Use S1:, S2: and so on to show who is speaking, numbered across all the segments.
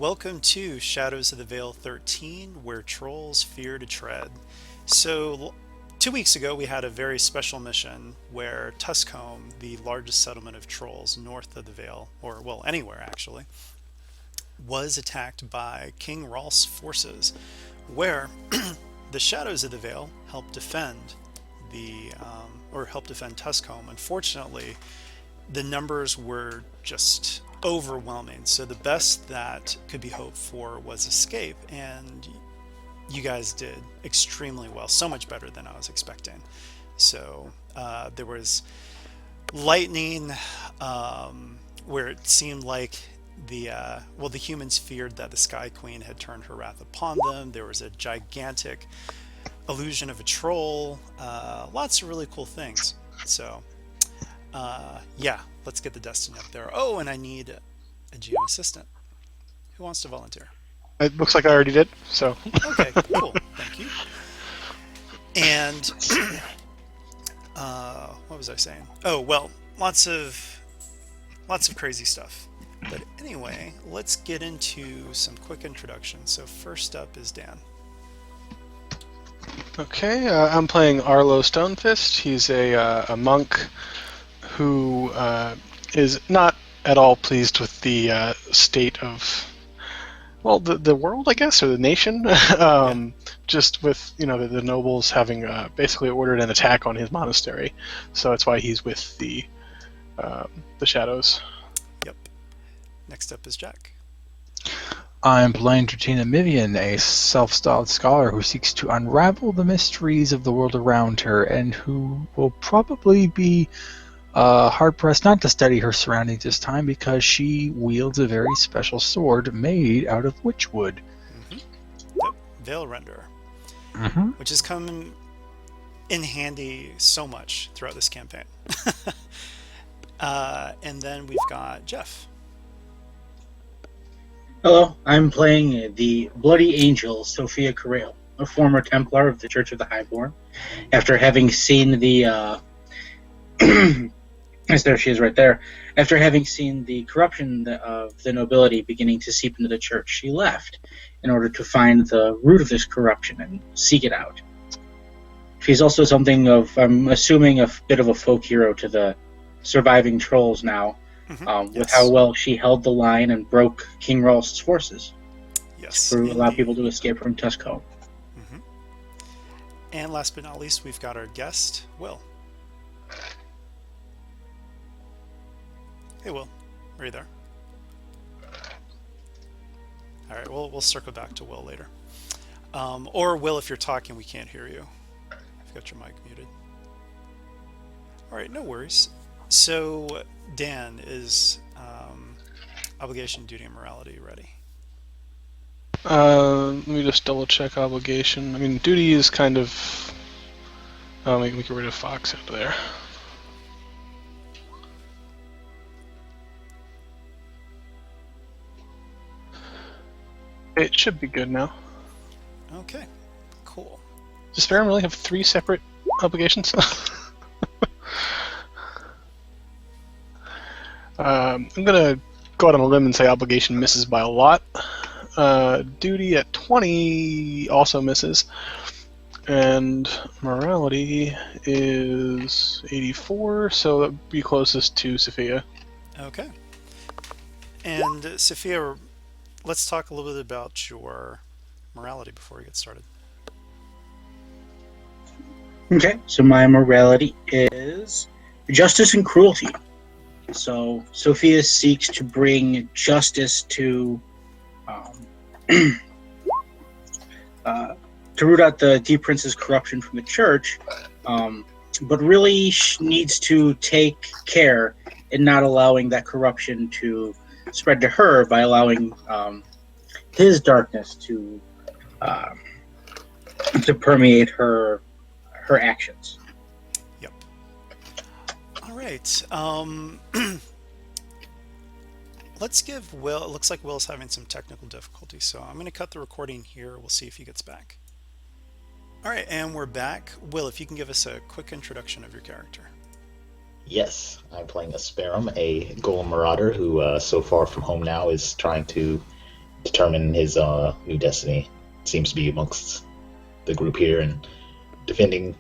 S1: Welcome to Shadows of the Veil 13, where trolls fear to tread. So, 2 weeks ago, we had a very special mission where Tuskhome, the largest settlement of trolls north of the Veil, or well, anywhere actually, was attacked by King Rolf's forces, where the Shadows of the Veil helped defend helped defend Tuskhome. Unfortunately, the numbers were just overwhelming. So the best that could be hoped for was escape, and you guys did extremely well, so much better than I was expecting. So there was lightning, where it seemed like the humans feared that the Sky Queen had turned her wrath upon them. There was a gigantic illusion of a troll, lots of really cool things. So yeah, let's get the destiny up there. Oh, and I need a GM assistant. Who wants to volunteer?
S2: It looks like I already did, so.
S1: Okay, cool. Thank you. And what was I saying? Oh, well, lots of crazy stuff. But anyway, let's get into some quick introductions. So first up is Dan.
S2: Okay, I'm playing Arlo Stonefist. He's a monk who is not at all pleased with the state of, well, the world, I guess, or the nation. Just with the nobles having basically ordered an attack on his monastery, so that's why he's with the shadows.
S1: Yep. Next up is Jack.
S3: I'm playing Tratina Mivian, a self-styled scholar who seeks to unravel the mysteries of the world around her, and who will probably be hard-pressed not to study her surroundings this time because she wields a very special sword made out of witchwood.
S1: Yep, Veil Render, which has come in handy so much throughout this campaign. And then we've got Jeff.
S4: Hello, I'm playing the Bloody Angel, Sophia Corrale, a former Templar of the Church of the Highborn. After having seen the... yes, there she is right there. After having seen the corruption of the nobility beginning to seep into the church, she left in order to find the root of this corruption and seek it out. She's also something of, I'm assuming, a bit of a folk hero to the surviving trolls now. With how well she held the line and broke King Rolf's forces to allow people to escape from Tuskhome.
S1: And last but not least, we've got our guest, Will. Hey, Will. Are you there? All right, we'll circle back to Will later. Or Will, if you're talking, we can't hear you. You've got your mic muted. All right, no worries. So, Dan, is obligation, duty, and morality ready?
S2: Let me just double check obligation. I mean, duty is kind of... we can get rid of Fox out of there. It should be good now.
S1: Okay, cool.
S2: Does Spire really have 3 separate obligations? I'm gonna go out on a limb and say obligation misses by a lot. Duty at 20 also misses, and morality is 84, so that would be closest to Sophia.
S1: Okay. And Sophia, let's talk a little bit about your morality before we get started.
S4: Okay, so my morality is justice and cruelty. So Sophia seeks to bring justice to root out the Deep Prince's corruption from the church, but really needs to take care in not allowing that corruption to spread to her by allowing his darkness to permeate her actions.
S1: All right. Let's give Will... It looks like Will's having some technical difficulty, so I'm going to cut the recording here. We'll see if he gets back. All right, and we're back. Will, if you can give us a quick introduction of your character.
S5: Yes, I'm playing a Sparum, a Golem Marauder who, so far from home now, is trying to determine his new destiny. Seems to be amongst the group here and defending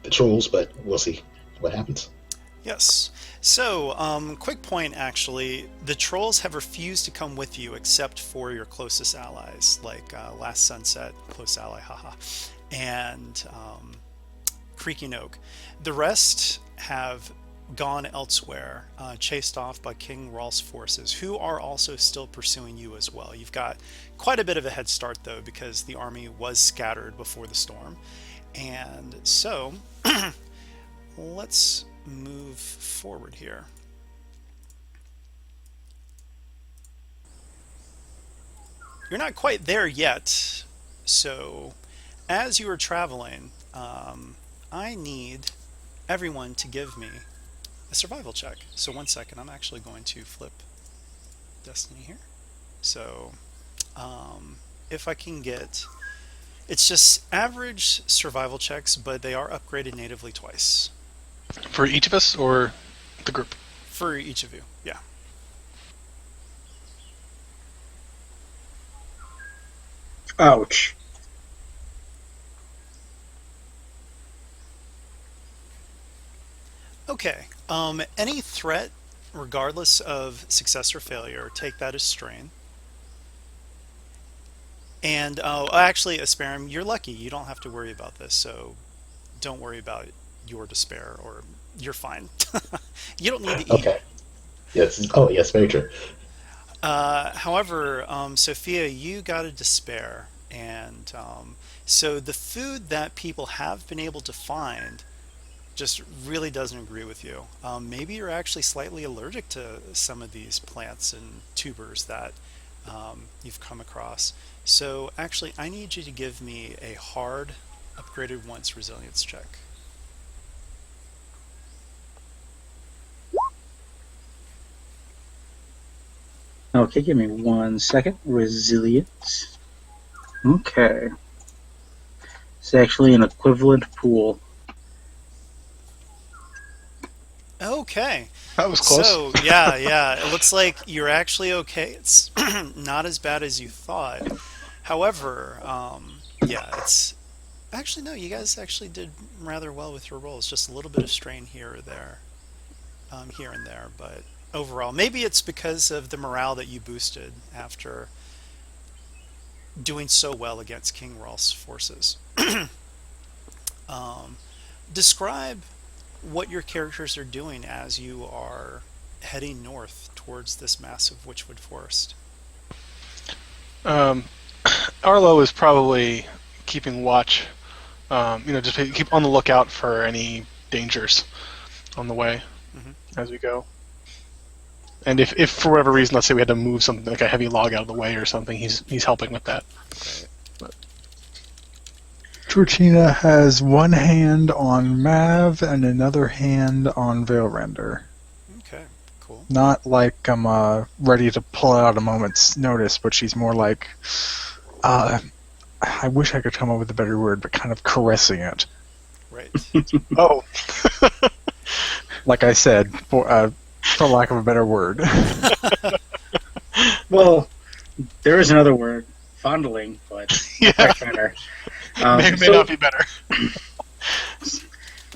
S5: the trolls, but we'll see what happens.
S1: Yes. So, quick point actually. The trolls have refused to come with you except for your closest allies, like Last Sunset, close ally, haha, and Creaking Oak. The rest have gone elsewhere, chased off by King Rolf's forces, who are also still pursuing you as well. You've got quite a bit of a head start, though, because the army was scattered before the storm. And so, let's move forward here. You're not quite there yet, so as you are traveling, I need everyone to give me a survival check. So 1 second, I'm actually going to flip Destiny here. So if I can get, it's just average survival checks, but they are upgraded natively twice.
S2: For each of us or the group?
S1: For each of you, yeah.
S4: Ouch.
S1: Okay. Any threat, regardless of success or failure, take that as strain. And actually, Asperim, you're lucky. You don't have to worry about this, so don't worry about your despair, or you're fine. You don't need to eat.
S5: Okay. Yes. Oh, yes. Very true.
S1: However, Sophia, you got a despair, and so the food that people have been able to find just really doesn't agree with you. Maybe you're actually slightly allergic to some of these plants and tubers that you've come across. So actually, I need you to give me a hard, upgraded once resilience check.
S4: Okay, give me 1 second. Resilience. Okay. It's actually an equivalent pool.
S1: Okay.
S2: That was close.
S1: So, yeah, it looks like you're actually okay. It's not as bad as you thought. However, yeah, it's actually, no, you guys actually did rather well with your rolls. Just a little bit of strain here or there, here and there, but overall, maybe it's because of the morale that you boosted after doing so well against King Rolf's forces. Describe what your characters are doing as you are heading north towards this massive witchwood forest.
S2: Arlo is probably keeping watch. Just keep on the lookout for any dangers on the way as we go. And if for whatever reason, let's say we had to move something like a heavy log out of the way or something, he's helping with that.
S1: Right.
S3: Tortina has one hand on Mav and another hand on Veilrender.
S1: Okay, cool.
S3: Not like I'm ready to pull it out a moment's notice, but she's more like, I wish I could come up with a better word, but kind of caressing it.
S1: Right.
S2: Oh.
S3: Like I said, for lack of a better word.
S4: Well, there is another word, fondling, but
S2: Yeah.
S4: quite better.
S2: May not be better.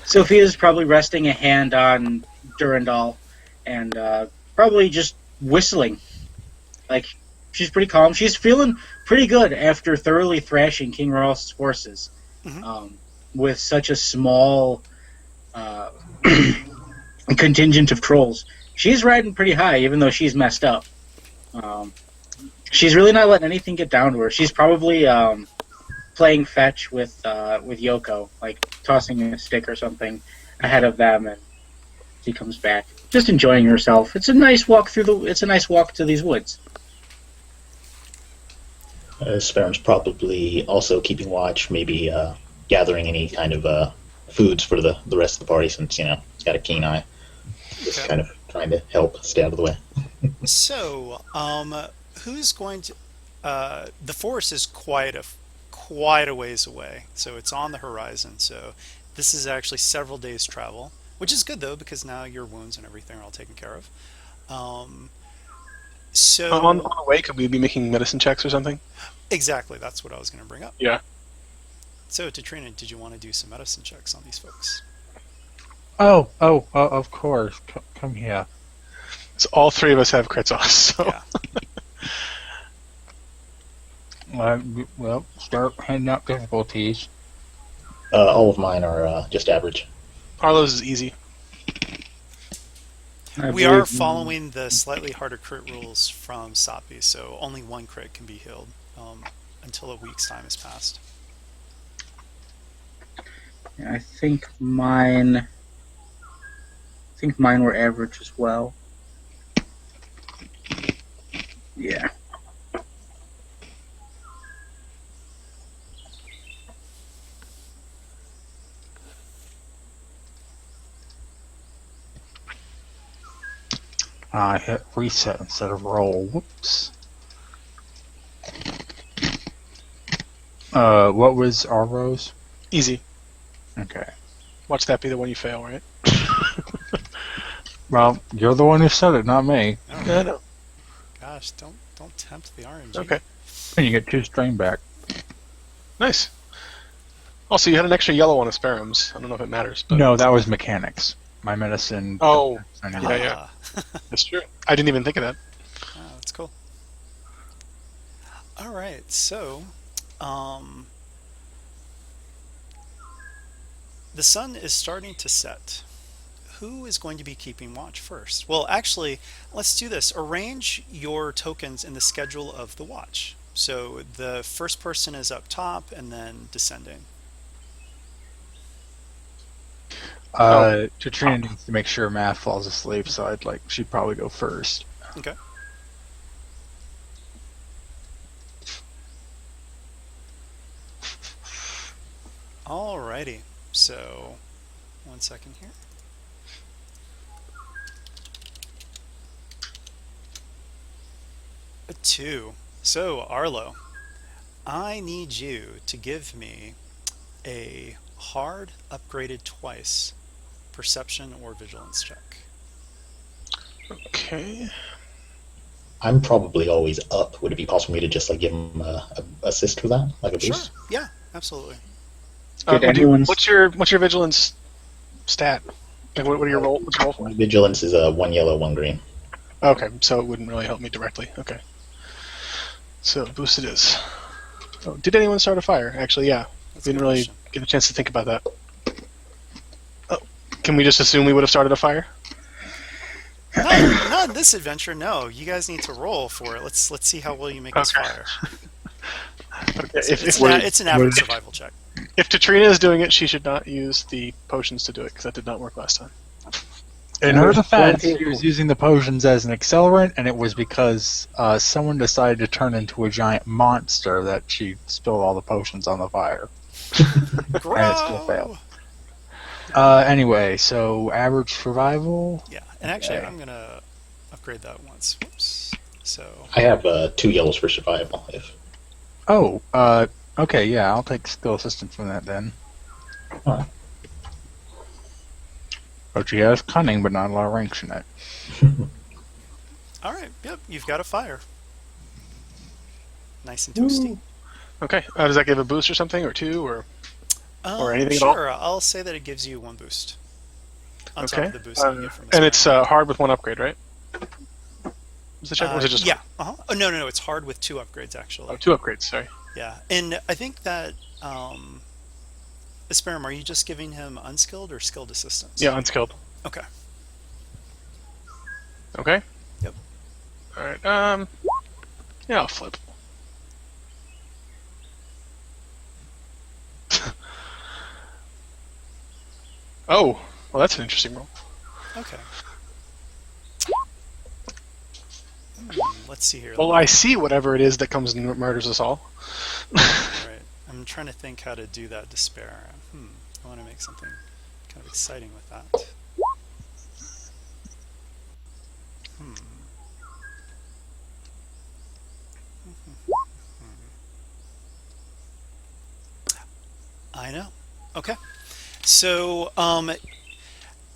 S4: Sophia's probably resting a hand on Durandal and probably just whistling. Like, she's pretty calm. She's feeling pretty good after thoroughly thrashing King Rolf's forces with such a small contingent of trolls. She's riding pretty high, even though she's messed up. She's really not letting anything get down to her. She's probably playing fetch with Yoko, like tossing a stick or something ahead of them, and she comes back, just enjoying herself. It's a nice walk to these woods.
S5: Sparrow's probably also keeping watch, maybe gathering any kind of foods for the rest of the party, since he's got a keen eye. Just kind of trying to help stay out of the way.
S1: So, who's going to? The forest is quite a ways away, so it's on the horizon. So, this is actually several days' travel, which is good though, because now your wounds and everything are all taken care of. So
S2: On the way, could we be making medicine checks or something?
S1: exactly, that's what I was going to bring up.
S2: Yeah.
S1: So, Katrina, did you want to do some medicine checks on these folks?
S3: Oh, of course. Come here.
S2: So all three of us have crits off. So
S1: Yeah.
S3: Well, start handing out difficulties.
S5: All of mine are just average.
S2: Arlo's is easy.
S1: We are following the slightly harder crit rules from Sapi, so only one crit can be healed until a week's time has passed.
S4: I think mine were average as well. Yeah.
S3: I hit reset instead of roll. Whoops. What was Arrows?
S2: Easy.
S3: Okay.
S2: Watch that be the one you fail, right?
S3: Well, you're the one who said it, not me.
S1: Oh,
S2: Yeah, I know.
S1: gosh, don't tempt the RNG.
S2: Okay.
S3: And you get 2 strain back.
S2: Nice. Also, you had an extra yellow on Asperums. I don't know if it matters, but
S3: No, that was mechanics. My medicine.
S2: Oh,
S3: I know.
S2: yeah. That's true. I didn't even think of that.
S1: Oh, that's cool. All right, so the sun is starting to set. Who is going to be keeping watch first? Well, actually, let's do this. Arrange your tokens in the schedule of the watch. So the first person is up top and then descending.
S3: Katrina needs to make sure Math falls asleep, so she'd probably go first.
S1: Okay. Alrighty. So, 1 second here. A 2. So, Arlo, I need you to give me a hard upgraded twice perception or vigilance check.
S2: Okay.
S5: I'm probably always up. Would it be possible for me to just give him a assist with that, like a
S1: Sure.
S5: boost?
S1: Yeah, absolutely.
S2: What's your vigilance stat? Like, what are your roll? What's your roll for?
S5: My vigilance is 1 yellow, 1 green.
S2: Okay, so it wouldn't really help me directly. Okay. So boost it is. Oh, did anyone start a fire? Actually, yeah.
S1: That's a
S2: We didn't
S1: good
S2: really
S1: question.
S2: get a chance to think about that. Oh, can we just assume we would have started a fire?
S1: Not in this adventure. No, you guys need to roll for it. Let's see how well you make this
S2: Okay.
S1: fire.
S2: Okay.
S1: It's an average survival check.
S2: If Katrina is doing it, she should not use the potions to do it because that did not work last time.
S3: In her defense,
S4: plenty of
S3: she was using the potions as an accelerant, and it was because someone decided to turn into a giant monster that she spilled all the potions on the fire. And it still failed. Anyway, so average survival.
S1: Yeah, and actually,
S3: Okay.
S1: I'm gonna upgrade that once. Whoops. So
S5: I have 2 yellows for survival. If
S3: Oh, okay, yeah, I'll take skill assistance from that then.
S5: Alright.
S3: But she has cunning, but not a lot of ranks in it.
S1: all right, yep, you've got a fire. Nice and toasty.
S2: Okay. Does that give a boost or something, or 2, or anything at
S1: Sure, I'll say that it gives you 1 boost on top
S2: okay?
S1: of the boost that you get from
S2: And
S1: a
S2: it's
S1: spell.
S2: hard with 1 upgrade, right? Was the check? Or was it just
S1: yeah. Oh no, it's hard with 2 upgrades actually.
S2: Oh, 2 upgrades. Sorry.
S1: Yeah, and I think that Asperum, are you just giving him unskilled or skilled assistance?
S2: Yeah, unskilled.
S1: Okay.
S2: Okay.
S1: Yep.
S2: All right. Yeah, I'll flip. Oh, well, that's an interesting roll.
S1: Okay. Let's see here.
S2: Well, I see whatever it is that comes and murders us all.
S1: Right. I'm trying to think how to do that despair. I want to make something kind of exciting with that. I know. Okay. So,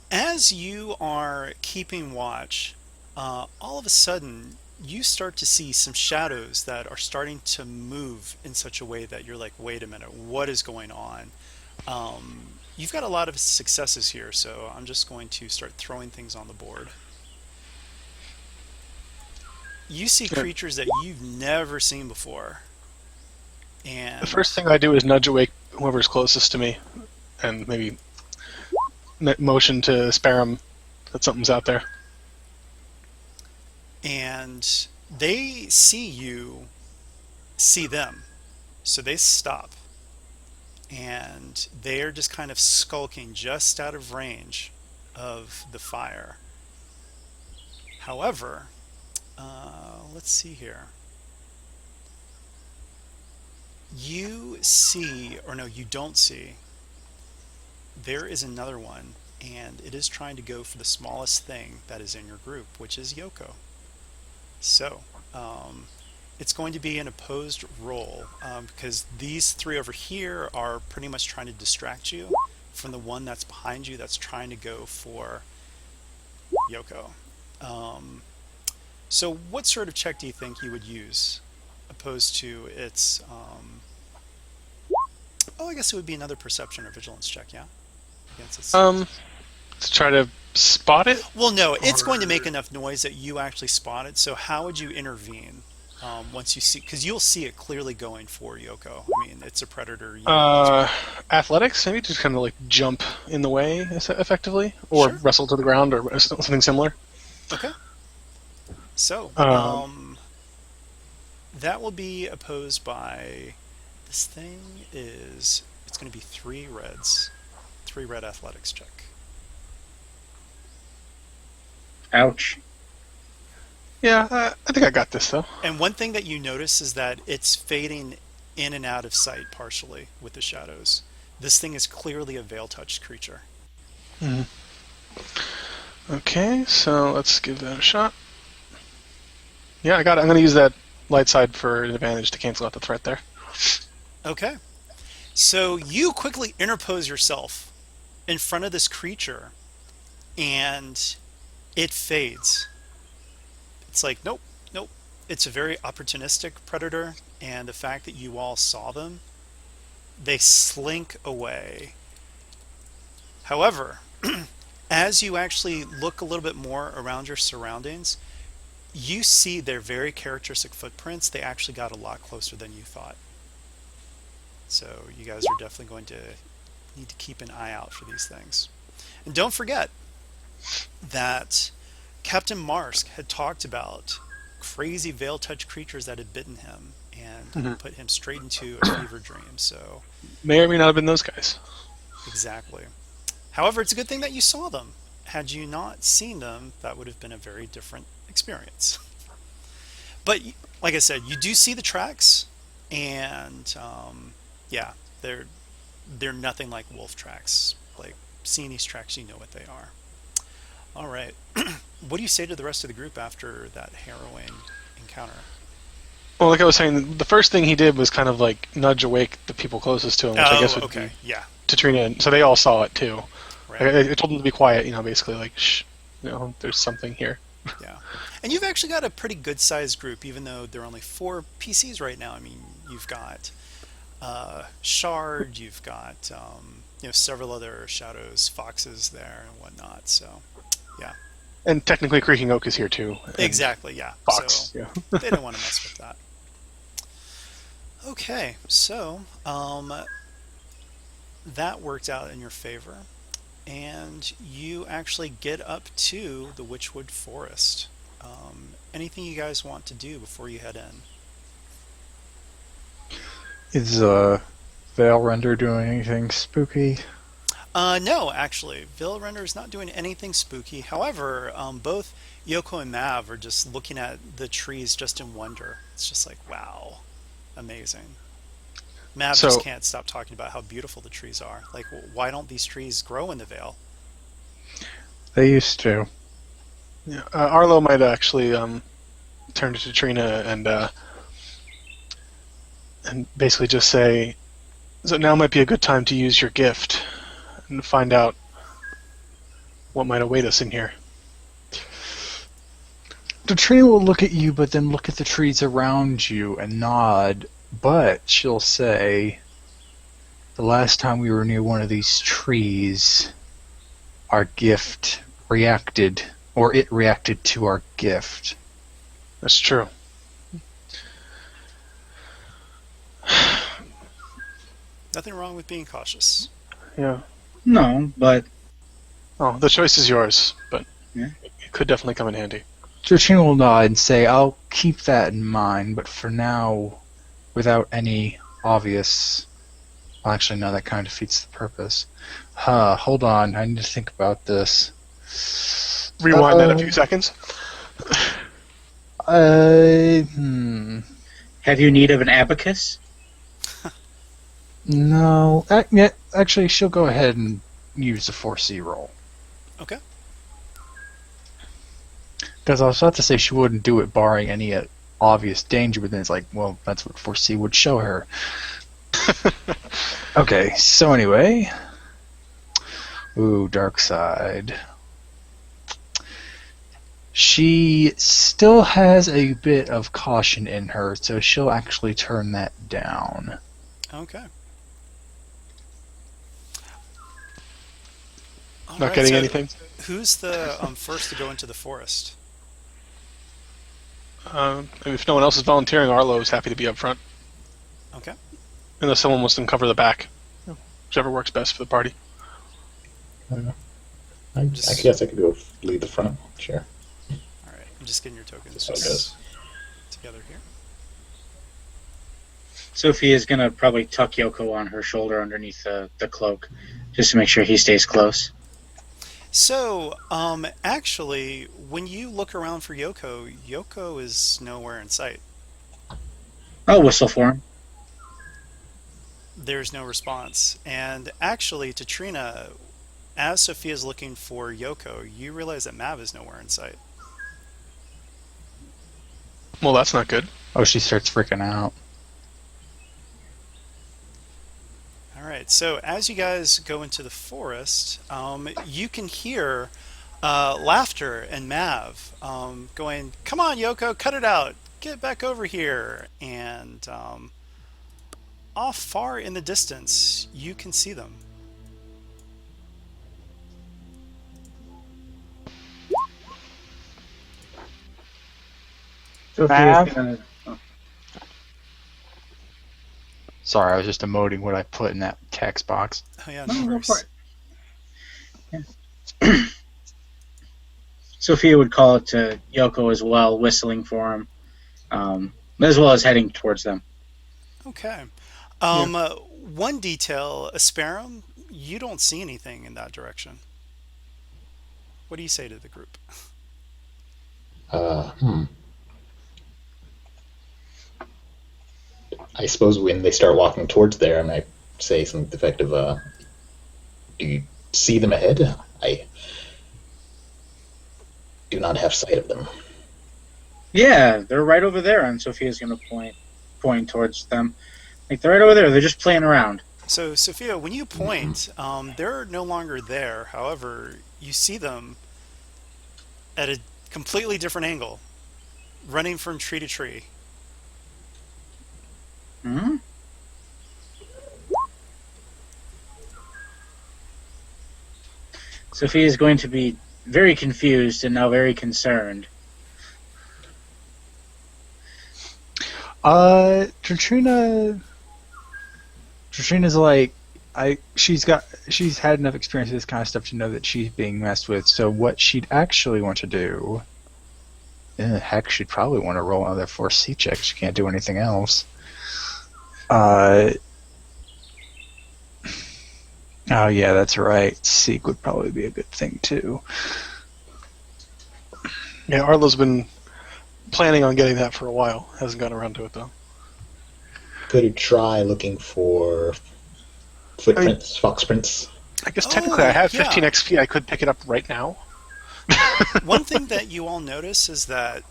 S1: as you are keeping watch, all of a sudden you start to see some shadows that are starting to move in such a way that you're like, wait a minute, what is going on? You've got a lot of successes here, so I'm just going to start throwing things on the board. You see creatures that you've never seen before. And
S2: The first thing I do is nudge awake whoever's closest to me, and maybe motion to spare him that something's out there.
S1: And they see you, see them, so they stop. And they're just kind of skulking just out of range of the fire. However, let's see here. You see, or no, you don't see. There is another one, and it is trying to go for the smallest thing that is in your group, which is Yoko. So, it's going to be an opposed roll, because these three over here are pretty much trying to distract you from the one that's behind you that's trying to go for Yoko. So what sort of check do you think you would use opposed to its... oh, I guess it would be another perception or vigilance check, yeah? Against its...
S2: To try to spot it?
S1: Well, no, it's going to make enough noise that you actually spot it. So how would you intervene once you see... Because you'll see it clearly going for Yoko. I mean, it's a predator.
S2: Athletics? Maybe just kind of like jump in the way, effectively? Or
S1: Sure.
S2: wrestle to the ground, or something similar.
S1: Okay. So, that will be opposed by... This thing is... It's going to be 3 reds. 3 red athletics check.
S4: Ouch.
S2: Yeah, I think I got this, though.
S1: And one thing that you notice is that it's fading in and out of sight partially with the shadows. This thing is clearly a veil-touched creature.
S2: Mm-hmm. Okay, so let's give that a shot. Yeah, I got it. I'm going to use that light side for an advantage to cancel out the threat there.
S1: Okay. So you quickly interpose yourself in front of this creature, and it fades. It's like, nope, nope. It's a very opportunistic predator, and the fact that you all saw them, they slink away. However, as you actually look a little bit more around your surroundings, you see their very characteristic footprints. They actually got a lot closer than you thought. So you guys are definitely going to need to keep an eye out for these things. And don't forget that Captain Marsk had talked about crazy veil-touched creatures that had bitten him and put him straight into a fever dream. So
S2: May or may not have been those guys.
S1: exactly. However, it's a good thing that you saw them. Had you not seen them, that would have been a very different experience. But like I said, you do see the tracks, and yeah, they're nothing like wolf tracks. Like, seeing these tracks, you know what they are. All right. What do you say to the rest of the group after that harrowing encounter?
S2: Well, like I was saying, the first thing he did was kind of like nudge awake the people closest to him, which I guess would be
S1: yeah.
S2: Katrina. So they all saw it too.
S1: Right.
S2: I told them to be quiet, basically like, shh, there's something here.
S1: Yeah. And you've actually got a pretty good sized group, even though there are only 4 PCs right now. I mean, you've got Shard, you've got several other shadows, foxes there and whatnot. So, yeah.
S2: And technically, Creaking Oak is here too.
S1: Exactly. Yeah.
S2: Fox.
S1: So
S2: Yeah.
S1: they don't want to mess with that. Okay. So that worked out in your favor, and you actually get up to the Witchwood Forest. Anything you guys want to do before you head in?
S3: Is Veil Render doing anything spooky?
S1: No, actually. Veil Render is not doing anything spooky. However, both Yoko and Mav are just looking at the trees just in wonder. It's just like, wow, amazing. Mav just can't stop talking about how beautiful the trees are. Like, why don't these trees grow in the Veil?
S3: They used to.
S2: Yeah. Arlo might actually turn to Katrina and basically just say, so now might be a good time to use your gift and find out what might await us in here.
S3: Katrina will look at you, but then look at the trees around you and nod. But she'll say, the last time we were near one of these trees, our gift reacted, or it reacted to our gift.
S2: That's true.
S1: Nothing wrong with being cautious.
S2: Yeah.
S4: No, but
S2: Oh, the choice is yours, but
S4: Yeah.
S2: it could definitely come in handy.
S3: Katrina will nod and say, I'll keep that in mind, but for now, without any obvious... Well, actually, no, that kind of defeats the purpose. Hold on, I need to think about this.
S2: Rewind that a few seconds.
S4: have you need of an abacus?
S3: No. Yeah, actually, she'll go ahead and use the 4C roll.
S1: Okay.
S3: Because I was about to say she wouldn't do it barring any obvious danger, but then it's like, well, that's what 4C would show her. Okay, so anyway. Ooh, dark side. She still has a bit of caution in her, so she'll actually turn that down.
S1: Okay. All
S2: Not
S1: right,
S2: getting
S1: so
S2: anything?
S1: Who's the first to go into the forest?
S2: If no one else is volunteering, Arlo is happy to be up front.
S1: Okay.
S2: Unless someone wants to cover the back. Whichever works best for the party.
S5: I guess I could go lead the front. Sure.
S1: All right. I'm just getting your tokens
S5: That's how it goes.
S1: together here.
S4: Sophie is going to probably tuck Yoko on her shoulder underneath the cloak, just to make sure he stays close.
S1: So, actually, when you look around for Yoko, Yoko is nowhere in sight.
S4: I'll whistle for him.
S1: There's no response. And actually, to Trina, as Sophia's looking for Yoko, you realize that Mav is nowhere in sight.
S2: Well, that's not good.
S3: Oh, she starts freaking out.
S1: All right, so as you guys go into the forest, you can hear laughter and Mav going, "Come on, Yoko, cut it out. Get back over here." And off far in the distance, you can see them.
S4: Sophie
S3: Mav?
S4: is going to...
S3: Sorry, I was just emoting what I put in that text box.
S1: Oh yeah,
S4: No,
S1: no
S4: go
S1: worries.
S4: for it. Yeah. Sophia would call it to Yoko as well, whistling for him, as well as heading towards them.
S1: Okay. One detail, Asperum, you don't see anything in that direction. What do you say to the group?
S5: I suppose when they start walking towards there, I might say something to the effect of, do you see them ahead? I do not have sight of them.
S4: Yeah, they're right over there, and Sophia's going to point towards them. Like, they're right over there. They're just playing around.
S1: So, Sophia, when you point, they're no longer there. However, you see them at a completely different angle, running from tree to tree.
S4: Hmm? Sophia is going to be very confused and now very concerned.
S3: Katrina's like, she's had enough experience with this kind of stuff to know that she's being messed with. So what she'd actually want to do, heck, she'd probably want to roll another 4C check. She can't do anything else. Oh yeah, that's right. Seek would probably be a good thing too.
S2: Yeah, Arlo's been planning on getting that for a while. Hasn't gotten around to it, though.
S5: Could try looking for footprints, fox prints.
S2: I guess technically I have
S1: yeah.
S2: 15 XP. I could pick it up right now.
S1: One thing that you all notice is that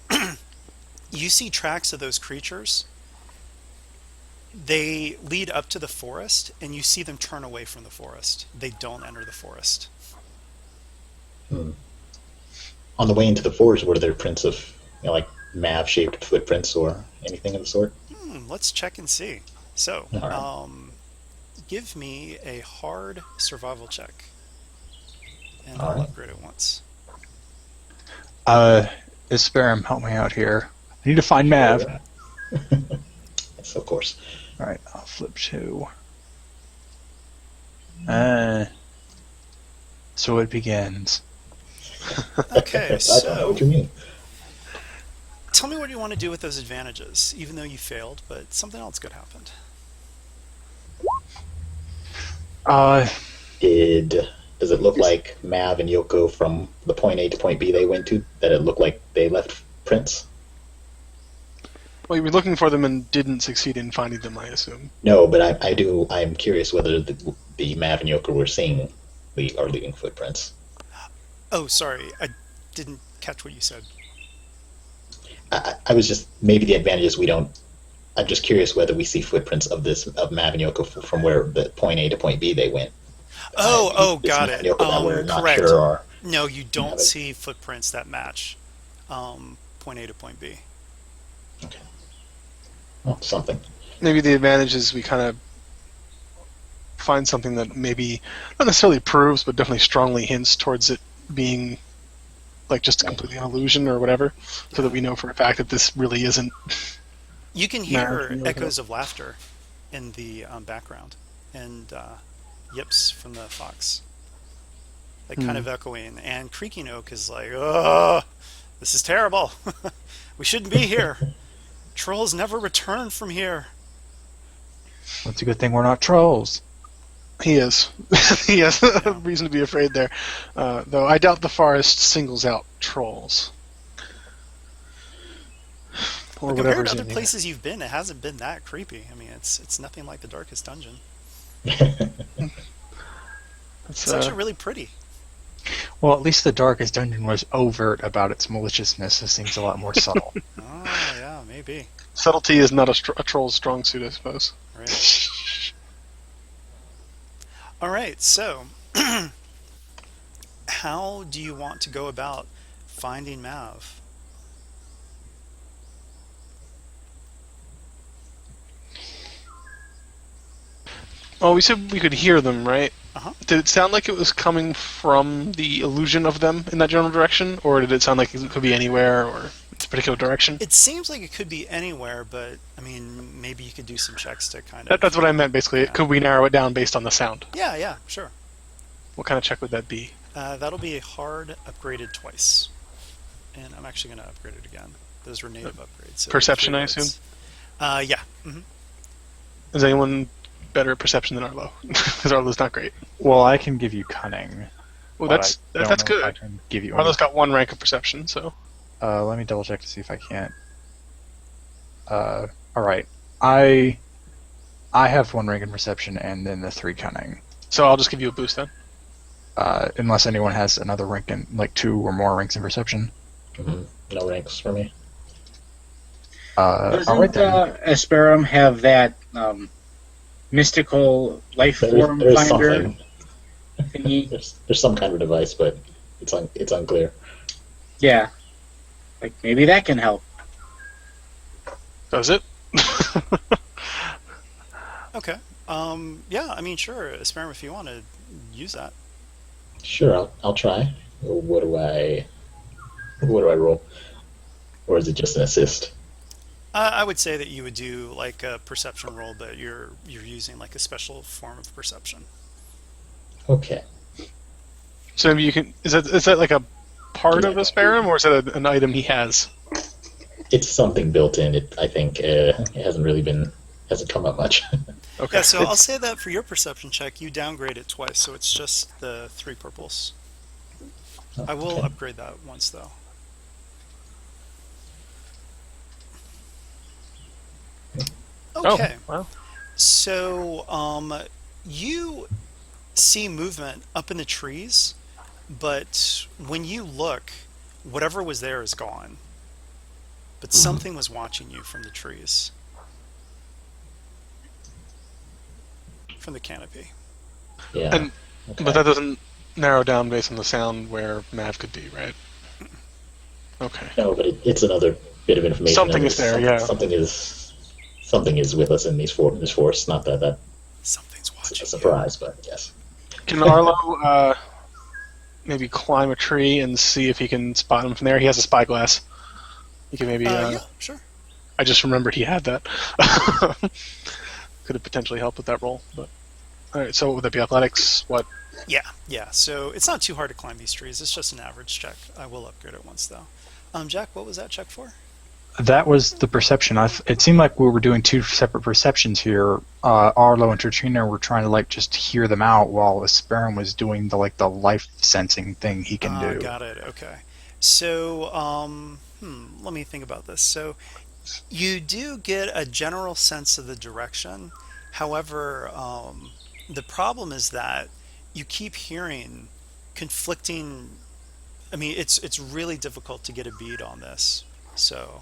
S1: you see tracks of those creatures. They lead up to the forest, and you see them turn away from the forest. They don't enter the forest.
S5: On the way into the forest, were there prints of like Mav-shaped footprints or anything of the sort?
S1: Let's check and see. So,
S5: All right.
S1: give me a hard survival check, and
S5: All
S1: I'll
S5: right.
S1: upgrade it once.
S3: Isperum, help me out here. I need to find Mav.
S5: Yes, of course.
S3: All right, I'll flip 2. So it begins.
S1: Okay,
S5: I don't know
S1: so
S5: what you mean.
S1: tell me what you want to do with those advantages, even though you failed, but something else good happened.
S5: Does it look like Mav and Yoko from the point A to point B they went to, that it looked like they left prints?
S2: Well, you were looking for them and didn't succeed in finding them, I assume.
S5: No, but I'm curious whether the Mav and Yoko we're seeing are leaving footprints.
S1: Oh, sorry, I didn't catch what you said.
S5: I was just, maybe the advantage is we don't. I'm just curious whether we see footprints of Mav and Yoko from where the point A to point B they went. This
S1: Got
S5: Mav
S1: it.
S5: and Yoko that we're not
S1: Correct.
S5: sure are.
S1: No, you don't
S5: Mav.
S1: see footprints that match point A to point B.
S5: Okay. Well, something.
S2: Maybe the advantage is we kind of find something that maybe not necessarily proves, but definitely strongly hints towards it being like just completely an illusion or whatever, so that we know for a fact that this really isn't.
S1: You can
S2: No,
S1: hear
S2: no,
S1: echoes of laughter in the background, and yips from the fox, like kind of echoing. And Creaking Oak is like, "Oh, this is terrible. We shouldn't be here. Trolls never return from here."
S3: Well, it's a good thing we're not trolls.
S2: He is. He has a reason to be afraid there. Though I doubt the forest singles out trolls. Or
S1: But compared
S2: whatever's
S1: to other
S2: in here.
S1: places you've been, it hasn't been that creepy. I mean, it's nothing like the Darkest Dungeon. It's actually really pretty.
S3: Well, at least the Darkest Dungeon was overt about its maliciousness. This seems a lot more subtle.
S1: Oh, yeah, maybe.
S2: Subtlety is not a troll's strong suit, I suppose.
S1: Right. All right, so how do you want to go about finding Mav?
S2: Well, we said we could hear them, right?
S1: Uh-huh.
S2: Did it sound like it was coming from the illusion of them in that general direction, or did it sound like it could be anywhere or it's a particular direction?
S1: It seems like it could be anywhere, but I mean, maybe you could do some checks to kind of.
S2: That's what I meant, basically.
S1: Yeah.
S2: Could we narrow it down based on the sound?
S1: Yeah, sure.
S2: What kind of check would that be?
S1: That'll be a hard upgraded twice, and I'm actually going to upgrade it again. Those were native upgrades. So
S2: Perception,
S1: 3
S2: I
S1: words.
S2: assume?
S1: Yeah. Mm-hmm.
S2: Is anyone better at perception than Arlo? Because Arlo's not great.
S3: Well, I can give you cunning.
S2: Well,
S3: but I don't
S2: that's
S3: know if I
S2: good.
S3: can give you.
S2: Arlo's got 1 rank of perception, so.
S3: Let me double check to see if I can't. All right. I have 1 rank in perception and then the 3 cunning.
S2: So I'll just give you a boost then.
S3: Unless anyone has another rank in, like 2 or more ranks in perception.
S5: Mm-hmm. No ranks for me.
S3: All
S4: Doesn't
S3: right then.
S4: Asperum have that mystical life form
S5: There's
S4: finder
S5: something.
S4: thingy?
S5: There's some kind of device, but it's unclear.
S4: Yeah. Like, maybe that can help.
S2: Does it?
S1: Okay. Yeah, I mean, sure, Experiment if you want to use that.
S5: Sure, I'll try. What do I roll? Or is it just an assist?
S1: I would say that you would do like a perception roll, but you're using like a special form of perception.
S5: Okay.
S2: So maybe you can. Is that like a part of Asperum, or is that an item he has?
S5: It's something built in. I think it hasn't come up much.
S2: Okay.
S1: Yeah, so I'll say that for your perception check, you downgrade it twice, so it's just the 3 purples. I will
S5: Okay.
S1: upgrade that once, though. Okay,
S2: Oh, wow.
S1: so you see movement up in the trees, but when you look, whatever was there is gone. But something was watching you from the trees. From the canopy.
S5: Yeah.
S2: And
S5: Okay.
S2: but that doesn't narrow down based on the sound where Mav could be, right? Okay.
S5: No, but it's another bit of information.
S2: Something is there, yeah.
S5: Something is with us in this force. Not that that's
S1: Something's
S5: a
S1: watching
S5: surprise, but yes.
S2: Can Arlo maybe climb a tree and see if he can spot him from there? He has a spyglass. He can maybe.
S1: you. Yeah, sure.
S2: I just remembered he had that. Could have potentially helped with that roll. But all right, so would that be athletics? What?
S1: Yeah. So it's not too hard to climb these trees. It's just an average check. I will upgrade it once though. Jack, what was that check for?
S3: That was the perception. It seemed like we were doing two separate perceptions here. Arlo and Tertrina were trying to like just hear them out, while Esperon was doing the life sensing thing he can do.
S1: Got it. Okay. So, let me think about this. So, you do get a general sense of the direction. However, the problem is that you keep hearing conflicting. I mean, it's really difficult to get a beat on this. So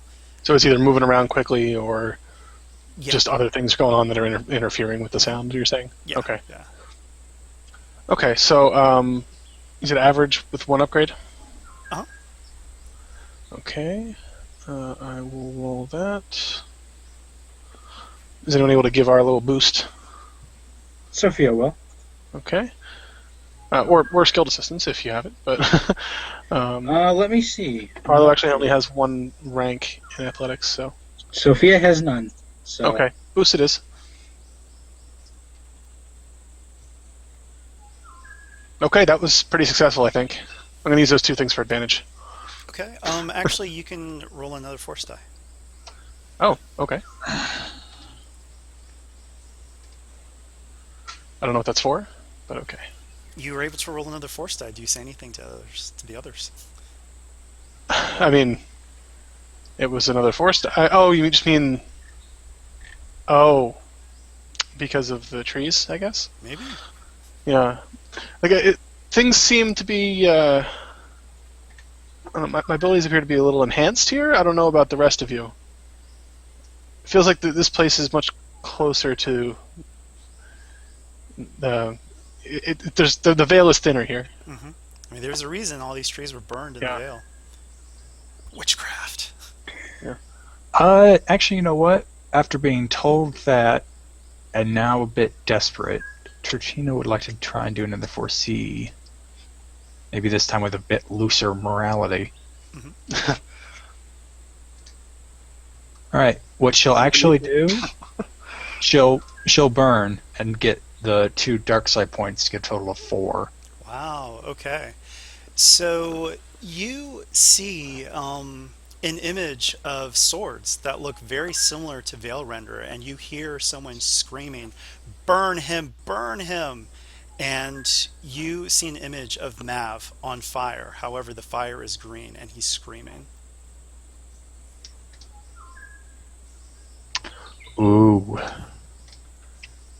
S2: it's either moving around quickly or
S1: yeah,
S2: just other things going on that are interfering with the sound. You're saying?
S1: yeah,
S2: Okay.
S1: yeah.
S2: Okay. So, is it average with one upgrade?
S1: Uh-huh.
S2: Okay. I will roll that. Is anyone able to give Arlo a boost?
S4: Sophia will.
S2: Okay. Or skilled assistance if you have it, but
S4: Let me see.
S2: Arlo actually only has one rank in athletics, so
S4: Sophia has none. So
S2: okay, boost it is. Okay, that was pretty successful, I think. I'm gonna use those two things for advantage.
S1: Okay. Actually, you can roll another force die.
S2: Oh, okay. I don't know what that's for, but okay.
S1: You were able to roll another force die. Do you say anything to the others?
S2: I mean, it was another force die. Oh, you just mean... Oh, because of the trees, I guess?
S1: Maybe.
S2: Yeah. Things seem to be... my abilities appear to be a little enhanced here. I don't know about the rest of you. It feels like this place is much closer to... the veil is thinner here.
S1: Mm-hmm. I mean, there's a reason all these trees were burned in the Vale. Witchcraft.
S3: Yeah. Actually, you know what? After being told that, and now a bit desperate, Tertina would like to try and do another 4C. Maybe this time with a bit looser morality.
S1: Mm-hmm.
S3: All right. What she'll actually do, she'll burn and get the 2 dark side points to get a total of 4.
S1: Wow. Okay. So you see an image of swords that look very similar to Veil Render, and you hear someone screaming, "Burn him! Burn him!" And you see an image of Mav on fire. However, the fire is green, and he's screaming.
S3: Ooh.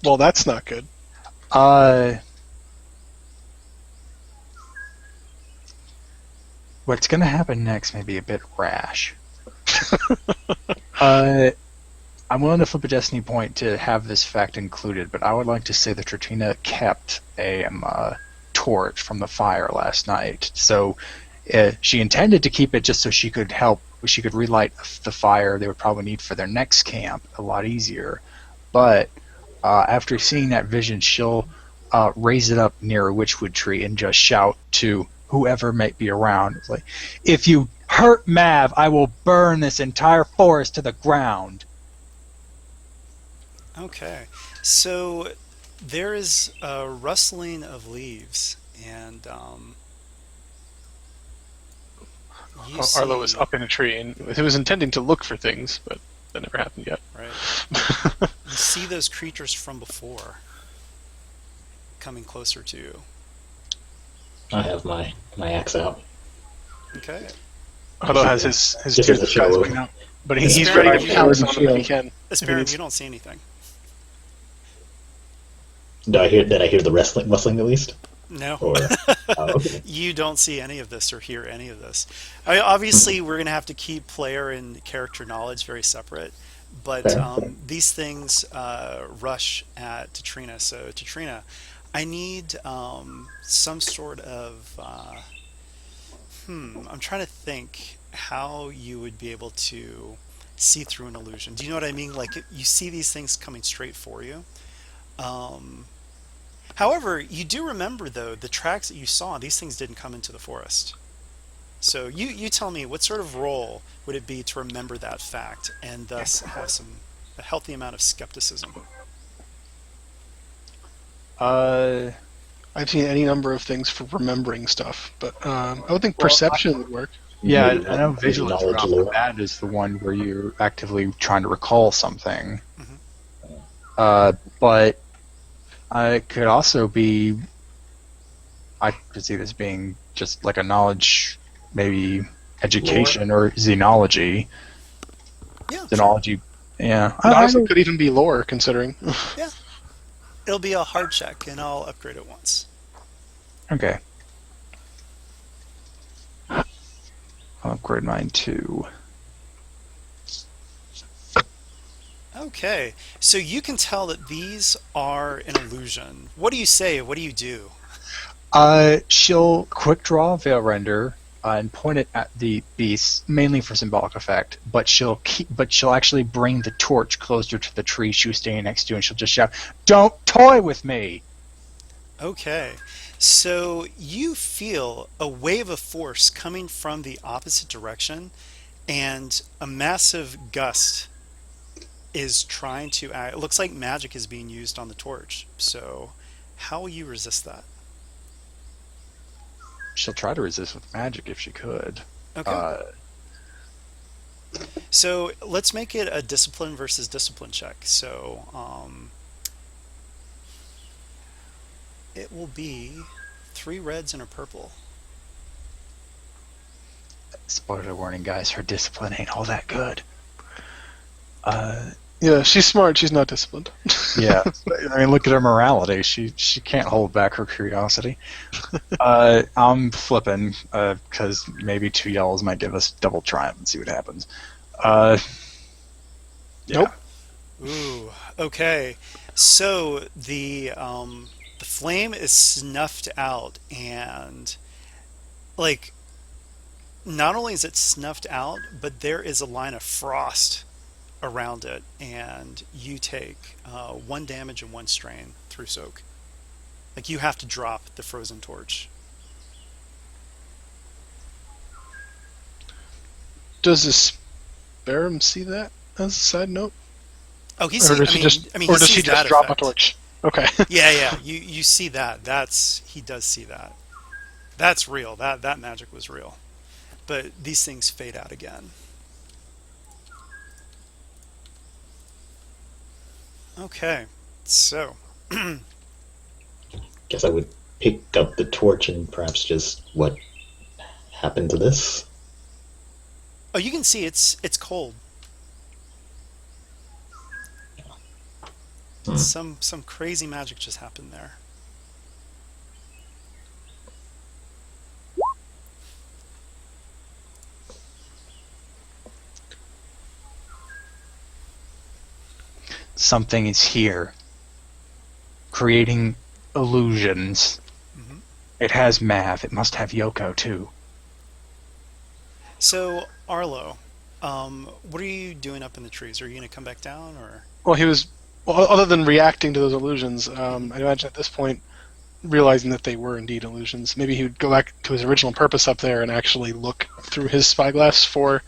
S2: Well, that's not good.
S3: What's going to happen next may be a bit rash. I'm willing to flip a destiny point to have this fact included, but I would like to say that Tertina kept a torch from the fire last night. So she intended to keep it just so she could relight the fire they would probably need for their next camp a lot easier. But after seeing that vision, she'll raise it up near a witchwood tree and just shout to whoever might be around. It's like, if you hurt Mav, I will burn this entire forest to the ground.
S1: Okay, so there is a rustling of leaves, and
S2: Arlo is up in a tree, and he was intending to look for things, but that never happened yet.
S1: Right. You see those creatures from before coming closer to you.
S5: I have my axe out.
S1: Okay.
S2: Arlo has his
S5: Just as a show.
S2: out, but he's ready to pounce on him if he can.
S1: Aspirant, you don't see anything.
S5: Did I hear the rustling at least?
S1: No.
S5: Or, okay.
S1: You don't see any of this or hear any of this. Obviously, we're going to have to keep player and character knowledge very separate, but these things rush at Tertrina. So, Tertrina, I need some sort of... I'm trying to think. how you would be able to see through an illusion. Do you know what I mean? Like you see these things coming straight for you. Um, However, you do remember though the tracks that you saw. These things didn't come into the forest. So you tell me what sort of role would it be to remember that fact and thus have a healthy amount of skepticism.
S3: Uh,
S2: I've seen any number of things for remembering stuff, but I would think
S3: Well,
S2: perception would work.
S3: yeah,
S5: Maybe
S3: I know
S5: maybe
S3: vigilance right
S5: knowledge
S3: off the
S5: lore.
S3: bat is the one where you're actively trying to recall something.
S1: Mhm.
S3: But it could also be, I could see this being just like a knowledge, maybe education or xenology.
S1: Yeah, sure.
S3: Xenology, yeah.
S2: It
S3: I
S2: honestly
S3: don't-
S2: could even be lore, considering.
S1: Yeah, it'll be a hard check, and I'll upgrade it once.
S3: okay. I'll upgrade mine too.
S1: Okay, so you can tell that these are an illusion. What do you say? What do you do?
S3: She'll quick draw veil render and point it at the beast, mainly for symbolic effect. But she'll actually bring the torch closer to the tree she was standing next to, and she'll just shout, "Don't toy with me!"
S1: Okay, so you feel a wave of force coming from the opposite direction, and a massive gust is trying to act. It looks like magic is being used on the torch. So, how will you resist that?
S3: She'll try to resist with magic if she could.
S1: Okay. So let's make it a discipline versus discipline check. So it will be 3 reds and a purple.
S3: Spoiler warning, guys. Her discipline ain't all that good.
S2: Yeah, she's smart. She's not disciplined.
S3: Yeah, I mean, look at her morality. She can't hold back her curiosity. I'm flipping because maybe 2 yellows might give us double triumph and see what happens.
S2: Nope.
S1: Ooh. Okay. So the flame is snuffed out, and like not only is it snuffed out, but there is a line of frost around it, and you take 1 damage and 1 strain through soak. Like you have to drop the frozen torch.
S2: Does this Barum see that as a side note?
S1: Oh, he
S2: Or
S1: sees.
S2: does
S1: I
S2: she
S1: mean,
S2: just,
S1: I mean,
S2: or
S1: he
S2: does she
S1: sees
S2: just
S1: that
S2: drop
S1: effect.
S2: a torch? Okay.
S1: Yeah, yeah. You see that. He does see that. That's real. That magic was real. But these things fade out again. Okay. So,
S5: Guess I would pick up the torch and perhaps just what happened to this.
S1: oh, you can see it's cold.
S5: Hmm.
S1: Some crazy magic just happened there.
S3: Something is here, creating illusions.
S1: Hmm.
S3: It has Mav. It must have Yoko too.
S1: So, Arlo, what are you doing up in the trees? Are you going to come back down, or?
S2: Well, he was. Well, other than reacting to those illusions, I imagine at this point, realizing that they were indeed illusions, maybe he would go back to his original purpose up there and actually look through his spyglass for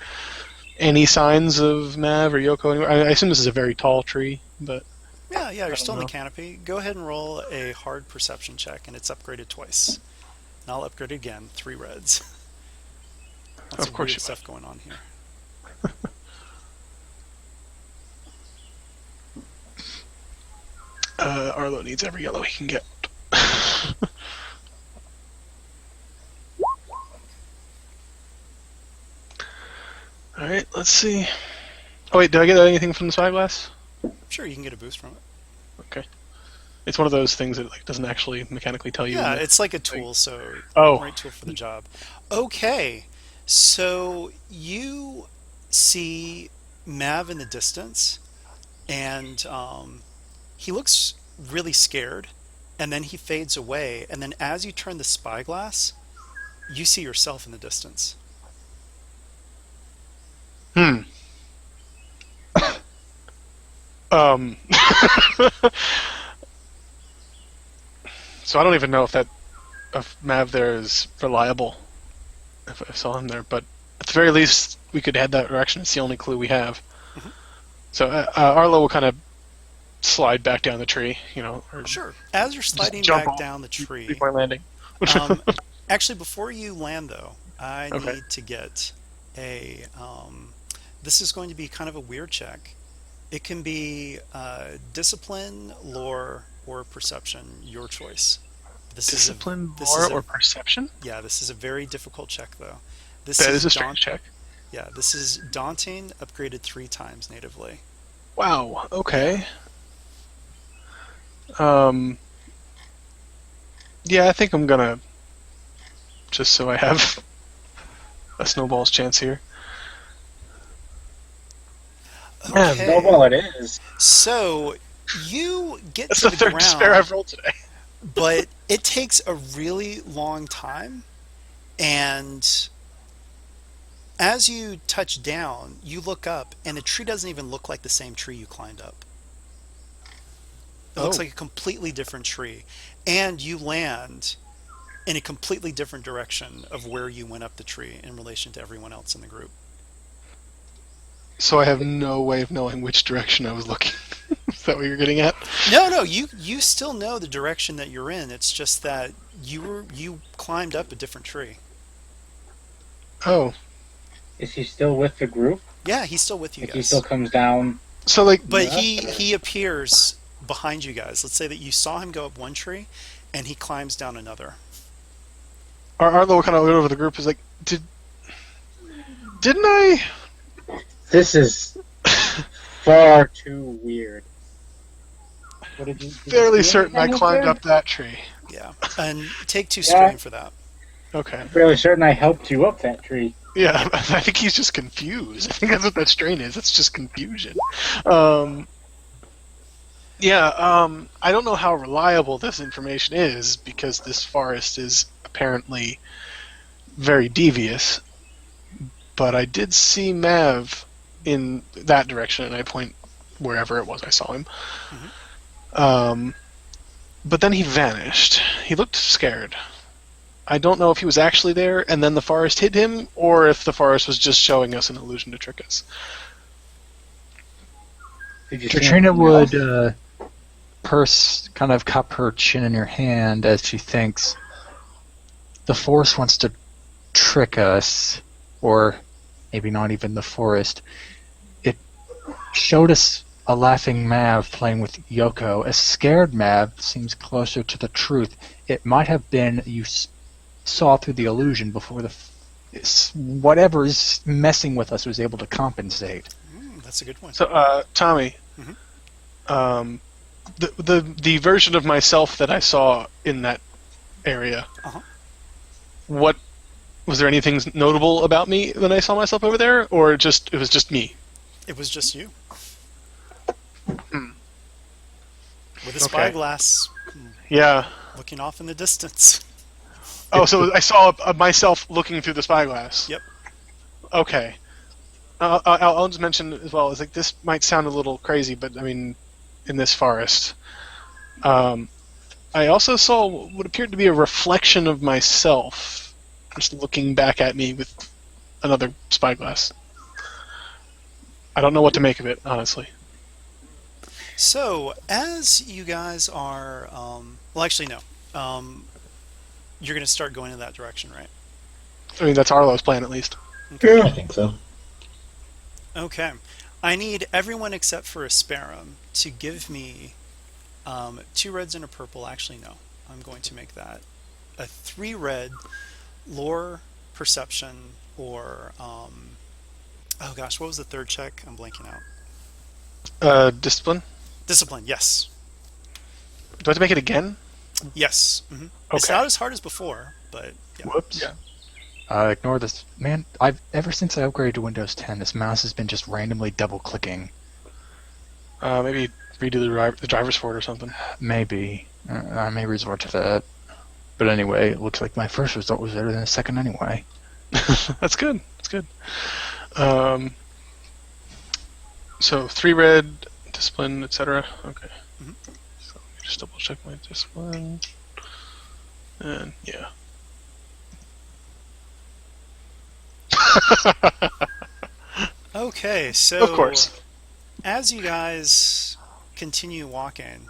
S2: any signs of Mav or Yoko anywhere. I assume this is a very tall tree, but
S1: Yeah, you're still in the
S2: know.
S1: canopy. Go ahead and roll a hard perception check, and it's upgraded twice. And I'll upgrade it again, 3 reds. Lots
S2: Of
S1: of
S2: course
S1: weird
S2: you
S1: stuff going on here.
S2: Arlo needs every yellow he can get. All right, let's see. Oh wait, did I get anything from the spyglass?
S1: Sure, you can get a boost from it.
S2: Okay. It's one of those things that like doesn't actually mechanically tell you.
S1: Yeah,
S2: in the-
S1: it's like a tool, so
S2: Oh.
S1: right tool for the job. Okay, so you see Mav in the distance, and he looks really scared, and then he fades away, and then as you turn the spyglass, you see yourself in the distance.
S2: Hmm. Um. So I don't even know if Mav there is reliable. If I saw him there, but at the very least, we could head that direction. It's the only clue we have.
S1: Mhm.
S2: So Arlo will kind of slide back down the tree, or
S1: Sure. As you're
S2: just
S1: sliding
S2: jump
S1: back
S2: off
S1: down the tree,
S2: before landing.
S1: um, actually, before you land, though, I
S2: Okay.
S1: need to get a. This is going to be kind of a weird check. It can be discipline, lore, or perception, your choice.
S2: Discipline,
S1: this is
S2: lore,
S1: a
S2: or perception?
S1: yeah. This is a very difficult check, though. This
S2: That
S1: is
S2: is a strange check.
S1: Yeah, this is daunting, upgraded 3 times natively.
S2: Wow. Okay. Um. Yeah, I think I'm gonna just so I have a snowball's chance here. Man,
S1: Okay.
S4: Snowball it is.
S1: So you get
S2: That's
S1: to
S2: the
S1: the
S2: third despair
S1: ground,
S2: I've rolled today.
S1: but it takes a really long time. And as you touch down, you look up, and the tree doesn't even look like the same tree you climbed up. It looks like a completely different tree. And you land in a completely different direction of where you went up the tree in relation to everyone else in the group.
S2: So I have no way of knowing which direction I was looking. Is that what you're getting at?
S1: No, you still know the direction that you're in. It's just that you climbed up a different tree.
S2: Oh,
S4: Is he still with the group?
S1: Yeah, he's still with you
S4: Like he
S1: guys.
S4: still comes down.
S2: so like,
S1: But
S4: Yeah.
S1: he appears behind you guys. Let's say that you saw him go up one tree, and he climbs down another.
S2: Arlo will kind of look over the group. Is like, didn't I?
S4: This is far too weird. What did you? Did you
S2: Fairly
S4: see
S2: certain I
S4: anything
S2: climbed
S4: there?
S2: up that tree.
S1: Yeah, and take 2
S4: Yeah.
S1: strain for that.
S2: Okay.
S4: I'm fairly certain I helped you up that tree.
S2: Yeah, I think he's just confused. I think that's what that strain is. It's just confusion. I don't know how reliable this information is because this forest is apparently very devious. But I did see Mav in that direction, and I point wherever it was I saw him. But then he vanished. He looked scared. I don't know if he was actually there and then the forest hid him, or if the forest was just showing us an illusion to trick us.
S4: Did you see
S3: Katrina
S4: anything
S3: would
S4: else?
S3: kind of cup her chin in her hand as she thinks the forest wants to trick us, or maybe not even the forest. It showed us a laughing Mav playing with Yoko. A scared Mav seems closer to the truth. It might have been you saw through the illusion before whatever's messing with us was able to compensate.
S1: That's a good one.
S2: So, Tommy, the version of myself that I saw in that area, what was there anything notable about me when I saw myself over there, or it was just me?
S1: It was just you. With a
S2: Okay.
S1: spyglass,
S2: Yeah.
S1: looking off in the distance.
S2: Oh, so I saw myself looking through the spyglass.
S1: Yep.
S2: Okay. I'll just mention as well, it's like this might sound a little crazy, but I mean, in this forest, I also saw what appeared to be a reflection of myself, just looking back at me with another spyglass. I don't know what to make of it, honestly.
S1: So, as you guys are, well, actually, no. You're going to start going in that direction, right?
S2: I mean, that's Arlo's plan, at least.
S5: I think so.
S1: Okay. I need everyone except for Asperum to give me 2 reds and a purple. Actually, no. I'm going to make that a 3 red lore, perception, or oh gosh, what was the third check? I'm blanking out.
S2: Discipline?
S1: Discipline, yes.
S2: Do I have to make it again?
S1: Yes. It's
S2: Okay.
S1: not as hard as before, but yeah.
S2: Whoops.
S3: Yeah. Ignore this. Man, ever since I upgraded to Windows 10, this mouse has been just randomly double-clicking.
S2: Maybe redo the driver's for it or something.
S3: Maybe. I may resort to that. But anyway, it looks like my first result was better than the second anyway.
S2: That's good. That's good. So 3 red, discipline, etc. Okay.
S1: Mhm.
S2: So let me just double check my discipline. And yeah.
S1: Okay, so
S2: Of course.
S1: as you guys continue walking,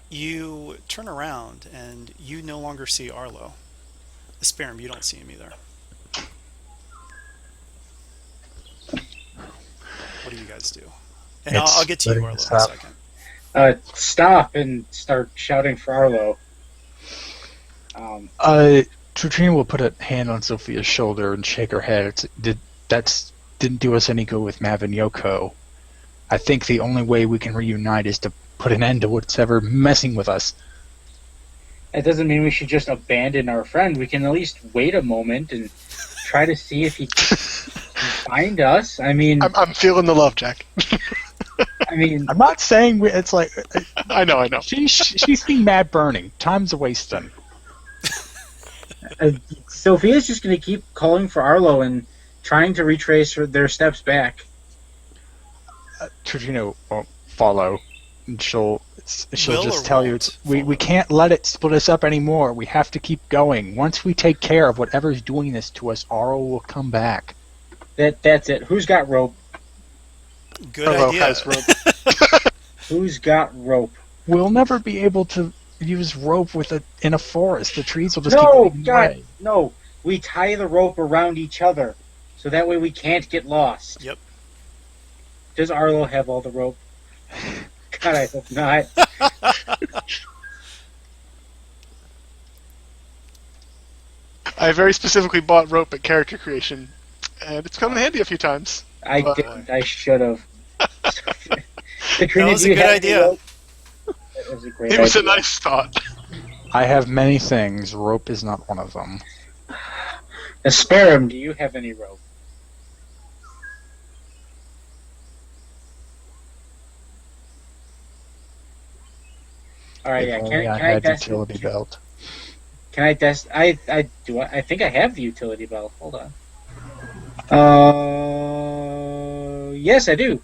S1: you turn around and you no longer see Arlo. Asperum, you don't see him either. What do you guys do? And
S3: It's
S1: I'll get to you,
S3: letting
S1: Arlo,
S3: us
S1: in a
S3: stop.
S1: second.
S4: Stop and start shouting for Arlo.
S3: Trina will put a hand on Sophia's shoulder and shake her head. Didn't do us any good with Mav and Yoko. I think the only way we can reunite is to put an end to whatever messing with us.
S4: That doesn't mean we should just abandon our friend. We can at least wait a moment and try to see if he can find us. I mean,
S2: I'm feeling the love, Jack.
S3: I'm not saying it's like
S2: I know.
S3: she's being mad burning. Time's a wasting.
S4: Sophia's just going to keep calling for Arlo and trying to retrace their steps back.
S3: Trina won't follow. And she'll
S1: Will
S3: just
S1: or
S3: tell you
S1: won't
S3: we can't let it split us up anymore. We have to keep going. Once we take care of whatever's doing this to us, Arlo will come back.
S4: That's it. Who's got rope?
S1: Good
S2: Arlo
S1: idea.
S2: has rope.
S4: Who's got rope?
S3: We'll never be able to use rope in a forest. The trees will just
S4: No,
S3: keep getting
S4: God,
S3: away.
S4: no. We tie the rope around each other, so that way we can't get lost.
S1: Yep.
S4: Does Arlo have all the rope? God, I hope not.
S2: I very specifically bought rope at character creation, and it's come in handy a few times.
S4: I
S2: But-
S4: didn't. I should have.
S1: That was a good idea.
S4: That was a great
S2: It was a
S4: idea.
S2: nice thought.
S3: I have many things. Rope is not one of them.
S4: Asperum, do you have any rope? All right, yeah.
S3: If
S4: Can
S3: only I
S4: I
S3: had
S4: test?
S3: utility belt.
S4: Can I test? I do. I think I have the utility belt. Hold on. Yes, I do.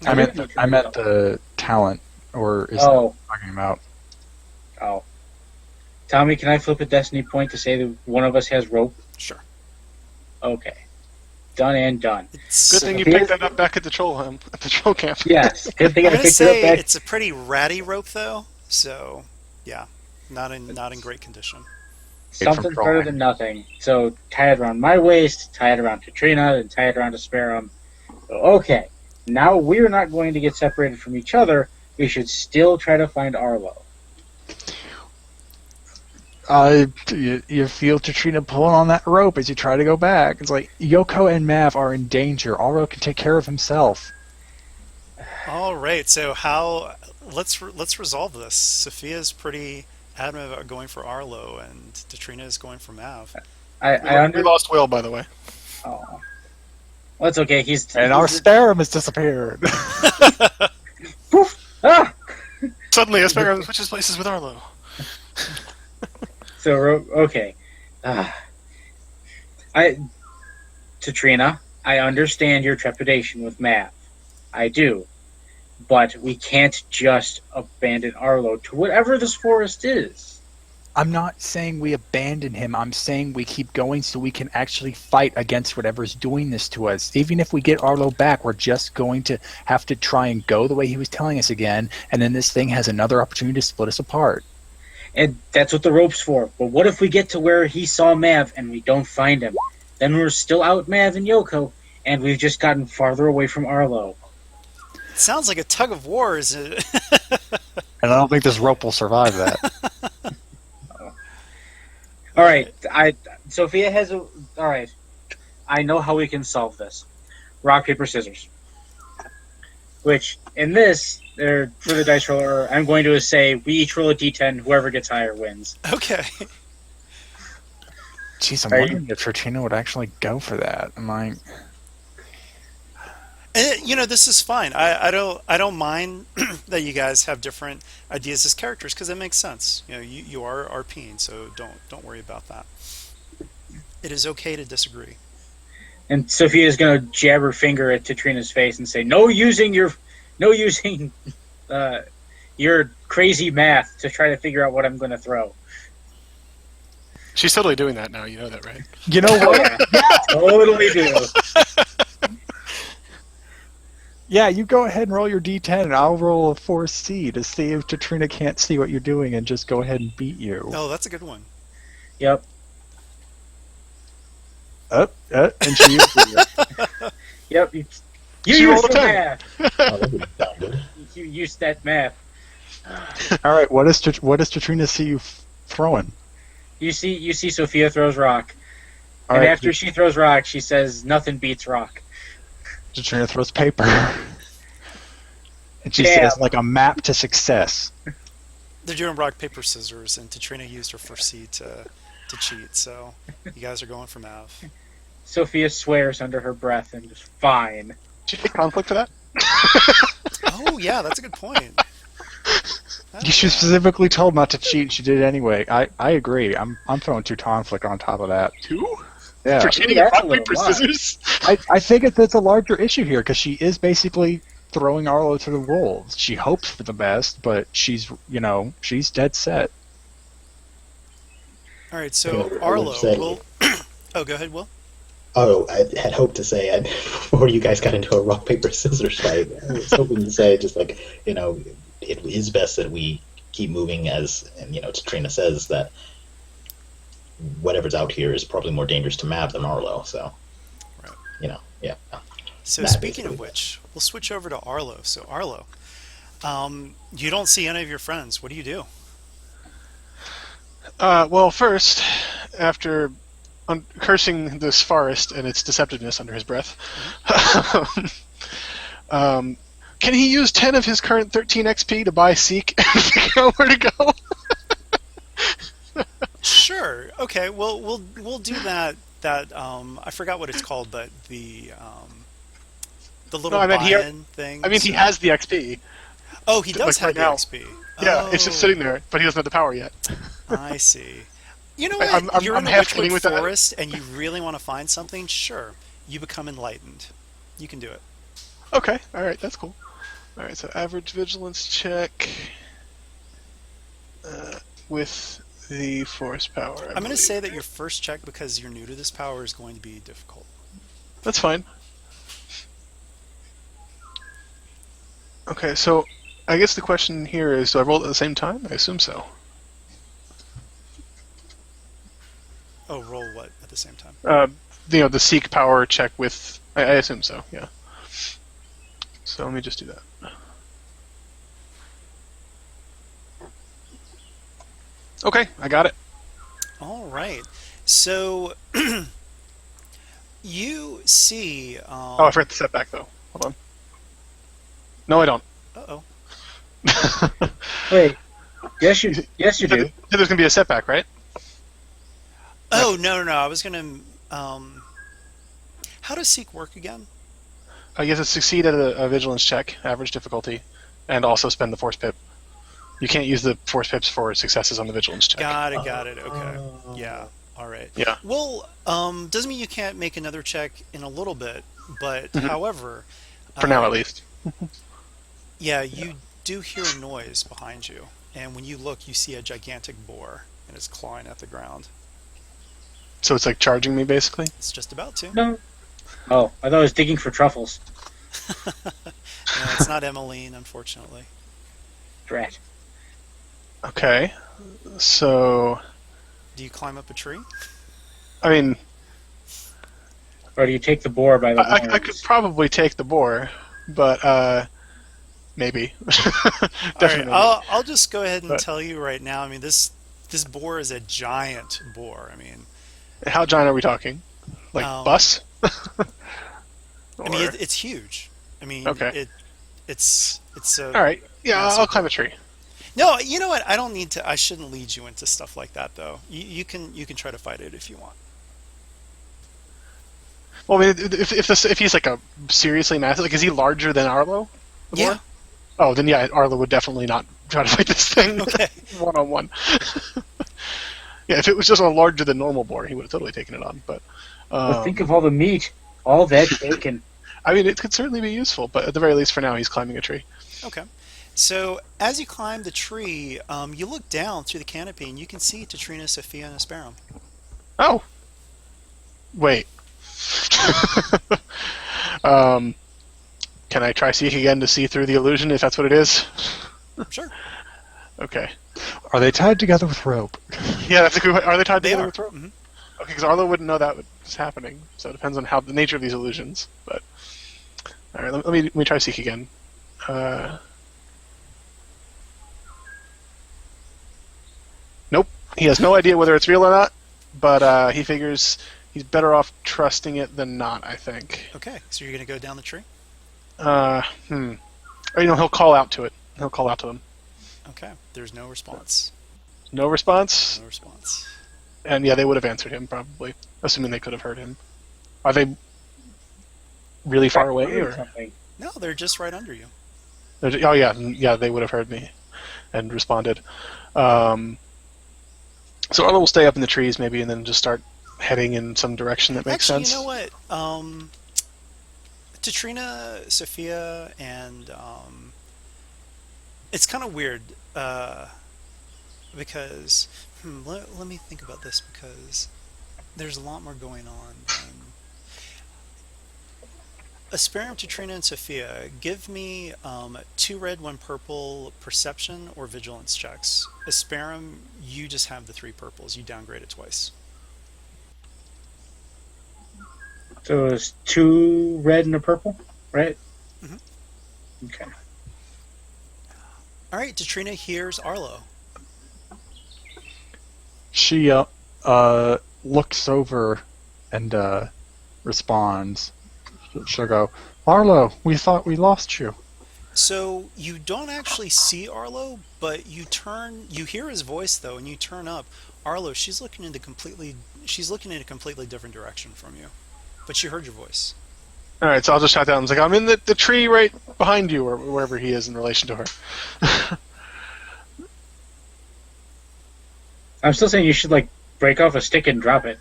S3: I
S4: do
S3: meant
S4: have the
S3: I
S4: utility
S3: meant
S4: belt.
S3: the talent, or is
S4: Oh.
S3: that what I'm talking about?
S4: Oh. Tommy, can I flip a destiny point to say that one of us has rope?
S1: Sure.
S4: Okay. Done and done.
S1: It's,
S2: Good thing you picked that up back at the troll camp.
S4: Yes. Good thing I
S1: I'm gonna
S4: picked it up
S1: say
S4: back.
S1: it's a pretty ratty rope, though. So, yeah, not in great condition.
S4: Something
S3: from
S4: better
S3: drawing.
S4: than nothing. So tie it around my waist, tie it around Katrina, and tie it around Asperum. So, okay. Now we're not going to get separated from each other. We should still try to find Arlo.
S3: You feel Katrina pulling on that rope as you try to go back. It's like Yoko and Mav are in danger. Arlo can take care of himself.
S1: All right. So let's resolve this. Sophia's pretty adamant about going for Arlo, and Katrina is going for Mav.
S2: We lost Will, by the way.
S4: Oh. Well, it's okay. He's
S3: Our Starum has disappeared.
S4: Poof! Ah!
S2: Suddenly, Asparagus switches places with Arlo.
S4: So okay, Katrina, I understand your trepidation with Mav. I do, but we can't just abandon Arlo to whatever this forest is.
S3: I'm not saying we abandon him. I'm saying we keep going so we can actually fight against whatever's doing this to us. Even if we get Arlo back, we're just going to have to try and go the way he was telling us again, and then this thing has another opportunity to split us apart.
S4: And that's what the rope's for. But what if we get to where he saw Mav and we don't find him? Then we're still out Mav and Yoko, and we've just gotten farther away from Arlo.
S1: It sounds like a tug of war, is it?
S3: And I don't think this rope will survive that.
S4: All right, Sophia has a. All right, I know how we can solve this. Rock, paper, scissors. Which in this, for the dice roller, I'm going to say we each roll a d10. Whoever gets higher wins.
S1: Okay.
S3: Jeez, I'm
S4: Are
S3: wondering if Trina would actually go for that. I'm like,
S1: And, this is fine. I don't mind that you guys have different ideas as characters because it makes sense. You are RPing, so don't worry about that. It is okay to disagree.
S4: And Sophia's gonna jab her finger at Tatrina's face and say, "No using your crazy math to try to figure out what I'm gonna throw."
S2: She's totally doing that now. You know that, right?
S3: You know
S4: Oh
S3: what?
S4: yeah, totally do.
S3: Yeah, you go ahead and roll your d10, and I'll roll a 4C to see if Katrina can't see what you're doing and just go ahead and beat you.
S1: Oh, that's a good one.
S4: Yep.
S3: And she uses it.
S4: Yep. You
S2: She
S4: use
S2: rolled a
S4: the
S2: 10.
S4: math.
S5: Oh, that would sound good.
S4: You use that math.
S3: All right, what does Katrina see you throwing?
S4: You see Sophia throws rock.
S3: All
S4: And
S3: right,
S4: after she throws rock, she says, "Nothing beats rock."
S3: Katrina throws paper. And she
S4: Damn.
S3: says, like a map to success.
S1: They're doing rock, paper, scissors, and Tatrina used her first seed to cheat, so you guys are going for Mav.
S4: Sophia swears under her breath and just, "Fine."
S2: Did you take conflict for that?
S1: Oh, yeah, that's a good point.
S3: She specifically told not to cheat, and she did it anyway. I agree. I'm throwing 2 conflict on top of that.
S2: 2?
S3: Yeah.
S2: For cheating
S4: That's
S2: at
S4: a
S2: rock,
S4: little
S2: paper,
S4: much.
S2: scissors?
S3: I think it's a larger issue here, because she is basically throwing Arlo to the wolves. She hopes for the best, but she's dead set.
S1: All right, so
S5: Yeah, I
S1: Arlo,
S5: would say-
S1: will... Oh, go ahead, Will.
S5: Oh, I had hoped to say before you guys got into a rock paper scissors fight. I was hoping to say just like it is best that we keep moving as Trina says that whatever's out here is probably more dangerous to Mav than Arlo. So,
S1: Right.
S5: Yeah.
S1: So
S5: Mav
S1: speaking of
S5: basically.
S1: which, we'll switch over to Arlo. So Arlo, you don't see any of your friends. What do you do?
S2: Well, first, after cursing this forest and its deceptiveness under his breath, can he use 10 of his current 13 XP to buy Seek and figure out where to go?
S1: Sure. Okay. Well, we'll do that. I forgot what it's called, but the little
S2: No, I meant
S1: buy-in thing.
S2: I mean, he has the XP.
S1: Oh, he does
S2: like
S1: have
S2: right
S1: the
S2: now.
S1: XP.
S2: Yeah, it's just
S1: Oh,
S2: sitting there, but he doesn't have the power yet.
S1: I see. You know
S2: I'm-
S1: what?
S2: I'm-
S1: You're
S2: I'm
S1: in a
S2: half
S1: Witchwood
S2: kidding with that.
S1: forest, and you really want to find something. Sure, you become enlightened. You can do it.
S2: Okay, alright, that's cool. Alright, so average vigilance check with the force power.
S1: I'm going to say that your first check, because you're new to this power, is going to be difficult.
S2: That's fine. Okay, so I guess the question here is, do I roll at the same time? I assume so.
S1: Oh, roll what at the same time?
S2: The Seek power check with... I assume so, yeah. So let me just do that. Okay, I got it.
S1: All right. So you see.
S2: Oh, I forgot the setback, though. Hold on. No, I don't.
S1: Uh-oh.
S4: Wait. Yes, you do.
S2: There's going to be a setback, right?
S1: Oh, no. I was going to. How does Seek work again?
S2: You have to succeed at a vigilance check, average difficulty, and also spend the force pip. You can't use the force pips for successes on the vigilance check.
S1: Got it. Okay. Yeah. All right.
S2: Yeah.
S1: Well, doesn't mean you can't make another check in a little bit, but however.
S2: For now, at least.
S1: Yeah, you do hear a noise behind you, and when you look, you see a gigantic boar, and it's clawing at the ground.
S2: So it's like charging me, basically?
S1: It's just about to.
S4: No. Oh, I thought I was digging for truffles.
S1: No, it's not Emmeline, unfortunately.
S4: Drat.
S2: Okay. So,
S1: Do you climb up a tree?
S2: I mean,
S4: Or do you take the boar by the horns?
S2: I could probably take the boar, but maybe. Definitely.
S1: All right, I'll just go ahead and
S2: But-
S1: tell you right now. I mean, this boar is a giant boar. I mean,
S2: How giant are we talking? Like bus?
S1: I mean, it's huge. I mean,
S2: Okay.
S1: it's a.
S2: All right. Yeah,
S1: massive
S2: I'll climb a tree.
S1: No, you know what? I don't need to. I shouldn't lead you into stuff like that, though. You can try to fight it if you want.
S2: Well, I mean, if he's like a seriously massive, like, is he larger than Arlo? the boar?
S1: Yeah.
S2: Oh, then yeah, Arlo would definitely not try to fight this thing.
S1: Okay.
S2: 1-on-1. Yeah, if it was just a larger than normal boar, he would have totally taken it on. But
S4: But think of all the meat. All that bacon.
S2: I mean, it could certainly be useful, but at the very least, for now, he's climbing a tree.
S1: Okay. So as you climb the tree, you look down through the canopy and you can see Tatrina, Sophia, and Asperum.
S2: Oh, wait. Can I try seek again to see through the illusion, if that's what it is?
S1: Sure.
S2: Okay.
S3: Are they tied together with rope?
S2: Yeah, that's a good. Are they tied
S1: They
S2: together
S1: are.
S2: with rope?
S1: Mhm.
S2: Okay, because Arlo wouldn't know that was happening, so it depends on how the nature of these illusions. But all right, let me try seek again. Nope, he has no idea whether it's real or not, but he figures he's better off trusting it than not. I think.
S1: Okay. So you're going to go down the tree?
S2: Or he'll call out to it. He'll call out to them.
S1: Okay. There's no response.
S2: No response,
S1: No response.
S2: and yeah, they would have answered him probably, assuming they could have heard him. Are they really far away, or?
S4: Something.
S1: No, they're just right under you.
S2: Oh yeah, they would have heard me and responded. So Arlo will stay up in the trees maybe, and then just start heading in some direction that makes
S1: Actually,
S2: sense.
S1: you know what? Tatrina, Sophia, and it's kind of weird because let me think about this because there's a lot more going on than Asperum, Tatrina, and Sophia. Give me 2 red, 1 purple perception or vigilance checks. Asperum, you just have the 3 purples. You downgrade it twice.
S4: So it's 2 red and a purple, right?
S1: Mhm.
S4: Okay.
S1: All right, Tatrina, here's Arlo.
S3: She looks over and responds. She'll go, Arlo, we thought we lost you.
S1: So you don't actually see Arlo, but you hear his voice though, and you turn up. Arlo, she's looking in a completely different direction from you, but she heard your voice.
S2: All right, so I'll just shout down. It's like I'm in the tree right behind you, or wherever he is in relation to her.
S4: I'm still saying you should break off a stick and drop it.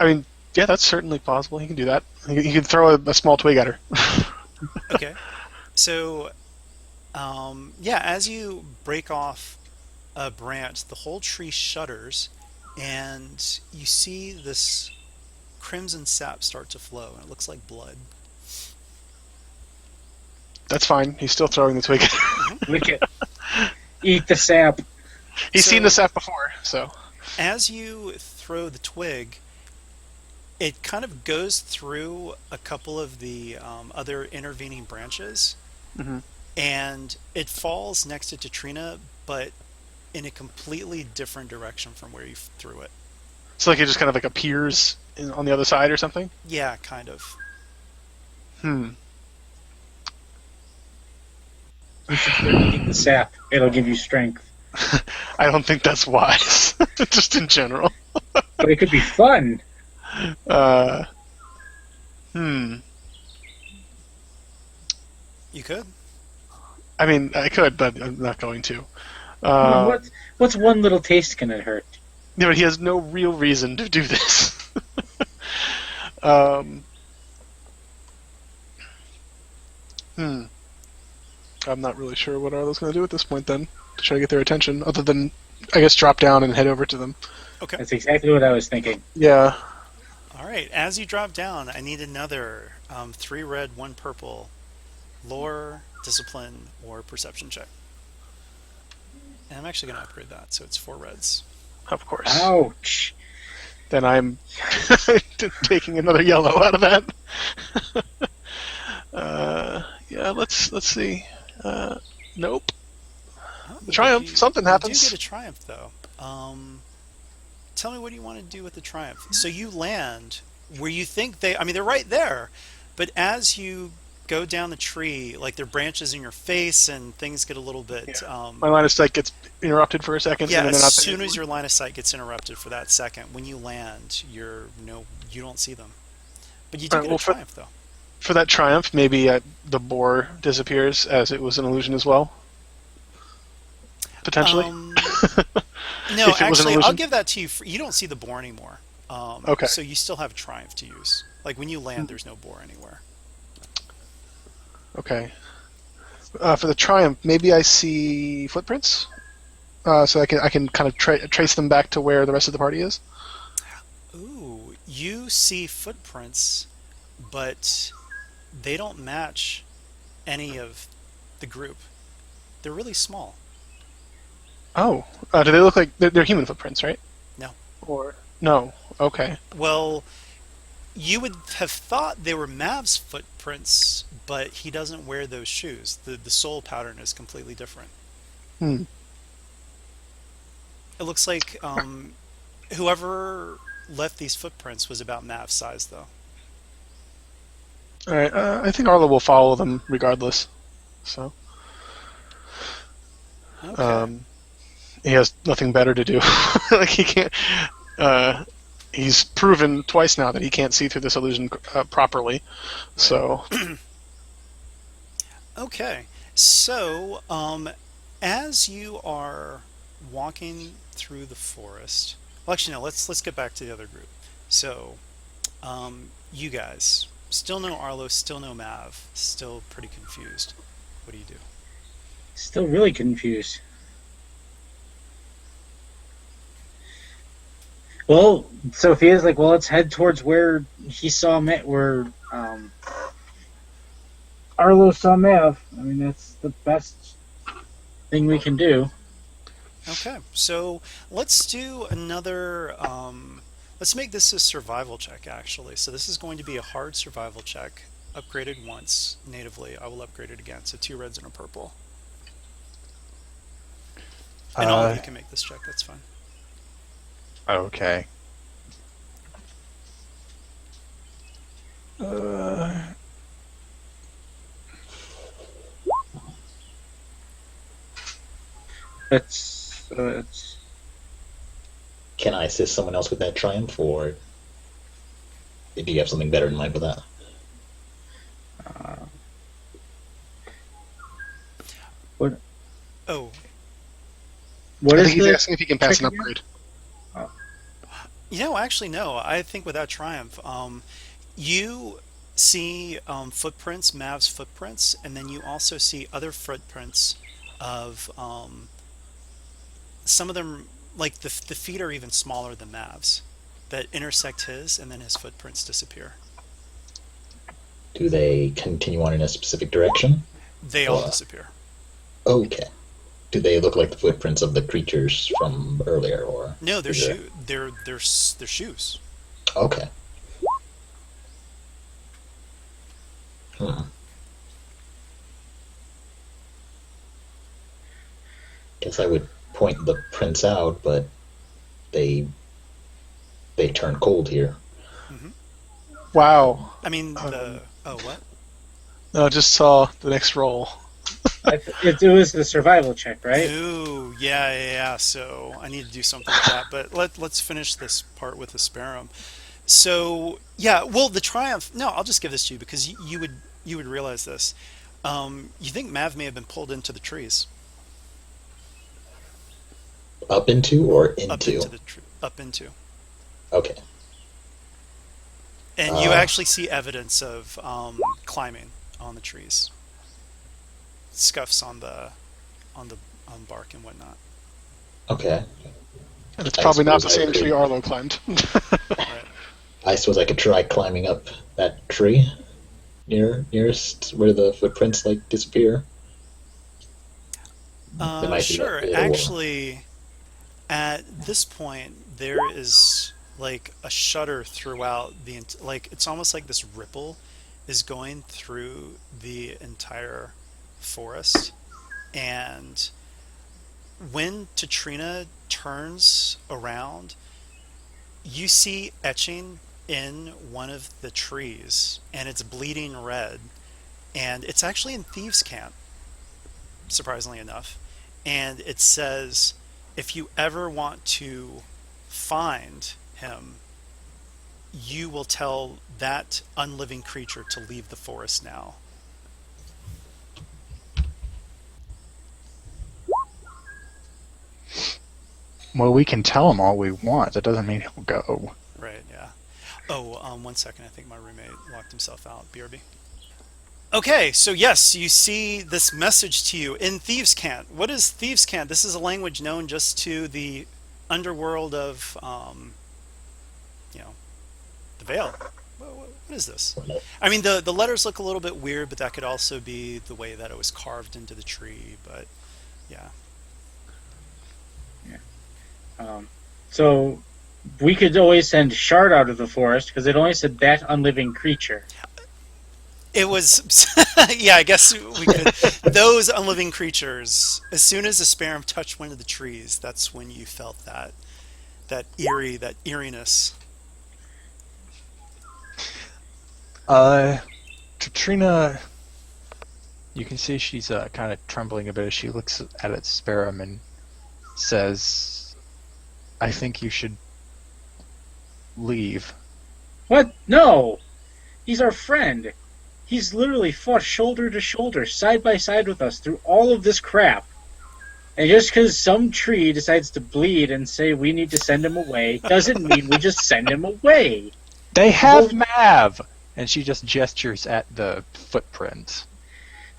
S2: I mean, yeah, that's certainly possible. He can do that. He can throw a small twig at her.
S1: Okay. So, as you break off a branch, the whole tree shudders, and you see this crimson sap start to flow, and it looks like blood.
S2: That's fine. He's still throwing the twig at her.
S4: Lick it. Eat the sap.
S2: He's
S1: So-
S2: seen the sap before, so.
S1: As you throw the twig, it kind of goes through a couple of the other intervening branches,
S2: Mhm.
S1: and it falls next to Tatrina, but in a completely different direction from where you threw it.
S2: So like it just kind of like appears on the other side or something?
S1: Yeah, kind of.
S2: Hmm.
S4: You should start eating the sap. It'll give you strength.
S2: I don't think that's wise. Just in general.
S4: But it could be fun.
S2: Hmm.
S1: You could.
S2: I mean, I could, but I'm not going to.
S4: What's one little taste gonna hurt?
S2: Yeah, but he has no real reason to do this. I'm not really sure what Arlo's going to do at this point then, to try to get their attention, other than, I guess, drop down and head over to them.
S1: Okay.
S4: That's exactly what I was thinking.
S2: Yeah.
S1: All right. As you drop down, I need another 3 red, 1 purple, lore, discipline, or perception check. And I'm actually going to upgrade that, so it's 4 reds.
S2: Of course.
S4: Ouch.
S2: Then I'm taking another yellow out of that. Yeah, let's see. Nope.
S1: Oh,
S2: The triumph. Something happens.
S1: You do get a triumph, though. Tell me what you want to do with the triumph. So you land where you think they're right there, but as you go down the tree, like their branches in your face and things get a little bit...
S2: My line of sight gets interrupted for a second.
S1: Yeah,
S2: and then they're
S1: as
S2: not
S1: soon
S2: there
S1: as
S2: anymore.
S1: your line of sight gets interrupted for that second, when you land, you don't see them. But you do
S2: Alright,
S1: get a
S2: well,
S1: triumph, though.
S2: For that triumph, maybe the boar disappears as it was an illusion as well. Potentially.
S1: No,
S2: If it was an
S1: actually, I'll
S2: illusion?
S1: give that to you. You don't see the boar anymore.
S2: Okay.
S1: So you still have triumph to use. Like when you land, there's no boar anywhere.
S2: Okay. For the triumph, maybe I see footprints, so I can kind of trace them back to where the rest of the party is.
S1: Ooh, you see footprints, but they don't match any of the group. They're really small.
S2: Oh, do they look like they're human footprints, right?
S1: No.
S2: Or no? Okay.
S1: Well, you would have thought they were Mav's footprints, but he doesn't wear those shoes. The sole pattern is completely different.
S2: Hmm.
S1: It looks like whoever left these footprints was about Mav's size, though.
S2: All right. I think Arlo will follow them regardless. So.
S1: Okay.
S2: He has nothing better to do. Like he can't. He's proven twice now that he can't see through this illusion properly. Right. So.
S1: Okay. So, as you are walking through the forest, well, actually, no. Let's get back to the other group. So, you guys still no Arlo, still no Mav, still pretty confused. What do you do?
S4: Still really confused. Well, Sophia's like, well, let's head towards where he saw where Arlo saw Mav. I mean, that's the best thing we can do.
S1: Okay, so let's do another. Let's make this a survival check, actually. So this is going to be a hard survival check, upgraded once natively. I will upgrade it again. So 2 reds and a purple. And all of you can make this check. That's fine.
S3: Okay.
S4: It's
S5: Can I assist someone else with that triumph, or do you have something better in mind for that?
S4: what?
S1: Oh,
S4: What
S2: I
S4: is
S2: think he's
S4: the
S2: asking if he can pass an
S4: trick again?
S2: upgrade.
S1: actually, no. I think with that triumph, you see footprints, Mav's footprints, and then you also see other footprints of some of them, like the feet are even smaller than Mav's, that intersect his, and then his footprints disappear.
S5: Do they continue on in a specific direction?
S1: They all
S5: Or-
S1: disappear.
S5: Okay. Do they look like the footprints of the creatures from earlier, or
S1: No, they're
S5: is it-
S1: they're shoes.
S5: Okay. Guess I would point the prints out, but they turn cold here.
S2: Wow.
S1: I mean, what?
S2: No, I just saw the next roll.
S4: It was the survival check, right?
S1: Ooh, yeah. So I need to do something with that. But let's finish this part with the Sparrow. So yeah, well, the triumph. No, I'll just give this to you because you would realize this. You think Mav may have been pulled into the trees,
S5: Up into or
S1: up
S5: into?
S1: into up into,
S5: Okay.
S1: and you actually see evidence of climbing on the trees, scuffs on the on bark and whatnot.
S5: Okay.
S2: And it's
S5: I
S2: probably not the
S5: suppose I
S2: same tree
S5: could-
S2: Arlo climbed.
S1: Right.
S5: I suppose I could try climbing up that tree nearest where the footprints disappear. There might be
S1: Sure.
S5: a bit, or-
S1: Actually, at this point, there is like a shudder throughout it's almost like this ripple is going through the entire forest. And when Tatrina turns around, you see etching in one of the trees, and it's bleeding red. And it's actually in Thieves' Camp, surprisingly enough. And it says, if you ever want to find him, you will tell that unliving creature to leave the forest now.
S3: Well, we can tell him all we want. That doesn't mean he'll go.
S1: Right. Oh, 1 second. I think my roommate locked himself out. BRB. Okay, so yes, you see this message to you in Thieves' Cant. What is Thieves' Cant? This is a language known just to the underworld of, you know, the Vale. What is this? I mean, the letters look a little bit weird, but that could also be the way that it was carved into the tree. But yeah,
S4: So we could always send Shard out of the forest because it only said that unliving creature.
S1: it was. Yeah, I guess we could. Those unliving creatures. As soon as the sparrow touched one of the trees, that's when you felt that eeriness.
S3: Katrina, you can see she's kind of trembling a bit as she looks at its sparrow and says, "I think you should leave."
S4: What? No! He's our friend. He's literally fought shoulder to shoulder, side by side with us through all of this crap. And just because some tree decides to bleed and say we need to send him away doesn't mean we just send him away.
S3: They have Mav! And she just gestures at the footprints.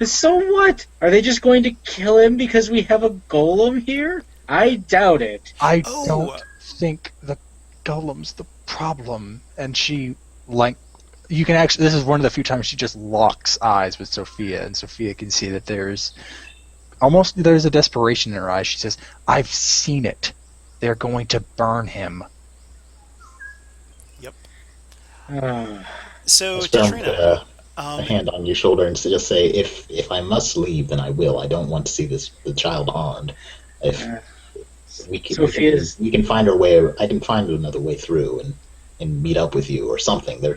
S4: So what? Are they just going to kill him because we have a golem here? I doubt it.
S3: I
S1: Oh.
S3: don't think the golem's the problem. And she, like, you can actually, this is one of the few times she just locks eyes with Sophia, and Sophia can see that there's a desperation in her eyes. She says, "I've seen it. They're going to burn him."
S1: Yep.
S4: Uh,
S1: So,
S5: Sparrow put
S1: Katrina,
S5: a hand on your shoulder and just say, "If I must leave, then I will. I don't want to see the child harmed. If
S4: Sophia's-
S5: we can find our way. I can find another way through and meet up with you or something. There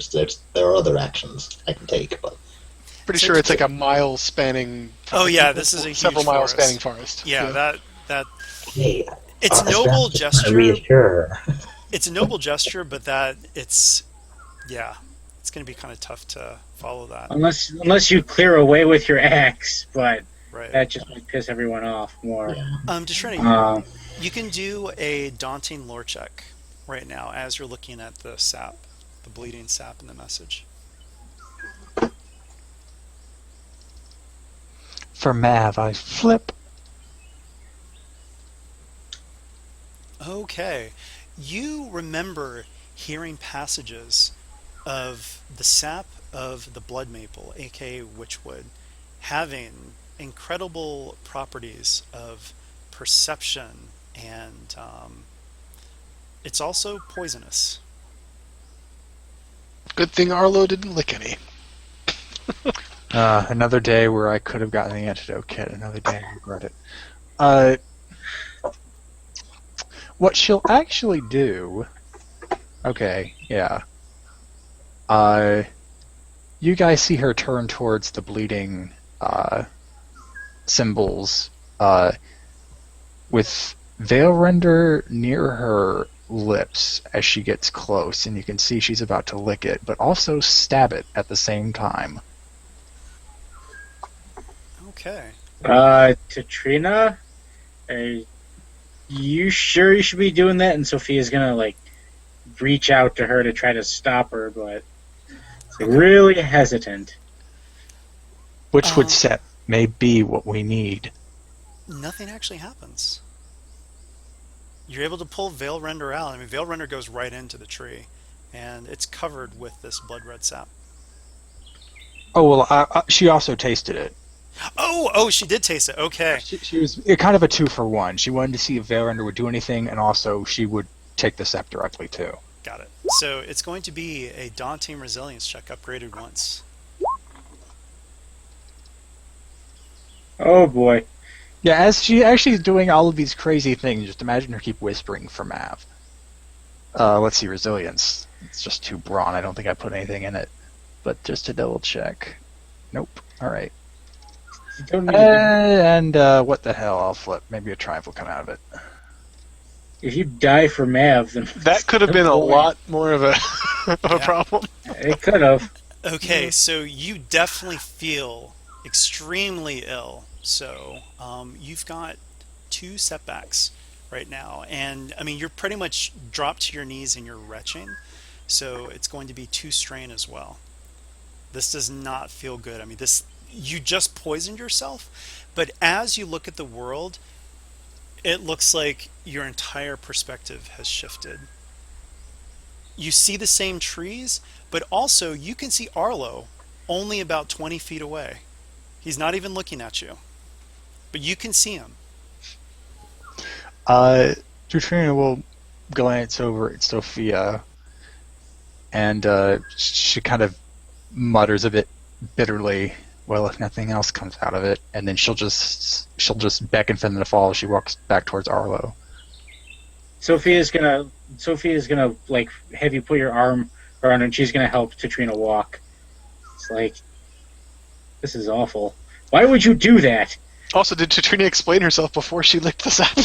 S5: are other actions I can take, but
S2: Pretty
S1: So
S2: sure it's
S1: did
S2: like a mile spanning.
S1: Oh, yeah, this is a huge
S2: several mile
S1: forest.
S2: spanning forest.
S1: yeah, that
S5: hey,
S1: it's a
S5: Sparrow,
S1: noble
S5: just wanna
S1: gesture.
S5: reassure.
S1: It's a noble gesture, but it's going to be kind of tough to follow that,
S4: unless you clear away with your axe, but
S1: right?
S4: that just might piss everyone off more.
S5: Yeah.
S1: Katrina,
S4: Uh,
S1: you can do a daunting lore check right now as you're looking at the sap, the bleeding sap in the message.
S3: For Mav, I flip.
S1: Okay. You remember hearing passages of the sap of the blood maple, aka witchwood, having incredible properties of perception, and it's also poisonous.
S2: Good thing Arlo didn't lick any.
S3: Another day where I could have gotten the antidote kit. Another day I regret it. What she'll actually do... Okay, yeah. You guys see her turn towards the bleeding symbols with Veil Render near her lips as she gets close, and you can see she's about to lick it, but also stab it at the same time.
S1: Okay.
S4: Katrina, are you sure you should be doing that? And Sophia's gonna reach out to her to try to stop her, but really hesitant.
S3: Witchwood set may be what we need.
S1: Nothing actually happens. You're able to pull Veil Render out. I mean, Veil Render goes right into the tree, and it's covered with this blood red sap.
S3: Oh, well, she also tasted it.
S1: Oh, she did taste it. Okay.
S3: She was kind of a 2-for-1. She wanted to see if Veil Render would do anything, and also she would take the sap directly, too.
S1: Got it. So it's going to be a daunting resilience check upgraded once.
S4: Oh boy.
S3: Yeah, as she's doing all of these crazy things, just imagine her keep whispering for Mav. Let's see, resilience. It's just 2 brawn. I don't think I put anything in it. But just to double check. Nope. Alright.
S4: You don't need
S3: And what the hell? I'll flip. Maybe a triumph will come out of it.
S4: if you die for Mav, then
S2: That could have been a lot more of a problem.
S4: It could have.
S1: Okay, so you definitely feel extremely ill. So you've got 2 setbacks right now. And, I mean, you're pretty much dropped to your knees and you're retching. So it's going to be 2 strain as well. This does not feel good. I mean, you just poisoned yourself, but as you look at the world, it looks like your entire perspective has shifted. You see the same trees, but also you can see Arlo only about 20 feet away. He's not even looking at you, but you can see him.
S3: Tutrina will glance over at Sophia, and she kind of mutters a bit bitterly, well, if nothing else comes out of it, and then she'll just beckon for them to follow as she walks back towards Arlo.
S4: Sophia's gonna like have you put your arm around her, and she's gonna help Tutrina walk. It's like, this is awful. Why would you do that?
S2: Also, did Tutrina explain herself before she licked this up?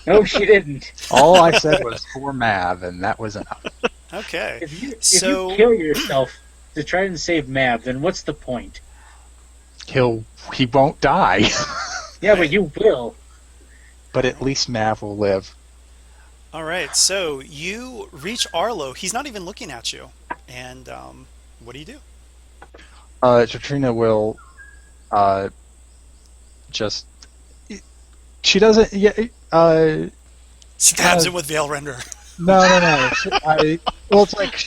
S4: No, she didn't.
S3: All I said was for Mav, and that was enough.
S1: Okay.
S4: If you
S1: So
S4: kill yourself to try and save Mav, then what's the point?
S3: He won't die.
S4: Yeah, but you will.
S3: But at least Mav will live.
S1: all right, so you reach Arlo. He's not even looking at you. And what do you do?
S3: Katrina will just. She doesn't. Yeah.
S1: Stabs him with Veil Render.
S3: No. Well, it's like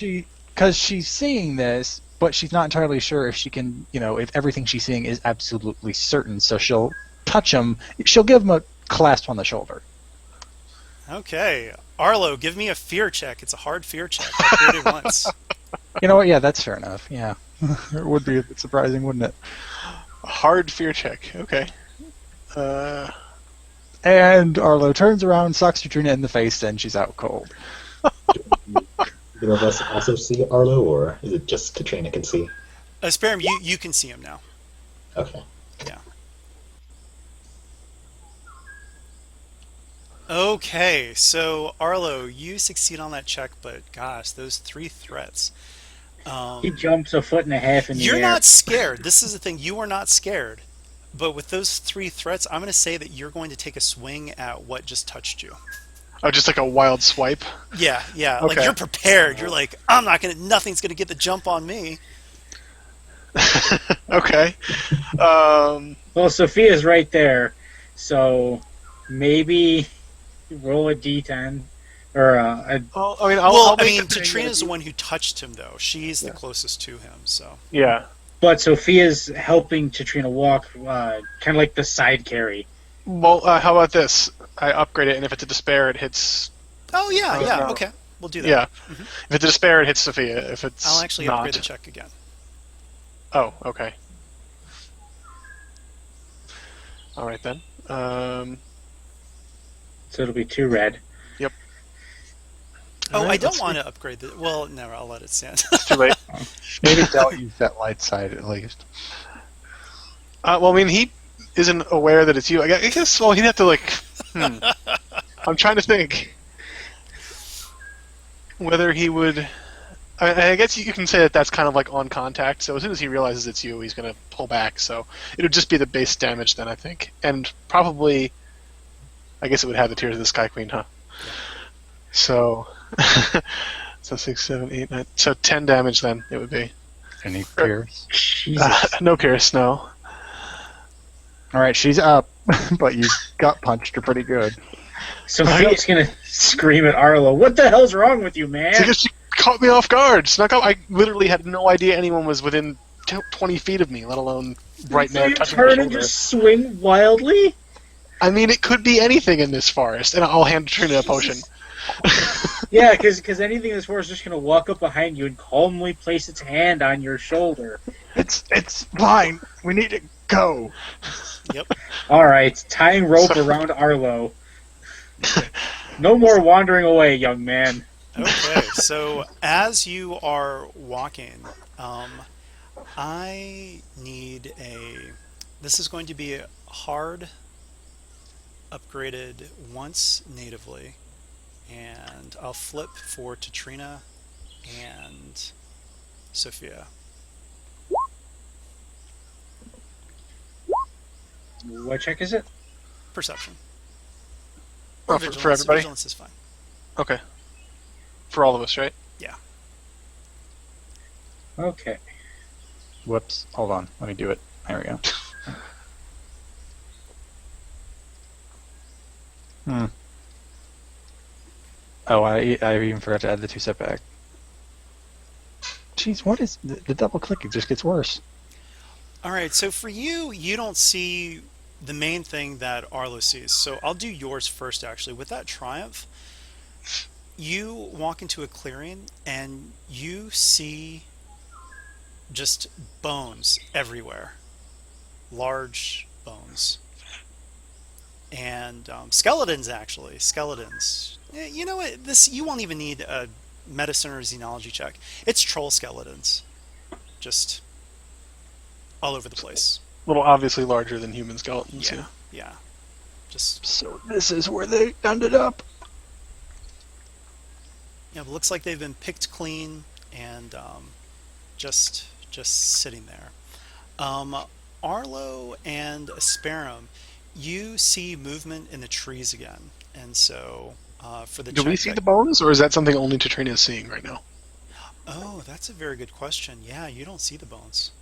S3: because she's seeing this, but she's not entirely sure if she can. If everything she's seeing is absolutely certain. So she'll touch him. She'll give him a clasp on the shoulder.
S1: Okay. Arlo, give me a fear check. It's a hard fear check. I feared it once.
S3: You know what? Yeah, that's fair enough. Yeah, it would be a bit surprising, wouldn't it?
S2: A hard fear check. Okay.
S3: And Arlo turns around, sucks Katrina in the face, and she's out cold.
S5: Either of us also see Arlo, or is it just Katrina can see?
S1: Spare him. You can see him now.
S5: Okay.
S1: Yeah. Okay, so Arlo, you succeed on that check, but gosh, those 3 threats.
S4: He jumps a foot and a half in the air.
S1: You're not scared. This is the thing. You are not scared. But with those 3 threats, I'm going to say that you're going to take a swing at what just touched you.
S2: Oh, just like a wild swipe?
S1: Yeah. Like,
S2: Okay.
S1: you're prepared. You're like, nothing's going to get the jump on me.
S2: Okay.
S4: Well, Sophia's right there, so maybe roll a d10 or
S1: Katrina's the one who touched him, though. She's the closest to him, so.
S2: Yeah.
S4: But Sophia's helping Tutrina walk, kind of like the side carry.
S2: Well, how about this? I upgrade it, and if it's a despair, it hits...
S1: Oh, yeah,
S2: no.
S1: okay. We'll do that.
S2: Yeah. If it's a despair, it hits Sophia. If it's
S1: I'll actually
S2: not...
S1: upgrade the check again.
S2: Oh, okay. All right, then.
S4: So it'll be 2 red.
S2: Yep.
S1: Oh,
S2: All right,
S1: I don't
S2: let's
S1: want to upgrade the... Well, no, I'll let it stand.
S2: It's too late.
S3: Maybe don't use that light side at least.
S2: Well, I mean, he isn't aware that it's you. I guess, well, he'd have to, like... I'm trying to think whether he would... I guess you can say that that's kind of like on contact, so as soon as he realizes it's you, he's going to pull back, so it would just be the base damage then, I think. And probably... I guess it would have the Tears of the Sky Queen, huh?
S1: Yeah.
S2: So... so 6, 7, 8, 9... So 10 damage then, it would be.
S3: Any pierce?
S4: Jesus.
S2: No Pierce, no.
S3: Alright, she's up, but you gut punched her pretty good.
S4: Sophia's going to scream at Arlo, "What the hell's wrong with you, man?"
S2: It's because she caught me off guard. Snuck up. I literally had no idea anyone was within 20 feet of me, let alone right
S4: So
S2: now
S4: you
S2: touching my
S4: turn and
S2: shoulder.
S4: just swing wildly?
S2: I mean, it could be anything in this forest, and I'll hand Trina a potion.
S4: Yeah, because anything in this forest is just going to walk up behind you and calmly place its hand on your shoulder.
S3: It's fine. We need to go.
S1: Yep.
S4: All right, tying rope around Arlo. No more wandering away, young man.
S1: Okay, so as you are walking, I need a... This is going to be a hard upgraded once natively, and I'll flip for Tatrina and Sophia.
S4: What check is it?
S1: Perception.
S2: Oh,
S1: Or
S2: for
S1: vigilance.
S2: everybody?
S1: Vigilance is fine.
S2: Okay. For all of us, right?
S1: Yeah.
S4: Okay.
S3: Whoops. Hold on. Let me do it. There we go. Hmm. Oh, I even forgot to add the 2 step back. Jeez, what is the double clicking? Just gets worse.
S1: All right, so for you, you don't see the main thing that Arlo sees. So I'll do yours first, actually. With that triumph, you walk into a clearing and you see just bones everywhere, large bones, and skeletons. Actually, skeletons. You know what? This you won't even need a medicine or xenology check. It's troll skeletons, just all over the place.
S2: A little obviously larger than human skeletons.
S1: Yeah, yeah. Just
S3: So this is where they ended up.
S1: it looks like they've been picked clean and just sitting there. Um, Arlo and Asperum, you see movement in the trees again, and so for the
S2: Do we
S1: check
S2: see
S1: deck.
S2: the bones, or is that something only Tatrina is seeing right now?
S1: Oh, that's a very good question. Yeah, you don't see the bones.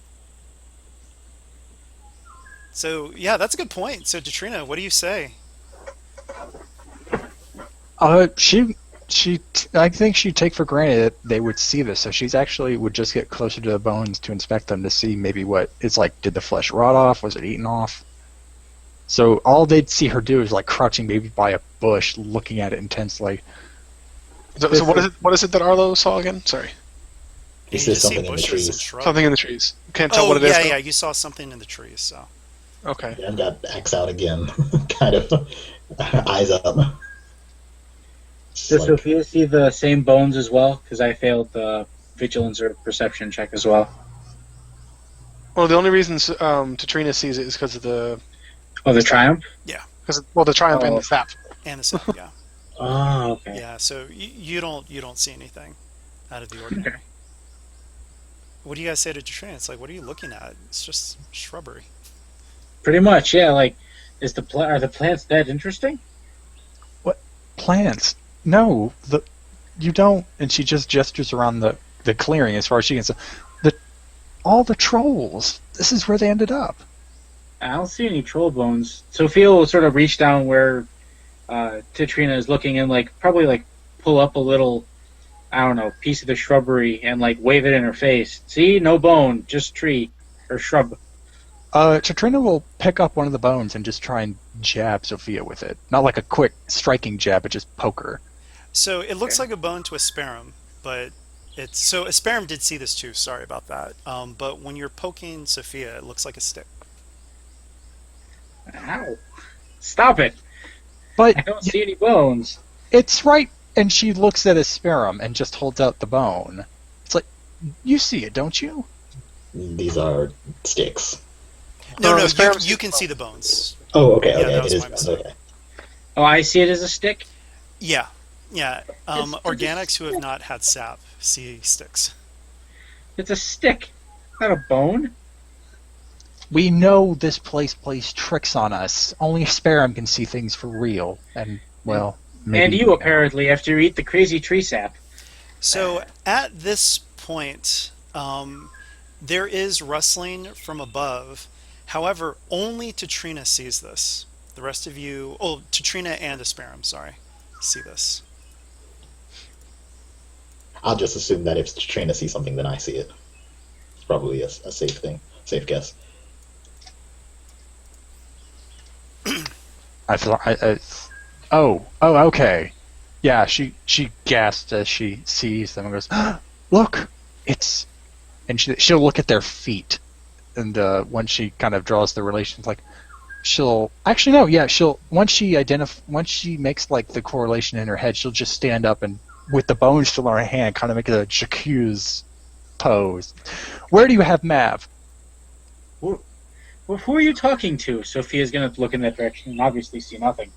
S1: So yeah, that's a good point. So Katrina, what do you say?
S3: She, I think she'd take for granted that they would see this, so she's actually would just get closer to the bones to inspect them to see maybe what it's like. Did the flesh rot off? Was it eaten off? So all they'd see her do is like crouching maybe by a bush, looking at it intensely.
S2: So what is it that Arlo saw again? Sorry.
S5: He
S1: You
S5: says
S1: just see
S5: something in the
S1: bushes and
S5: trees.
S1: shrubs.
S2: Something in the trees. Can't tell
S1: Oh
S2: what it is.
S1: yeah,
S2: though?
S1: yeah. You saw something in the trees. So
S2: Okay.
S5: I've got axe out again, kind of eyes up. It's
S4: Does
S5: like,
S4: Sophia see the same bones as well? Because I failed the vigilance or perception check as well.
S2: Well, the only reason Tatrina sees it is because of the
S4: Oh, the triumph?
S2: the triumph and
S4: Oh.
S2: the staff.
S1: and the sap, yeah,
S4: Oh, okay.
S1: yeah. So you don't see anything out of the ordinary. What do you guys say to Katrina? It's like, what are you looking at? It's just shrubbery.
S4: Pretty much, yeah. Like, are the plants that interesting?
S3: Plants? No, you don't. And she just gestures around the clearing as far as she can see. The all the trolls. This is where they ended up.
S4: I don't see any troll bones. Sophia will sort of reach down where Titrina is looking and probably pull up a little, I don't know, piece of the shrubbery and wave it in her face. See, no bone, just tree or shrub.
S3: Katrina will pick up one of the bones and just try and jab Sophia with it. Not like a quick striking jab, but just poke her.
S1: So it looks
S4: Okay.
S1: like a bone to Asperum, but it's so Asperum did see this too. Sorry about that. But when you're poking Sophia, it looks like a stick.
S4: Ow! Stop it!
S3: But
S4: I don't see any bones.
S3: it's right, and she looks at Asperum and just holds out the bone. It's like, you see it, don't you?
S5: these are sticks.
S1: No, no,
S2: Asperum's
S1: you can see the bones.
S5: Oh, okay,
S1: Yeah,
S5: okay.
S1: that was
S5: It
S1: my
S5: is
S1: mistake.
S5: okay.
S4: Oh, I see it as a stick.
S1: Yeah, yeah.
S4: It's
S1: Organics who have
S4: stick.
S1: not had sap see sticks.
S4: It's a stick, not a bone.
S3: We know this place plays tricks on us. Only Asperum can see things for real. And, well, maybe...
S4: And you apparently after you eat the crazy tree sap.
S1: So at this point, there is rustling from above. However, only Tatrina sees this. The rest of you, oh, Tatrina and Asperum, sorry, see this.
S5: I'll just assume that if Trina sees something, then I see it. It's probably a safe thing, safe guess.
S3: I feel oh, okay. Yeah, she gasps as she sees them and goes, "Look, it's..." And she'll look at their feet, and when she kind of draws the relations, she'll actually no, yeah, she'll once she makes the correlation in her head, she'll just stand up and with the bone still in her hand, kind of make a J'accuse pose. Where do you have Mav?
S4: Well, who are you talking to? Sophia's gonna look in that direction and obviously see nothing.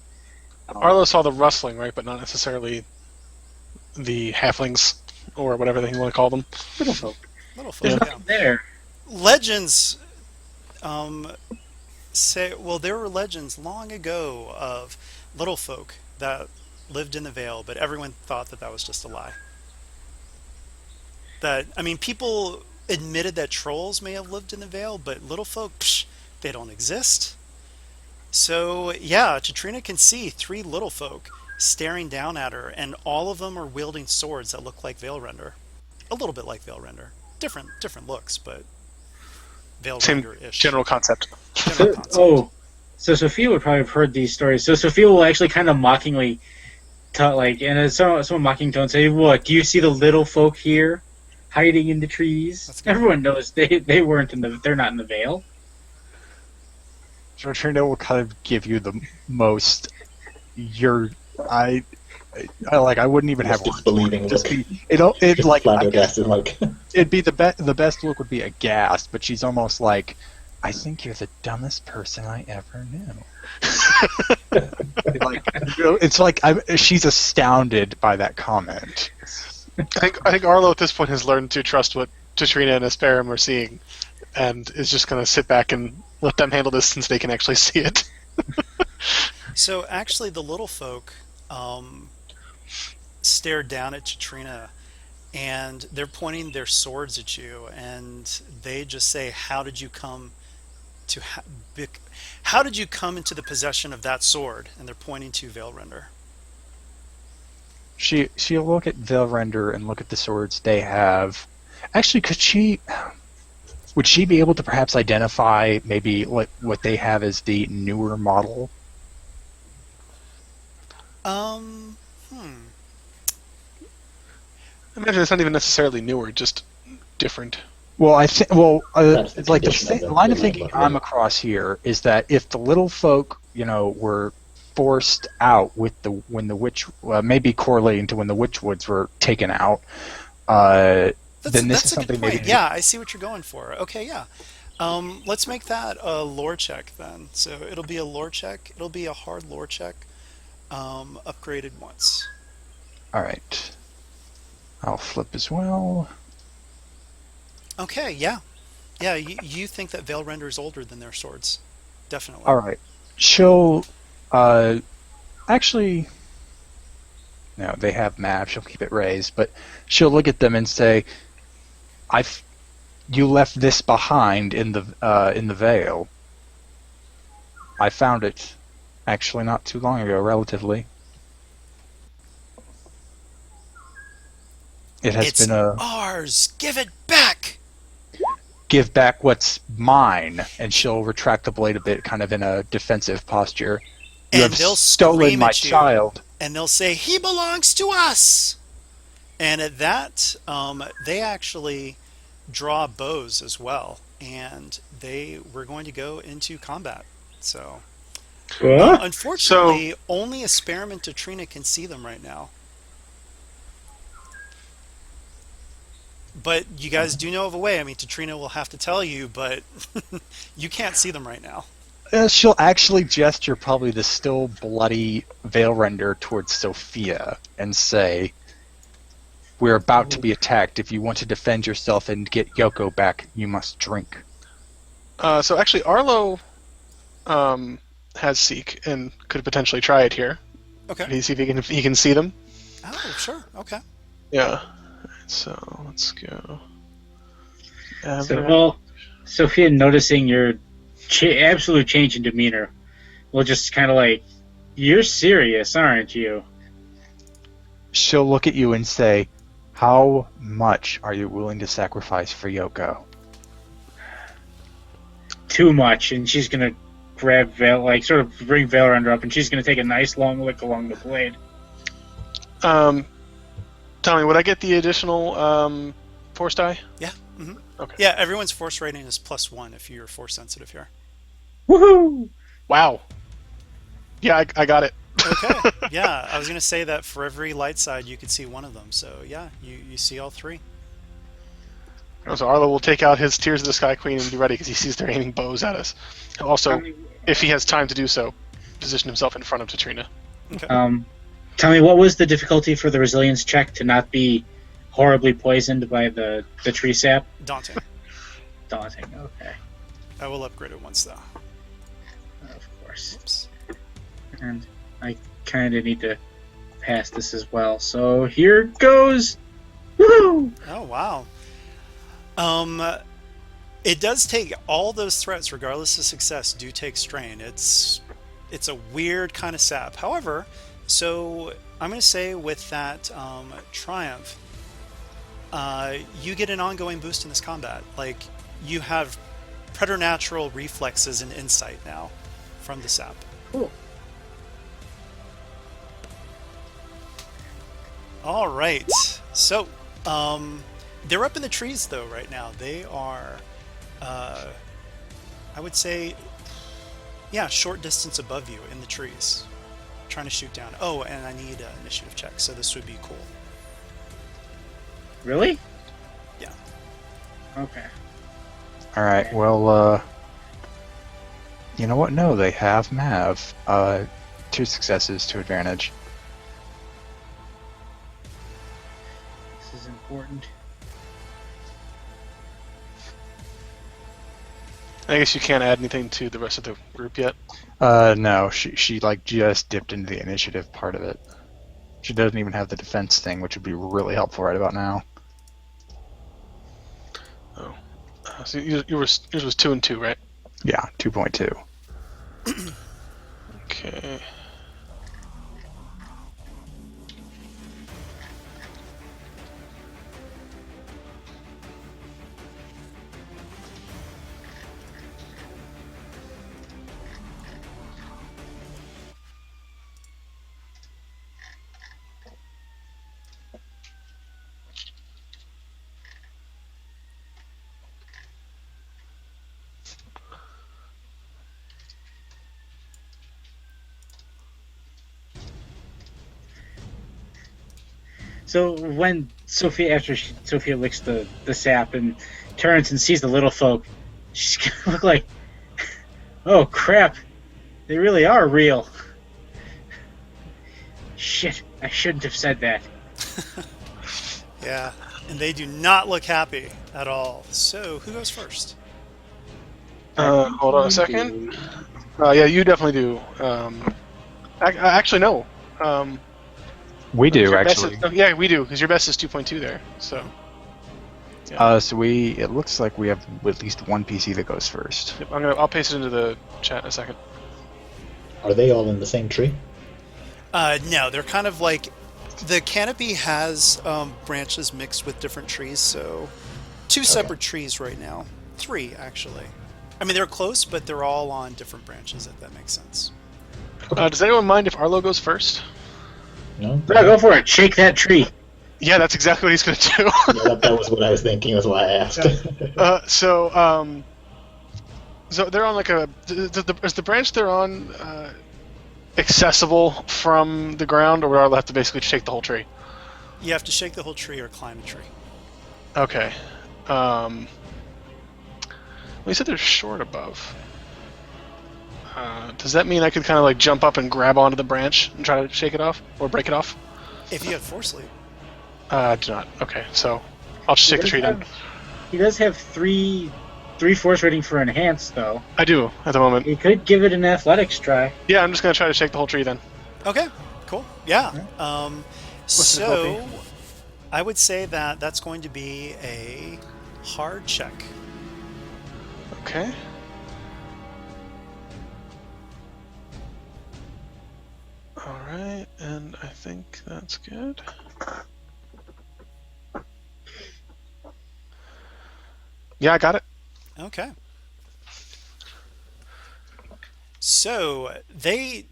S2: Arlo saw the rustling, right, but not necessarily the halflings or whatever you want to call them.
S4: Little folk.
S1: Little folk,
S4: There's
S1: yeah.
S4: nothing there.
S1: Legends say, well, there were legends long ago of little folk that lived in the Vale, but everyone thought that that was just a lie. That, I mean, people admitted that trolls may have lived in the Vale, but little folk, psh, they don't exist. So, yeah, Chitrina can see three little folk staring down at her, and all of them are wielding swords that look like Veil Render. A little bit like Veil Render. Different looks, but Veil
S2: Same
S1: Render-ish.
S2: general concept.
S1: General concept.
S4: So Sophia would probably have heard these stories. So Sophia will actually kind of mockingly, in a somewhat mocking tone, say, "What? Do you see the little folk here, hiding in the trees?"
S1: That's good.
S4: Everyone knows they weren't they're not in the Vale.
S3: Georgina will kind of give you the most. I wouldn't even have words.
S5: Disbelieving
S3: Just
S5: look.
S3: be, it
S5: Just
S3: like
S5: flabbergasted, like.
S3: it'd be the best look would be aghast, but she's almost like, I think you're the dumbest person I ever knew. It's like she's astounded by that comment.
S2: I think Arlo at this point has learned to trust what Tatrina and Asperum are seeing, and is just going to sit back and let them handle this since they can actually see it.
S1: So actually, the little folk stared down at Chitrina, and they're pointing their swords at you, and they just say, "How did you come to? How did you come into the possession of that sword?" And they're pointing to Veil Render.
S3: She'll look at Veilrender and look at the swords they have. Actually, would she be able to perhaps identify maybe what they have as the newer model?
S2: I imagine it's not even necessarily newer, just different.
S3: Well, I think. Well,
S5: That's the
S3: it's like
S5: condition of
S3: the
S5: the
S3: line of
S5: red
S3: thinking
S5: look,
S3: I'm
S5: right?
S3: across here is that if the little folk, were forced out when the witch, maybe correlating to when the witchwoods were taken out, then this is
S1: That's a
S3: something
S1: good point.
S3: maybe.
S1: Yeah, I see what you're going for. Okay, yeah. Let's make that a lore check then. So it'll be a lore check. It'll be a hard lore check, upgraded once.
S3: All right. I'll flip as well.
S1: Okay, yeah. Yeah, you think that Veil Render is older than their swords. Definitely.
S3: All right. She'll actually. No, they have maps. She'll keep it raised, but she'll look at them and say, You left this behind in the Vale. I found it, actually, not too long ago, relatively. It has
S1: It's
S3: been a
S1: ours. Give it back.
S3: give back what's mine, and she'll retract the blade a bit, kind of in a defensive posture. You
S1: And
S3: have
S1: they'll
S3: stolen
S1: scream
S3: my
S1: at you.
S3: child.
S1: And they'll say, "He belongs to us." And at that, they actually draw bows as well, and we're going to go into combat. So,
S4: What?
S1: unfortunately, only Asperum and Tatrina can see them right now. But you guys do know of a way. I mean, Tatrina will have to tell you, but you can't see them right now.
S3: She'll actually gesture probably the still bloody Veilrender towards Sophia and say, "We're about to be attacked. If you want to defend yourself and get Yoko back, you must drink."
S2: So actually, Arlo has Seek and could potentially try it here.
S1: Okay.
S2: Can he see if he can see them?
S1: Oh, sure. Okay.
S2: Yeah. So let's go.
S4: So, Sophia, noticing your absolute change in demeanor, will just kind of like, "You're serious, aren't you?"
S3: She'll look at you and say, "How much are you willing to sacrifice for Yoko?"
S4: Too much, and she's gonna grab Veil, like sort of bring Veilrender up, and she's gonna take a nice long lick along the blade.
S2: Tommy, would I get the additional force die?
S1: Yeah. Mm-hmm.
S2: Okay.
S1: Yeah, everyone's force rating is +1 if you're force sensitive here.
S4: Woohoo!
S2: Wow. Yeah, I got it.
S1: Okay. Yeah, I was going to say that for every light side, you could see one of them. So, yeah, you see all three.
S2: So Arlo will take out his Tears of the Sky Queen and be ready because he sees they're aiming bows at us. He'll also, if he has time to do so, position himself in front of Tatrina.
S1: Okay.
S4: Tell me, what was the difficulty for the resilience check to not be horribly poisoned by the tree sap?
S1: Daunting.
S4: Daunting, okay.
S1: I will upgrade it once, though.
S4: Of course.
S1: Oops.
S4: And I kind of need to pass this as well. So here goes. Woohoo!
S1: Oh, wow. Um, it does take all those threats, regardless of success, do take strain. It's a weird kind of sap. However, so I'm going to say with that triumph, you get an ongoing boost in this combat. Like you have preternatural reflexes and insight now from the sap.
S4: Cool.
S1: All right. So, they're up in the trees though right now. They are, I would say, yeah, short distance above you in the trees, trying to shoot down. Oh, and I need an initiative check, so this would be cool.
S4: Really?
S1: Yeah.
S4: Okay.
S3: All right. Well, you know what? No, they have Mav. 2 successes to advantage.
S4: This is important.
S2: I guess you can't add anything to the rest of the group yet.
S3: No, she like just dipped into the initiative part of it. She doesn't even have the defense thing, which would be really helpful right about now.
S2: Oh, so yours was 2 and 2, right?
S3: Yeah, 2.2.
S2: Okay.
S4: So when Sophia licks the sap and turns and sees the little folk, she's gonna look like, oh crap, they really are real. Shit, I shouldn't have said that.
S1: Yeah, and they do not look happy at all. So, who goes first?
S2: Hold on a second. Yeah, you definitely do. Actually, no.
S3: We do,
S2: Your best
S3: actually.
S2: is- yeah, we do, because your best is 2.2 there. So.
S3: So it looks like we have at least one PC that goes first.
S2: Yep, I'll paste it into the chat in a second.
S5: Are they all in the same tree?
S1: No, they're kind of like the canopy has branches mixed with different trees, so 2 separate trees right now. 3 actually. I mean, they're close, but they're all on different branches. If that makes sense.
S2: Does anyone mind if Arlo goes first?
S5: No?
S4: No, go for it. Shake that tree.
S2: Yeah, that's exactly what he's going to do.
S5: Yeah, that was what I was thinking. That's why I asked.
S2: So they're on like a. Is the branch they're on accessible from the ground, or would Arlo have to basically shake the whole tree?
S1: You have to shake the whole tree or climb a tree.
S2: Okay. Well, you said they're short above. Does that mean I could kind of like jump up and grab onto the branch and try to shake it off or break it off?
S1: If you had force leap.
S2: I do not. Okay, so I'll just shake the tree then.
S4: He does have three force rating for enhance, though.
S2: I do at the moment.
S4: You could give it an athletics try.
S2: Yeah, I'm just gonna try to shake the whole tree then.
S1: Okay, cool. Yeah.
S2: the
S1: So
S2: difficulty?
S1: I would say that that's going to be a hard check.
S2: Okay. All right, and I think that's good. Yeah, I got it.
S1: Okay. So they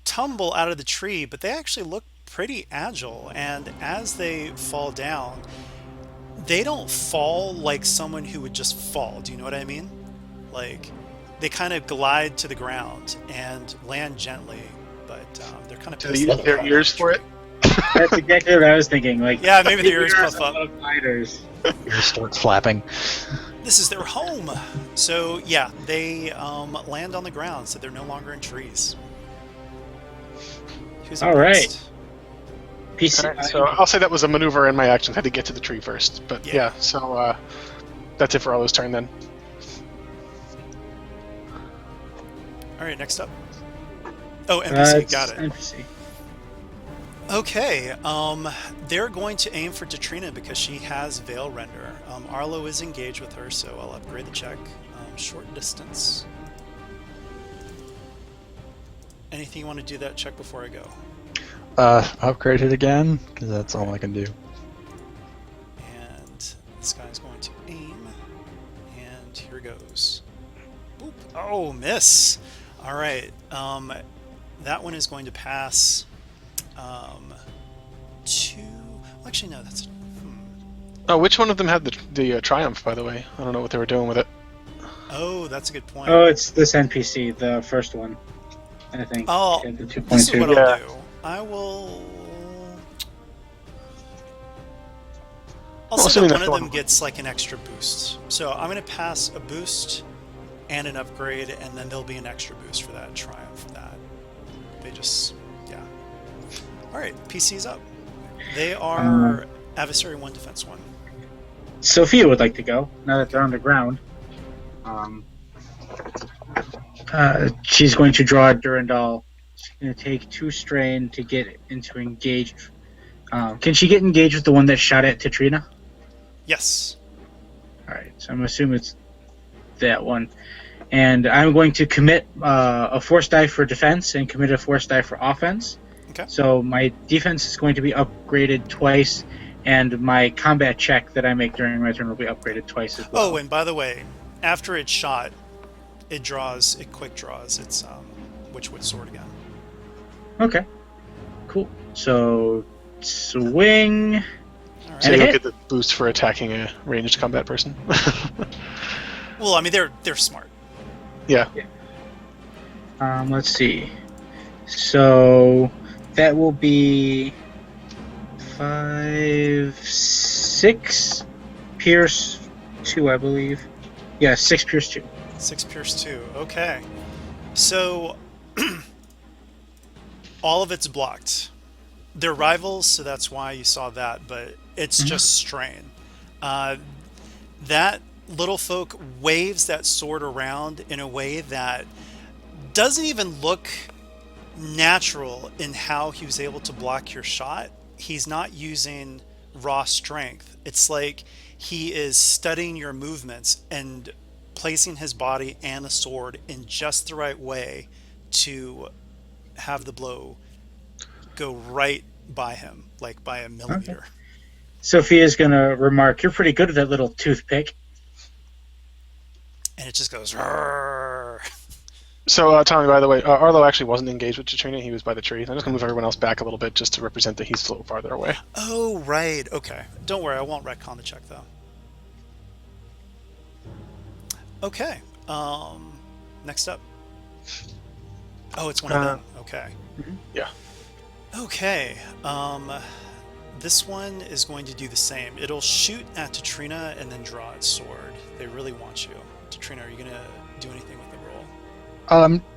S1: tumble out of the tree, but they actually look pretty agile. And as they fall down, they don't fall like someone who would just fall. Do you know what I mean? Like they kind of glide to the ground and land gently, but they're kind of
S2: Do they use their ears for it?
S4: That's exactly what I was thinking. Like,
S1: Yeah, maybe the ears
S4: there are
S1: puff
S4: a
S1: up.
S4: lot of gliders.
S3: It just starts flapping.
S1: This is their home. So yeah, they land on the ground, so they're no longer in trees. Who's up
S4: All right.
S1: next?
S4: PC.
S2: All right, so I'll say that was a maneuver in my actions. I had to get to the tree first, but
S1: Yeah.
S2: yeah. So that's it for Arlo's turn then.
S1: All right, next up. Oh, NPC,
S4: it's
S1: got it.
S4: NPC.
S1: Okay, they're going to aim for Datrina because she has Veil Render. Arlo is engaged with her, so I'll upgrade the check. Short distance. Anything you want to do that check before I go?
S3: Upgrade it again, because that's all I can do.
S1: And this guy's going to aim. And here goes. Boop. Oh, miss! Alright, that one is going to pass. Two. Well, actually, no, that's.
S2: Oh, which one of them had the Triumph, by the way? I don't know what they were doing with it.
S1: Oh, that's a good point.
S4: Oh, it's this NPC, the first one. I think.
S1: Oh,
S4: Yeah, the
S1: this is
S4: 2.2.
S1: what
S2: Yeah.
S1: I'll do. I will. I'll
S2: Well,
S1: say
S2: assuming
S1: that one
S2: that's
S1: of
S2: the
S1: them
S2: one.
S1: gets like an extra boost. So I'm going to pass a boost and an upgrade, and then there'll be an extra boost for that Triumph. That they just, yeah. All right, PC's up. They are Adversary 1, Defense 1.
S4: Sophia would like to go, now that they're on the ground. She's going to draw a Durandal. She's going to take 2 strain to get into engage. Can she get engaged with the one that shot at Tatrina?
S1: Yes.
S4: Alright, so I'm assuming it's that one. And I'm going to commit a force die for defense and commit a force die for offense.
S1: Okay.
S4: So my defense is going to be upgraded twice, and my combat check that I make during my turn will be upgraded twice as well.
S1: Oh, and by the way, after it's shot, it quick draws its Witchwood sword again.
S4: Okay. Cool. So swing.
S1: All
S2: So
S1: right.
S4: And
S2: you
S4: a
S2: don't
S4: hit.
S2: get the boost for attacking a ranged combat person.
S1: Well, I mean they're smart.
S2: Yeah.
S4: Let's see. So that will be 5, 6, pierce 2, I believe. Yeah, 6 pierce 2.
S1: 6 pierce 2. Okay. So all of it's blocked. They're rivals, so that's why you saw that, but it's just strain. That little folk waves that sword around in a way that doesn't even look natural in how he was able to block your shot. He's not using raw strength. It's like he is studying your movements and placing his body and the sword in just the right way to have the blow go right by him, like by a millimeter.
S4: Sophia's going to remark, "You're pretty good at that little toothpick."
S1: And it just goes "Rrrr."
S2: So, Tommy, by the way, Arlo actually wasn't engaged with Katrina. He was by the tree. I'm just going to move everyone else back a little bit just to represent that he's a little farther away.
S1: Oh, right. Okay. Don't worry. I won't retcon the check, though. Okay. Next up. Oh, it's one of them. Okay.
S2: Yeah.
S1: Okay. This one is going to do the same. It'll shoot at Tatrina and then draw its sword. They really want you. Tatrina, are you going to do anything with the roll?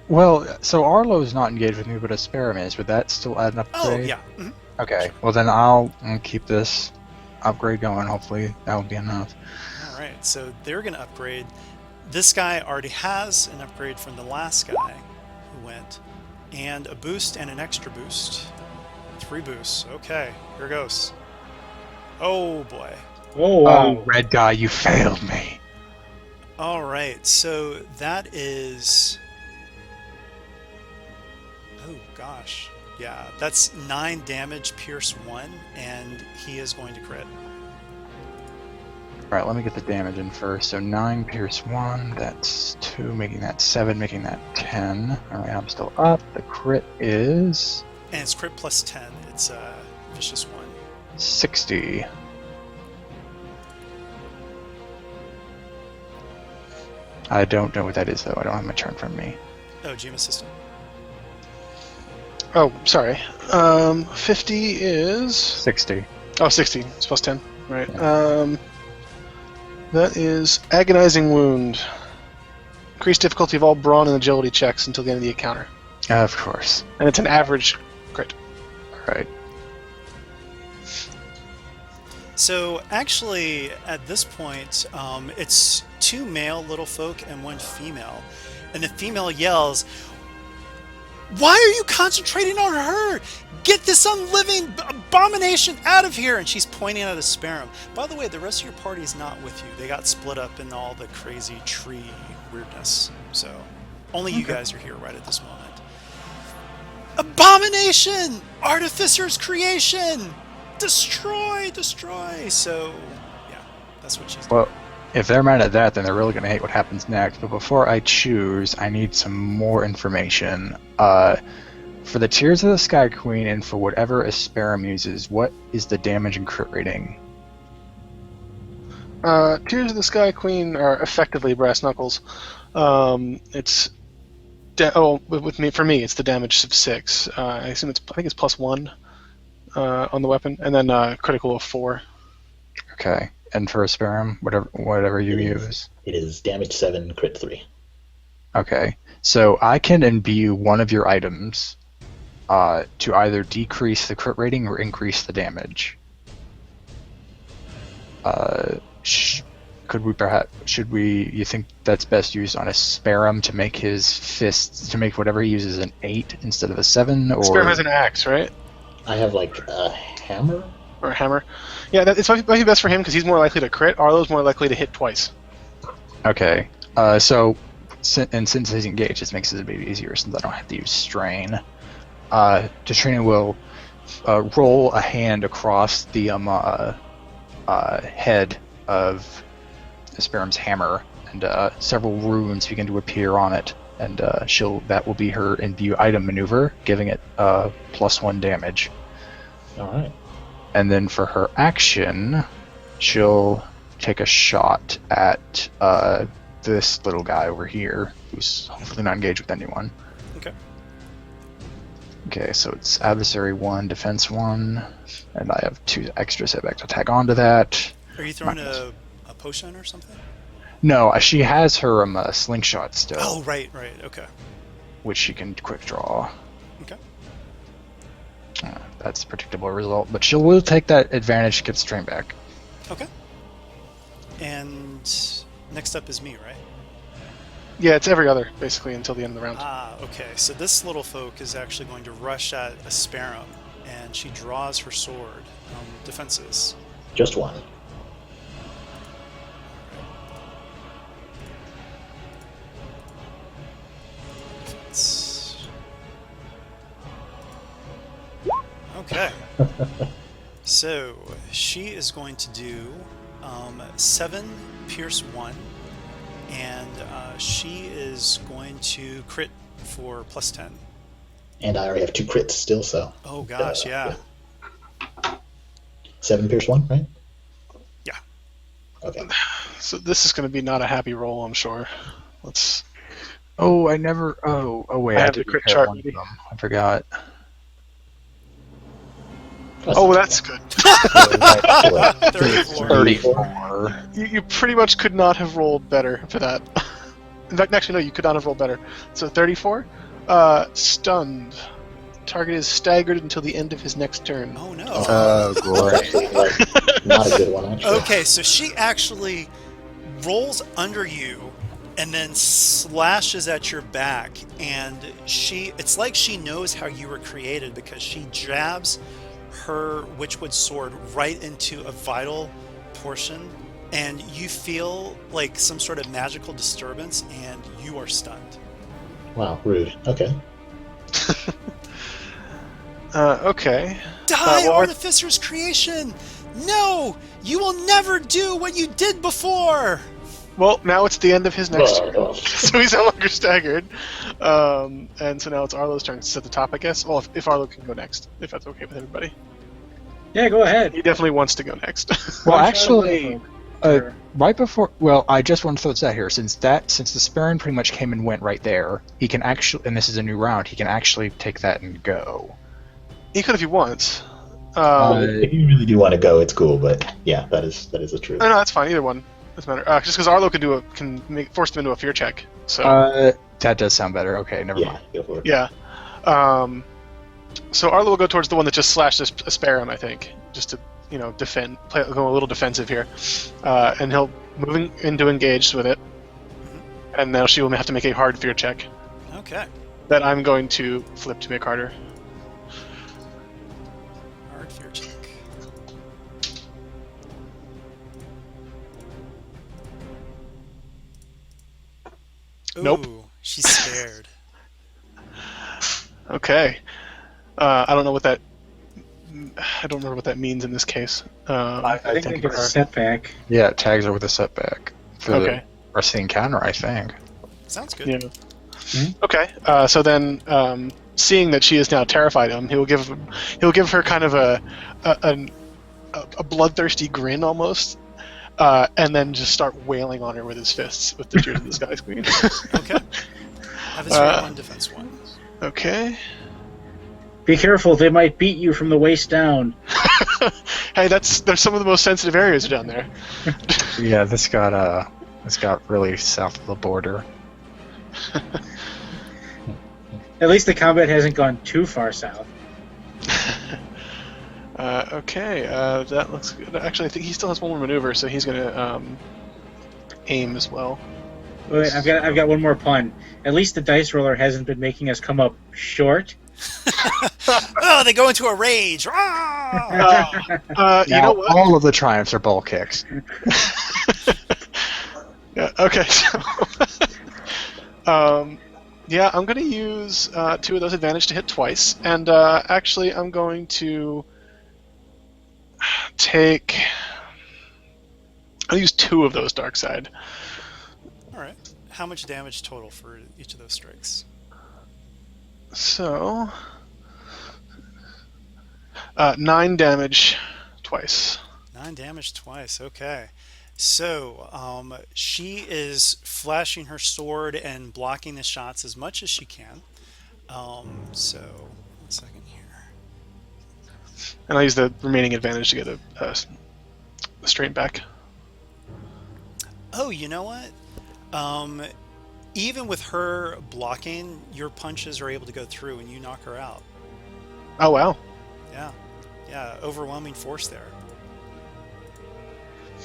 S3: Well, so Arlo's not engaged with me, but Experiment is. Would that still add an
S1: Oh,
S3: upgrade?
S1: yeah. Mhm.
S3: Okay, well then I'll keep this upgrade going. Hopefully that will be enough.
S1: All right. So they're going to upgrade. This guy already has an upgrade from the last guy who went, and a boost and an extra boost. 3 boosts. Okay, here goes. Oh boy.
S4: Oh, wow.
S3: Oh, red guy, you failed me.
S1: All right, so that is. Oh gosh, yeah, that's 9 damage, pierce 1, and he is going to crit.
S3: Alright, let me get the damage in first. So 9 pierce 1, that's 2, making that 7, making that 10. Alright, I'm still up. The crit is
S1: And it's crit plus 10. It's a vicious 1.
S3: 60. I don't know what that is, though. I don't have my turn from me.
S1: Oh, GM assistant.
S2: Oh, sorry. 50 is...
S3: 60.
S2: Oh, 60. It's plus 10. Right. That is Agonizing Wound. Increase difficulty of all brawn and agility checks until the end of the encounter.
S3: Of course.
S2: And it's an average crit.
S3: Alright.
S1: So actually, at this point, it's 2 male little folk and 1 female, and the female yells, Why are you concentrating on her? Get this unliving abomination out of here! And she's pointing at a sparrow. By the way, the rest of your party is not with you. They got split up in all the crazy tree weirdness. So only you guys are here right at this moment. Abomination! Artificer's creation! Destroy! Destroy! So, yeah, that's what she's doing.
S3: Well, if they're mad at that, then they're really going to hate what happens next. But before I choose, I need some more information. For the Tears of the Sky Queen and for whatever Asperum uses, what is the damage and crit rating?
S2: Tears of the Sky Queen are effectively brass knuckles. It's for me, it's the damage of 6. I think it's +1 on the weapon, and then critical of 4.
S3: Okay, and for Asperum, whatever you use.
S5: It is damage 7, crit 3.
S3: Okay, so I can imbue one of your items to either decrease the crit rating or increase the damage. You think that's best used on Asperum to make his fists, to make whatever he uses an 8 instead of a 7? Or
S2: Asperum has an axe, right?
S5: I have like a hammer.
S2: Or a hammer. Yeah, it's might be best for him because he's more likely to crit. Arlo's more likely to hit twice.
S3: Okay, since he's engaged, this makes it a bit easier since I don't have to use strain. Katrina will roll a hand across the head of Asperum's hammer, and several runes begin to appear on it, and that will be her imbue item maneuver, giving it +1 damage.
S5: All right.
S3: And then for her action, she'll take a shot at this little guy over here, who's hopefully not engaged with anyone.
S1: Okay.
S3: Okay, so it's adversary 1, defense 1, and I have 2 extra setback to tag onto that.
S1: Are you throwing a potion or something?
S3: No, she has her slingshot still.
S1: Oh, right, okay.
S3: Which she can quick draw.
S1: Okay.
S3: That's a predictable result, but she will take that advantage to get strain back.
S1: Okay. And next up is me, right?
S2: Yeah, it's every other, basically, until the end of the round.
S1: Okay. So this little folk is actually going to rush at Asperum, and she draws her sword. Defenses.
S5: Just 1.
S1: Okay. So she is going to do 7 pierce 1, and she is going to crit for +10.
S5: And I already have 2 crits still, so.
S1: Oh gosh, yeah.
S5: 7 pierce 1, right?
S1: Yeah.
S5: Okay.
S2: So this is going to be not a happy roll, I'm sure. Let's.
S3: Oh, I never. Oh wait,
S2: I have
S3: did
S2: the crit
S3: repair
S2: chart
S3: one of
S2: ready.
S3: them. I forgot.
S2: Oh, that's good.
S1: 34.
S3: 34.
S2: You pretty much could not have rolled better for that. In fact, actually, no, you could not have rolled better. So 34. Stunned. Target is staggered until the end of his next turn.
S1: Oh no.
S3: Oh, great.
S5: Like, not a good one, actually.
S1: Okay, so she actually rolls under you and then slashes at your back, and it's like she knows how you were created, because she jabs her Witchwood sword right into a vital portion, and you feel like some sort of magical disturbance, and you are stunned.
S5: Wow, rude. Okay.
S2: Okay.
S1: Die,
S2: well,
S1: Artificer's creation! No! You will never do what you did before!
S2: Well, now it's the end of his next turn.
S5: Well,
S2: So he's no longer staggered. And so now it's Arlo's turn. It's at the top, I guess. Well, if Arlo can go next, if that's okay with everybody.
S4: Yeah, go ahead.
S2: He definitely wants to go next.
S3: Well,
S4: One shot
S3: actually,
S4: of the-
S3: right before. Well, I just want to throw this out here. Since the Sparran pretty much came and went right there, he can actually, and this is a new round, he can actually take that and go.
S2: He could if he wants.
S5: if you really do want to go, it's cool, but yeah, that is the truth.
S2: No, that's fine. Either one doesn't matter. Just because Arlo can force him into a fear check. So
S3: That does sound better. Okay, never
S5: Yeah,
S3: mind.
S5: go for it.
S2: yeah. So Arlo will go towards the one that just slashed a Sparrow, I think, just to defend, go a little defensive here, and he'll move into engage with it, and now she will have to make a hard fear check.
S1: Okay.
S2: that I'm going to flip to make harder.
S1: Hard fear check. Ooh,
S2: Nope.
S1: She's scared.
S2: Okay. I don't know what that. I don't remember what that means in this case.
S4: I think they get a setback.
S3: Yeah, it tags her with a setback for
S2: Okay.
S3: the rest of the encounter, I think.
S1: Sounds good.
S2: Yeah. Okay. So then, seeing that she is now terrified of him, he'll give her kind of a bloodthirsty grin almost, and then just start wailing on her with his fists with the Tears of the Sky Queen.
S1: Okay. Have his right 1, defense 1.
S2: Okay.
S4: Be careful, they might beat you from the waist down.
S2: Hey, there's some of the most sensitive areas down there.
S3: Yeah, this got really south of the border.
S4: At least the combat hasn't gone too far south.
S2: Okay, that looks good. Actually, I think he still has one more maneuver, so he's gonna aim as well.
S4: Wait, I've got one more pun. At least the dice roller hasn't been making us come up short.
S1: Oh, they go into a rage. Ah!
S2: You know
S3: Now,
S2: what?
S3: all of the triumphs are ball kicks.
S2: Yeah, okay, so yeah, I'm gonna use 2 of those advantage to hit twice, and actually I'm going to I'll use 2 of those dark side.
S1: All right. How much damage total for each of those strikes?
S2: So 9 damage twice.
S1: 9 damage twice. Okay. So she is flashing her sword and blocking the shots as much as she can. So 1 second here.
S2: And I'll use the remaining advantage to get a straight back.
S1: Oh, you know what? Even with her blocking, your punches are able to go through and you knock her out.
S2: Oh, wow.
S1: Yeah, overwhelming force there.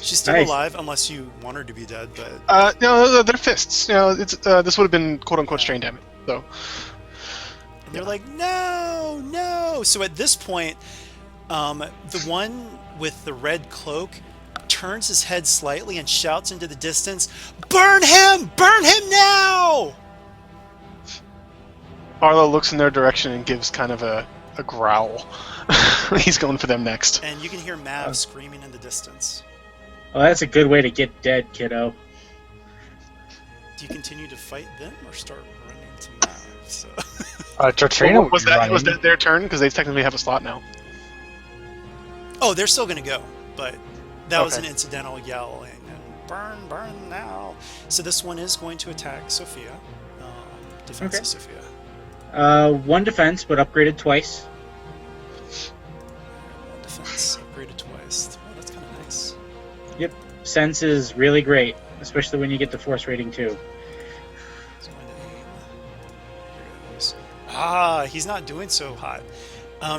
S1: She's still
S4: Nice.
S1: alive unless you want her to be dead, but
S2: No, they're fists. You know, it's this would have been quote-unquote strain damage, so...
S1: and they're like, no. So at this point, the one with the red cloak turns his head slightly and shouts into the distance, burn him now!
S2: Arlo looks in their direction and gives kind of a growl. He's going for them next.
S1: And you can hear Mav screaming in the distance.
S4: Well, that's a good way to get dead, kiddo.
S1: Do you continue to fight them or start running to Mav? So
S3: Tortrino
S2: was that their turn? Because they technically have a slot now.
S1: oh, they're still going to go, but that was an
S2: Okay.
S1: incidental yelling and burn now. So this one is going to attack Sophia. Defense
S4: Okay.
S1: of Sophia.
S4: 1 defense, but upgraded twice.
S1: 1 defense, upgraded twice. Oh, that's kind of nice.
S4: Yep. Sense is really great, especially when you get the force rating too.
S1: He's going to aim. Here it goes. Ah, he's not doing so hot.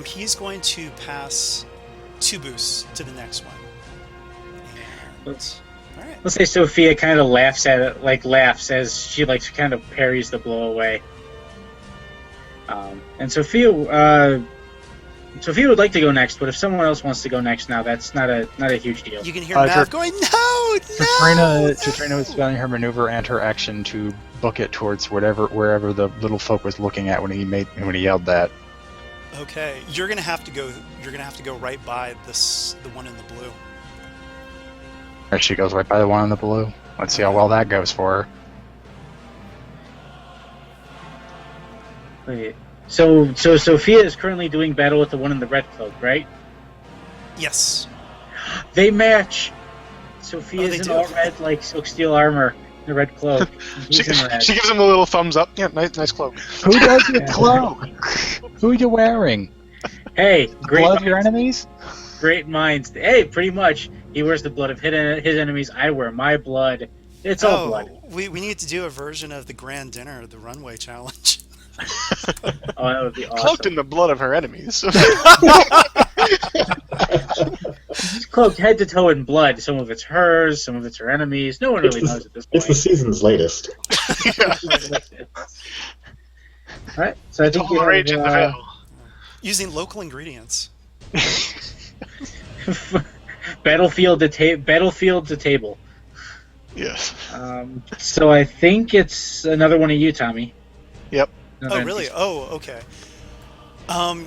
S1: He's going to pass 2 boosts to the next one. And, all right.
S4: Let's say Sophia kind of laughs at it, laughs as she kind of parries the blow away. And Sophia would like to go next, but if someone else wants to go next now, that's not a huge deal.
S1: You can hear Mav going, no!
S3: Tortrino is spending her maneuver and her action to book it towards wherever the little folk was looking at when he yelled that.
S1: Okay, you're gonna have to go right by the one in the blue.
S3: There she goes right by the one in the blue. Let's see how well that goes for her.
S4: Wait. So Sophia is currently doing battle with the one in the red cloak, right?
S1: Yes.
S4: They match. Sophia's
S1: they
S4: in
S1: do?
S4: all red, like silk steel armor, the red cloak.
S2: She
S4: He's in red.
S2: gives him a little thumbs up. Yeah, nice cloak.
S3: Who does your cloak? Who are you wearing?
S4: Hey, great
S3: Blood of your
S4: minds,
S3: enemies?
S4: great minds. Hey, pretty much. He wears the blood of his enemies. I wear my blood. It's all blood.
S1: We need to do a version of the grand dinner, the runway challenge.
S4: Oh, that would be awesome.
S2: Cloaked in the blood of her enemies.
S4: She's cloaked head to toe in blood. Some of it's hers, some of it's her enemies. No one really knows at this
S5: It's the
S4: point.
S5: season's latest.
S4: All right. So I think you
S2: Total rage in the
S4: have
S2: veil.
S1: Using local ingredients.
S4: battlefield to table.
S2: Yes.
S4: So I think it's another one of you, Tommy.
S2: Yep.
S4: Another
S1: Oh, really?
S4: NPC.
S1: Oh, okay.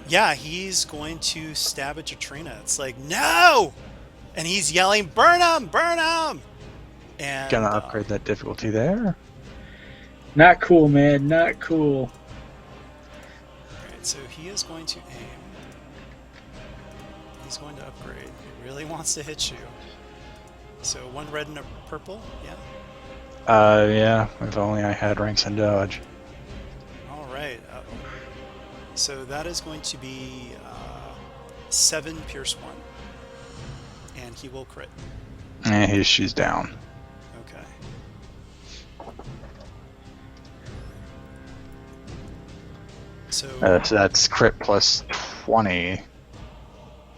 S1: Yeah, he's going to stab at Katrina. It's like, no! And he's yelling, burn him! Burn him! And,
S3: Gonna upgrade that difficulty there.
S4: Not cool, man. Not cool.
S1: Alright, so he is going to aim. He's going to upgrade. He really wants to hit you. So 1 red and a purple, yeah?
S3: Yeah, if only I had ranks in dodge.
S1: Alright, so that is going to be 7 pierce 1. And he will crit.
S3: She's down.
S1: Okay. So
S3: So that's crit plus 20,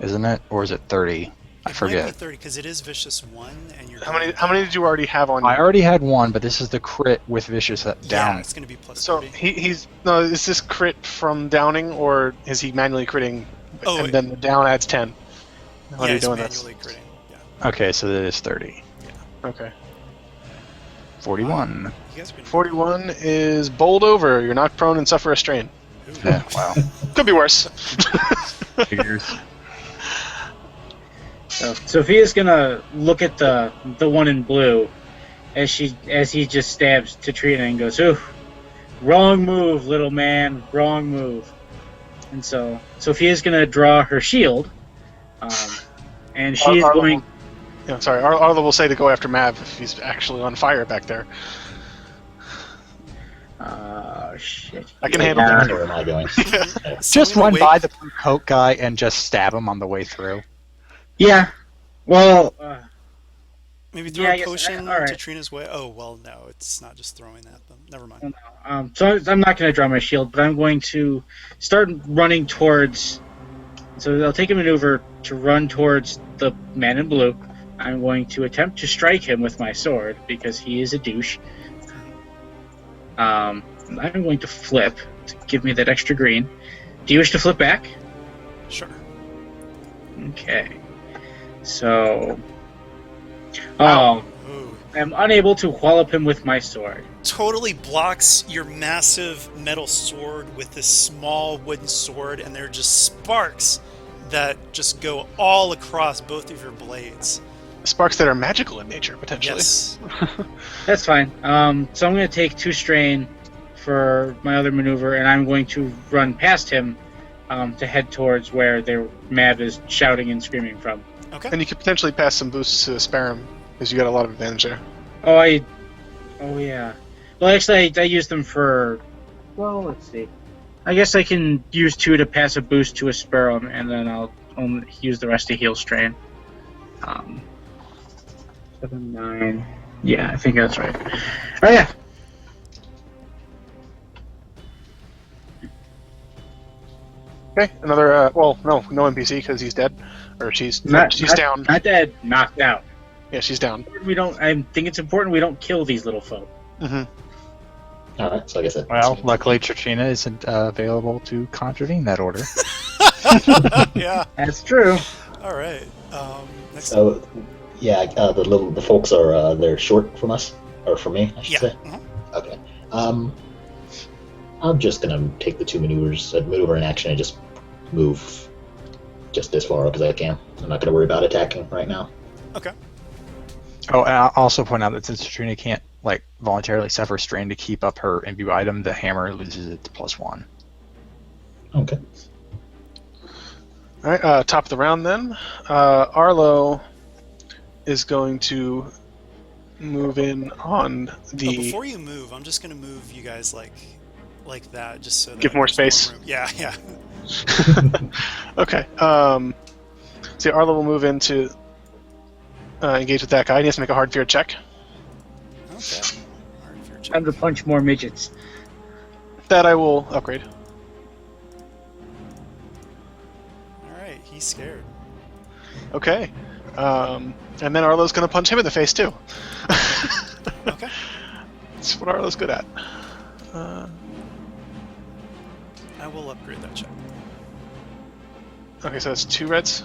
S3: isn't it? Or is it 30? I
S1: it might
S3: forget.
S1: be 30 because it is vicious 1, and you're.
S2: How many did you already have on you?
S3: I already had one, but this is the crit with vicious
S1: Yeah,
S3: down.
S1: it's going to be plus
S2: So
S1: 30.
S2: he's no. Is this crit from downing, or is he manually critting?
S1: Oh,
S2: and then the down adds 10. How
S1: Yeah,
S2: are you
S1: it's
S2: doing this?
S1: manually critting. Yeah.
S3: Okay, so that is 30.
S2: Okay.
S3: 41.
S1: You guys are gonna
S2: 41 is bowled over. You're knocked prone and suffer a strain.
S1: Ooh.
S3: Yeah, wow.
S2: Could be worse.
S3: Figures.
S4: So Sophia's gonna look at the one in blue as he just stabs Katrina and goes, "Ooh, wrong move, little man, wrong move." And so Sophia's gonna draw her shield, and she's
S2: Arlo
S4: going.
S2: will- Yeah, sorry. Arlo will say to go after Mav if he's actually on fire back there.
S4: Shit.
S2: I can
S4: Yeah.
S2: handle that.
S5: Where am I going?
S3: Just
S1: Someone
S3: run
S1: awake-
S3: by the blue coat guy and just stab him on the way through.
S4: Yeah. Well.
S1: Maybe throw
S4: Yeah, I
S1: a
S4: guess-
S1: potion
S4: all right.
S1: to Trina's way. Oh, well, no, it's not just throwing at them. Never mind.
S4: So I'm not going to draw my shield, but I'm going to start running towards. So I'll take a maneuver to run towards the man in blue. I'm going to attempt to strike him with my sword because he is a douche. I'm going to flip to give me that extra green. Do you wish to flip back?
S1: Sure.
S4: Okay. So. Oh,
S1: Ooh.
S4: I'm unable to wallop him with my sword.
S1: Totally blocks your massive metal sword with this small wooden sword, and there are just sparks that just go all across both of your blades.
S2: Sparks that are magical in nature, potentially.
S1: Yes.
S4: That's fine. So I'm going to take 2 strain for my other maneuver, and I'm going to run past him to head towards where their Mav is shouting and screaming from.
S1: Okay.
S2: And you could potentially pass some boosts to Spire because you got a lot of advantage there.
S4: Oh yeah. Well, actually, I used them for. Well, let's see. I guess I can use 2 to pass a boost to a Sparrow, and then I'll only use the rest to heal strain. 7, 9. Yeah, I think that's right. Oh yeah.
S2: Okay, another. Well, no NPC because he's dead, or she's down.
S4: Not dead. Knocked out.
S2: Yeah, she's down.
S4: We don't. I think it's important we don't kill these little folk.
S2: Mm-hmm.
S5: All right, so I guess
S3: Well, luckily Trina isn't available to contravene that order.
S1: Yeah.
S4: That's true.
S1: All right. Next.
S5: So, yeah, the folks are they're short from us, or from me, I should
S1: Yeah.
S5: say.
S1: Mhm.
S5: Okay. I'm just gonna take the 2 maneuvers, maneuver in action, and just move just as far up as I can. I'm not gonna worry about attacking right now.
S1: Okay.
S3: Oh, and I'll also point out that since Trina can't voluntarily suffer strain to keep up her imbue item, the hammer loses its +1.
S5: Okay.
S2: All right, top of the round then. Arlo is going to move in on the.
S1: Oh, before you move, I'm just gonna move you guys like that, just so that
S2: Give more
S1: there's
S2: space.
S1: room. Yeah.
S2: Okay. See, Arlo will move in to engage with that guy. He has to make a hard fear check.
S1: Okay. Hard for your check.
S4: Time to punch more midgets.
S2: That I will upgrade.
S1: All right. He's scared.
S2: Okay. And then Arlo's going to punch him in the face too.
S1: Okay.
S2: That's what Arlo's good at.
S1: I will upgrade that check.
S2: Okay, so that's 2 reds.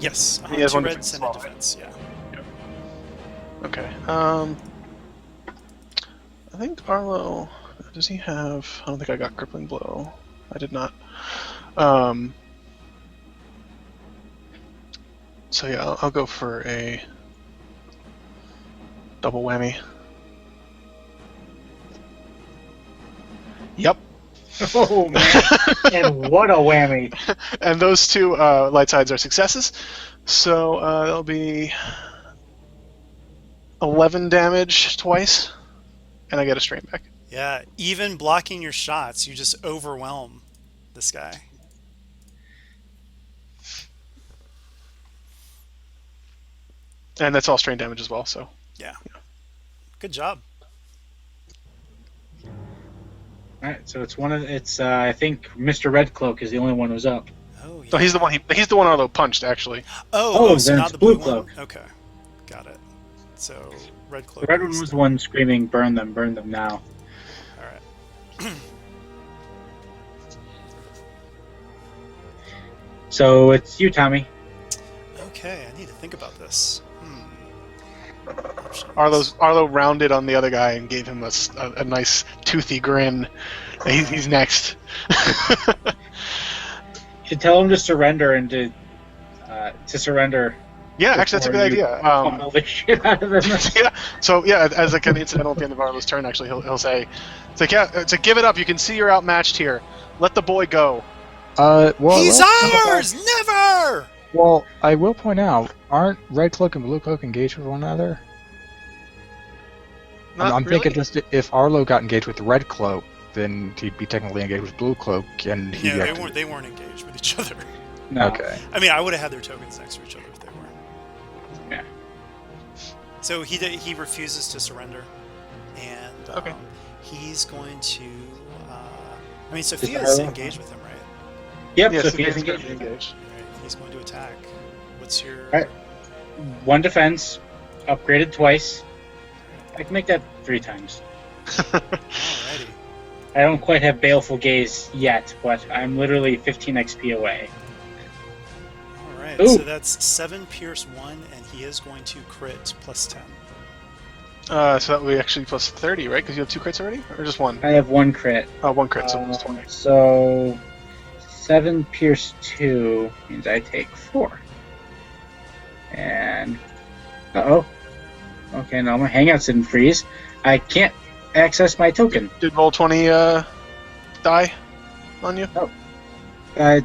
S1: Yes,
S2: He has
S1: 2
S2: one
S1: reds
S2: defense
S1: and a
S2: as well,
S1: defense. Yeah.
S2: Okay. I think Arlo. Does he have? I don't think I got crippling blow. I did not. So yeah, I'll go for a double whammy. Yep.
S4: Oh man! And what a whammy!
S2: And those 2 light sides are successes. So that'll be 11 damage twice, and I get a strain back.
S1: Yeah, even blocking your shots, you just overwhelm this guy.
S2: And that's all strain damage as well, so.
S1: Yeah. Good job.
S4: All right, so it's I think Mr. Red Cloak is the only one who's up.
S1: Oh, yeah.
S2: Oh, he's the one. He's the one Arlo punched, actually.
S1: Oh, so
S4: then
S1: not
S4: it's
S1: the blue
S4: Blue Cloak.
S1: one? Okay. Got it. So, red
S4: The
S1: cloak.
S4: red one
S1: is
S4: was the one screaming, burn them now."
S1: All right.
S4: So it's you, Tommy.
S1: Okay, I need to think about this. Options.
S2: Arlo rounded on the other guy and gave him a nice toothy grin. He's next.
S4: You should tell him to surrender and to surrender.
S2: Yeah, actually, that's a good idea.
S4: All the shit out of him.
S2: Yeah. So yeah, as like an incidental at the end of Arlo's turn, actually, he'll say, "It's like it's like give it up. You can see you're outmatched here. Let the boy go."
S3: Well,
S1: He's
S3: well,
S1: ours! Never!
S3: Well, I will point out, aren't Red Cloak and Blue Cloak engaged with one another? I'm thinking just if Arlo got engaged with Red Cloak, then he'd be technically engaged with Blue Cloak, and he'd
S1: Yeah,
S3: have
S1: they weren't engaged with each other.
S4: No.
S3: Okay.
S1: I mean, I would have had their tokens next to each other if they were.
S4: Yeah.
S1: So he refuses to surrender, and
S2: Okay.
S1: he's going to. I mean, Sophia's engaged with him, right?
S4: Yep.
S2: Yes,
S4: Sophia's
S2: he's
S4: engaged.
S2: engaged.
S1: Right. He's going to attack. What's your?
S4: Right. 1 defense, upgraded twice. I can make that 3 times.
S1: Alrighty.
S4: I don't quite have Baleful Gaze yet, but I'm literally 15 XP away.
S1: All right.
S4: Ooh.
S1: So that's 7 Pierce 1, and he is going to crit plus 10.
S2: So that would be actually plus 30, right? Because you have 2 crits already, or just 1?
S4: I have 1 crit.
S2: Oh, 1 crit, so plus 20.
S4: So 7 Pierce 2 means I take 4. And okay, no, my hangouts didn't freeze. I can't access my token.
S2: Did roll 20 die on you?
S1: It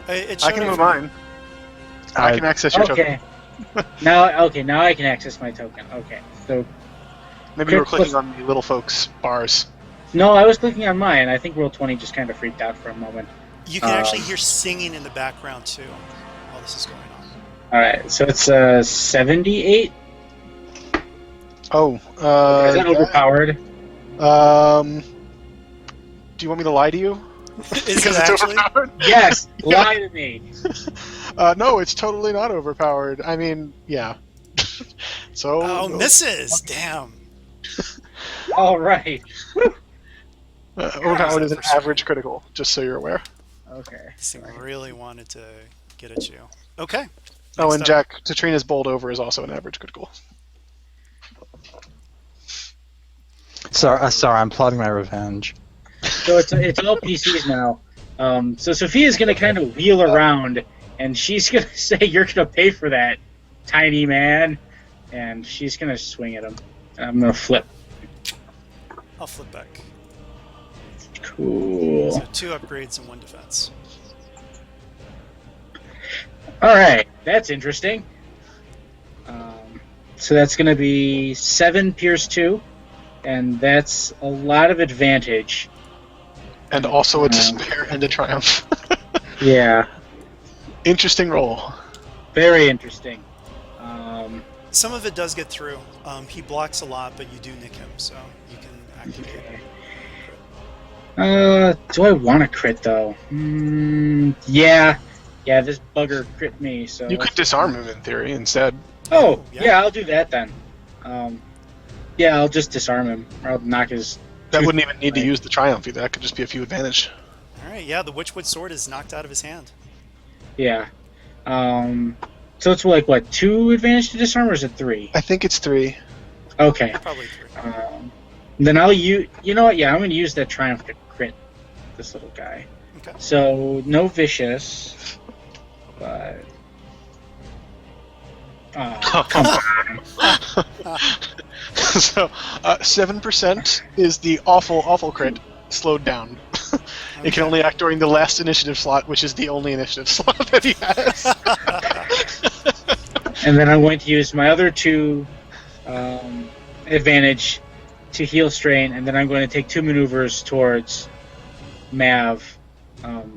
S2: I
S1: showed
S2: can
S1: it
S2: move
S1: for me.
S2: mine. I can access your token.
S4: Okay. Now I can access my token. Okay. So
S2: Maybe you were
S4: Crit
S2: clicking
S4: plus-
S2: on the little folks bars.
S4: no, I was clicking on mine. I think roll 20 just kind of freaked out for a moment.
S1: You can actually hear singing in the background too while this is going on.
S4: All right. So it's 78.
S2: Oh,
S4: Is that overpowered?
S2: do you want me to lie to you?
S1: Is
S2: Because
S1: it
S2: it's
S1: actually?
S2: overpowered?
S4: Yes. Lie to me.
S2: No, it's totally not overpowered. I mean, yeah. So.
S1: Oh, misses! Damn.
S4: All right.
S2: Overpowered is an average critical, just so you're aware.
S4: Okay.
S1: This thing really wanted to get at you. Okay.
S2: Oh,
S1: Next
S2: and
S1: up.
S2: Jack, Katrina's bowled over is also an average critical.
S3: Sorry, I'm plotting my revenge.
S4: So it's all PCs now. So Sophia's gonna kind of wheel around, and she's gonna say, "You're gonna pay for that, tiny man," and she's gonna swing at him. And I'm gonna flip.
S1: I'll flip back.
S4: Cool.
S1: So 2 upgrades and 1 defense.
S4: All right, that's interesting. So that's gonna be 7 Pierce 2, and that's a lot of advantage.
S2: And also a despair and a triumph.
S4: Yeah,
S2: Interesting roll.
S4: very interesting.
S1: Some of it does get through. He blocks a lot, but you do nick him, so you can activate it.
S4: Do I want to crit though? Yeah, this bugger crit me. So
S2: You could disarm him in theory instead.
S4: Oh,
S1: Yeah.
S4: yeah, I'll do that then. Yeah, I'll just disarm him. Or I'll knock his
S2: That wouldn't even need to use the triumph either. That could just be a few advantage.
S1: All right, yeah, the Witchwood sword is knocked out of his hand.
S4: Yeah. So it's like what, 2 advantage to disarm, or is it 3?
S2: I think it's 3.
S4: Okay.
S1: Probably 3.
S4: Then I'll use. You know what? Yeah, I'm going to use that triumph to crit this little guy.
S1: Okay.
S4: So no vicious, but come on.
S2: So 7% is the awful crit slowed down. It can only act during the last initiative slot, which is the only initiative slot that he has.
S4: And then I'm going to use my other 2 advantage to heal strain, and then I'm going to take 2 maneuvers towards Mav,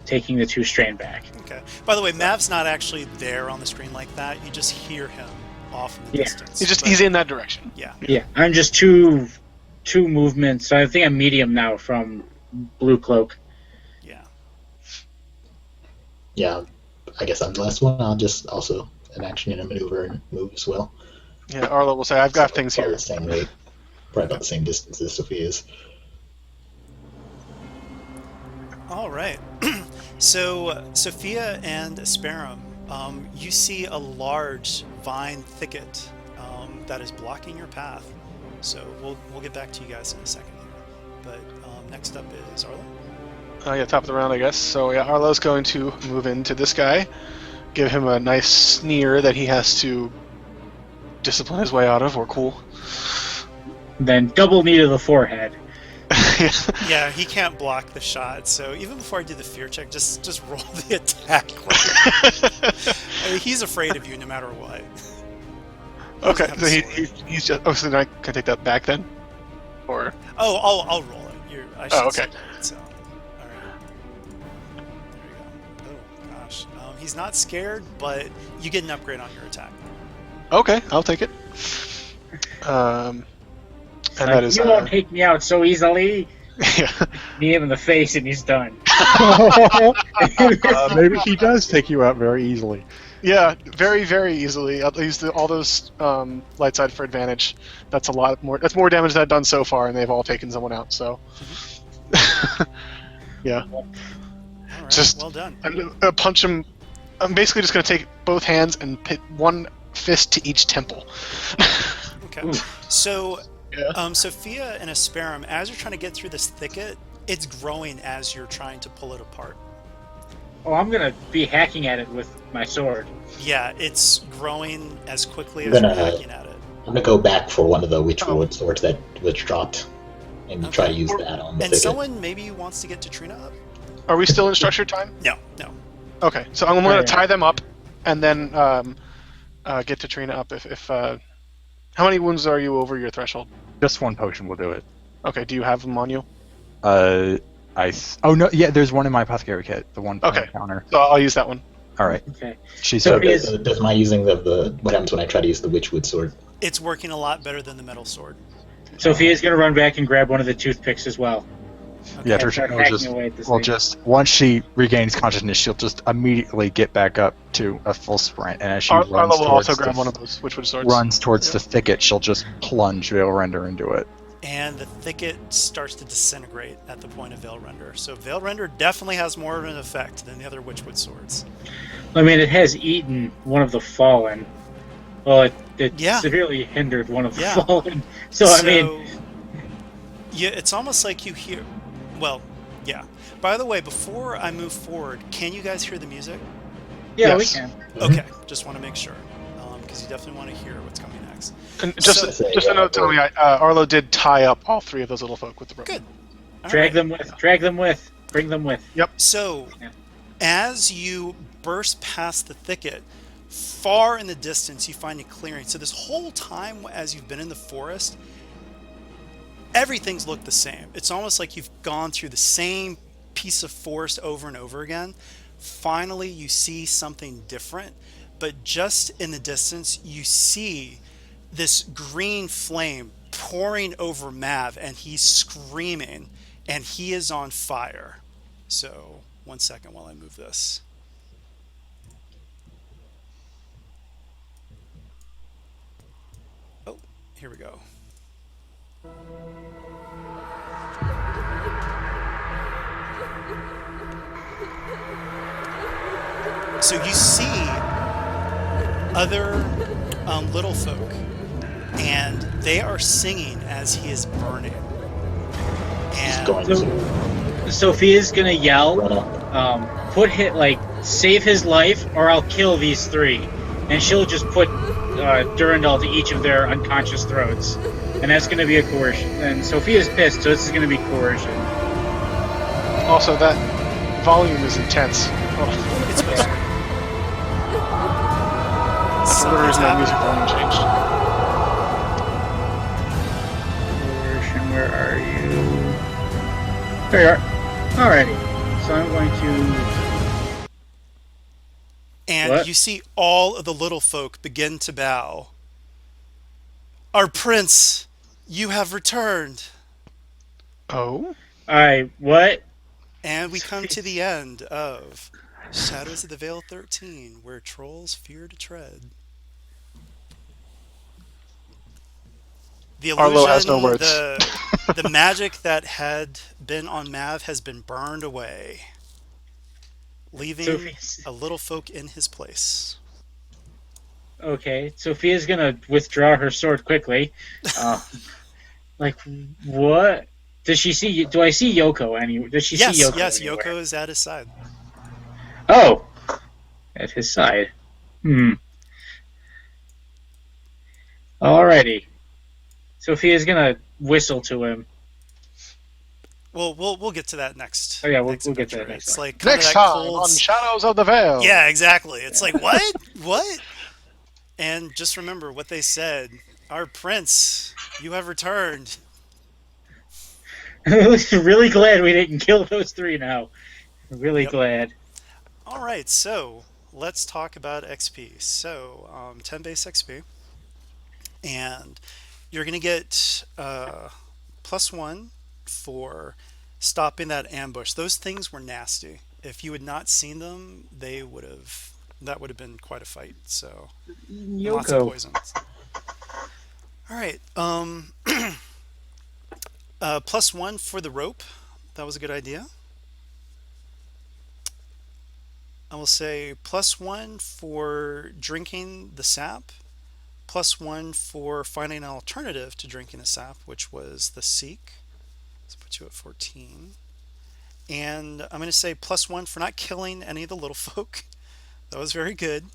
S4: taking the 2 strain back.
S1: Okay. By the way, Mav's not actually there on the screen like that. You just hear him off in the distance.
S2: He's in that direction.
S1: Yeah.
S4: Yeah, I'm just two movements. I think I'm medium now from Blue Cloak.
S1: Yeah.
S5: Yeah, I guess I'm the last one. I'll just also an action and a maneuver and move as well.
S2: Yeah, Arlo will say, I've got things
S5: Probably
S2: here.
S5: the same rate. Probably about the same distance as Sophia's.
S1: All right. So, Sophia and Asperum, you see a large vine thicket that is blocking your path. So we'll get back to you guys in a second here. But next up is Arlo.
S2: Yeah, top of the round, I guess. So yeah, Arlo's going to move into this guy, give him a nice sneer that he has to discipline his way out of, or cool.
S4: Then double knee to the forehead.
S1: Yeah, he can't block the shot. So even before I do the fear check, just roll the attack. I mean, he's afraid of you no matter what.
S2: Okay, so he's just. Oh, so then I can take that back then, or.
S1: Oh, I'll roll it. I should
S2: okay.
S1: say that, so, all right. There you go. Oh gosh, he's not scared, but you get an upgrade on your attack.
S2: Okay, I'll take it. And that is.
S4: You won't take me out so easily.
S2: Yeah.
S4: Knee him in the face and he's done.
S3: Maybe he does take you out very easily.
S2: Yeah, very, very easily. I'll use all those light side for advantage. That's a lot more. That's more damage than I've done so far, and they've all taken someone out. So, yeah.
S1: All right,
S2: Just
S1: well done.
S2: I'm gonna punch him. I'm basically just gonna take both hands and put one fist to each temple.
S1: Okay. So,
S2: Yeah.
S1: Sophia and Asperum, as you're trying to get through this thicket, it's growing as you're trying to pull it apart.
S4: Oh, I'm gonna be hacking at it with my sword.
S1: Yeah, it's growing as quickly as
S5: I'm
S1: you're
S5: gonna-
S1: hacking at it.
S5: I'm gonna go back for one of the Witchwood swords that was dropped, and try to use that on the
S1: And
S5: thicket.
S1: someone maybe wants to get Katrina up?
S2: Are we still in structured time?
S1: No.
S2: Okay, so I'm gonna
S4: Yeah.
S2: tie them up, and then get Katrina up. If how many wounds are you over your threshold?
S3: Just one potion will do it.
S2: Okay, do you have them on you?
S3: Oh no, yeah. There's one in my apothecary kit. The one
S2: Okay.
S3: counter.
S2: So I'll use that one.
S3: All right.
S4: Okay.
S3: She's
S4: So
S3: okay.
S5: Does my using of the what happens when I try to use the Witchwood sword?
S1: It's working a lot better than the metal sword.
S4: Sophia's gonna run back and grab one of the toothpicks as well.
S3: Yeah,
S4: And start hacking away at this thing.
S3: just once she regains consciousness, she'll just immediately get back up to a full sprint, and as she
S2: Arlo
S3: runs
S2: will
S3: towards,
S2: also grab one of those Witchwood swords.
S3: the thicket, she'll just plunge Veil Render into it.
S1: And the thicket starts to disintegrate at the point of Veil Render. So Veil Render definitely has more of an effect than the other Witchwood swords.
S4: I mean, it has eaten one of the fallen. Well, it
S1: Yeah.
S4: severely hindered one of the
S1: Yeah.
S4: fallen. So, I mean,
S1: yeah, it's almost like you hear. Well, yeah. By the way, before I move forward, can you guys hear the music?
S4: yeah,
S2: Yes.
S4: we can.
S1: Okay, just want to make sure, because you definitely want to hear what's coming next.
S2: And just a note, Tony, Arlo did tie up all three of those little folk with the rope.
S1: Good. All
S4: Drag
S1: right.
S4: them with, bring them with.
S1: So,
S4: Yeah.
S1: as you burst past the thicket, far in the distance, you find a clearing. So this whole time, as you've been in the forest, everything's looked the same. It's almost like you've gone through the same piece of forest over and over again. Finally, you see something different, but just in the distance, you see this green flame pouring over Mav, and he's screaming, and he is on fire. So, one second while I move this. Oh, here we go. So you see other little folk, and they are singing as he is burning.
S5: He's
S1: And
S5: going to
S4: Sophia's gonna yell,
S5: run up.
S4: put hit like save his life or I'll kill these three, and she'll just put Durandal to each of their unconscious throats, and that's gonna be a coercion. And Sophia's pissed, so this is gonna be coercion.
S2: Also, that volume is intense. Oh,
S1: it's supposed to be.
S2: that's the reason that music volume changed.
S4: Coercion, where are you? There you are. Alrighty. So I'm going to.
S1: And
S4: What?
S1: you see all of the little folk begin to bow. Our prince, you have returned.
S2: Oh?
S4: What?
S1: And we come to the end of Shadows of the Veil 13, where trolls fear to tread. The illusion,
S2: Arlo has no words.
S1: the magic that had been on Mav has been burned away, leaving
S4: Sophie's-
S1: a little folk in his place.
S4: Okay, Sophia's gonna withdraw her sword quickly. Like, what? Does she see? Do I see Yoko anywhere? Does she
S1: Yes,
S4: see Yoko?
S1: yes,
S4: anywhere?
S1: Yoko is at his side.
S4: Oh, at his side. Alrighty. Sophia's gonna whistle to him.
S1: Well, we'll get to that next.
S4: Oh, yeah, we'll
S1: next
S4: get to
S1: adventure.
S4: that next
S1: It's
S4: one.
S1: like kind of
S2: Next
S1: that
S2: time
S1: cold.
S2: on Shadows of the Veil.
S1: Yeah, exactly. It's like what? What? And just remember what they said. Our prince, you have returned.
S4: Really glad we didn't kill those three now. Really
S1: Yep.
S4: glad.
S1: All right, so let's talk about XP. So 10 base XP, and you're gonna get +1 for stopping that ambush. Those things were nasty. If you had not seen them, that would have been quite a fight. So lots of
S4: Yoko.
S1: poisons. All right. +1 for the rope. That was a good idea. I will say +1 for drinking the sap. +1 for finding an alternative to drinking the sap, which was the Seek. Let's put you at 14. And I'm going to say +1 for not killing any of the little folk. That was very good.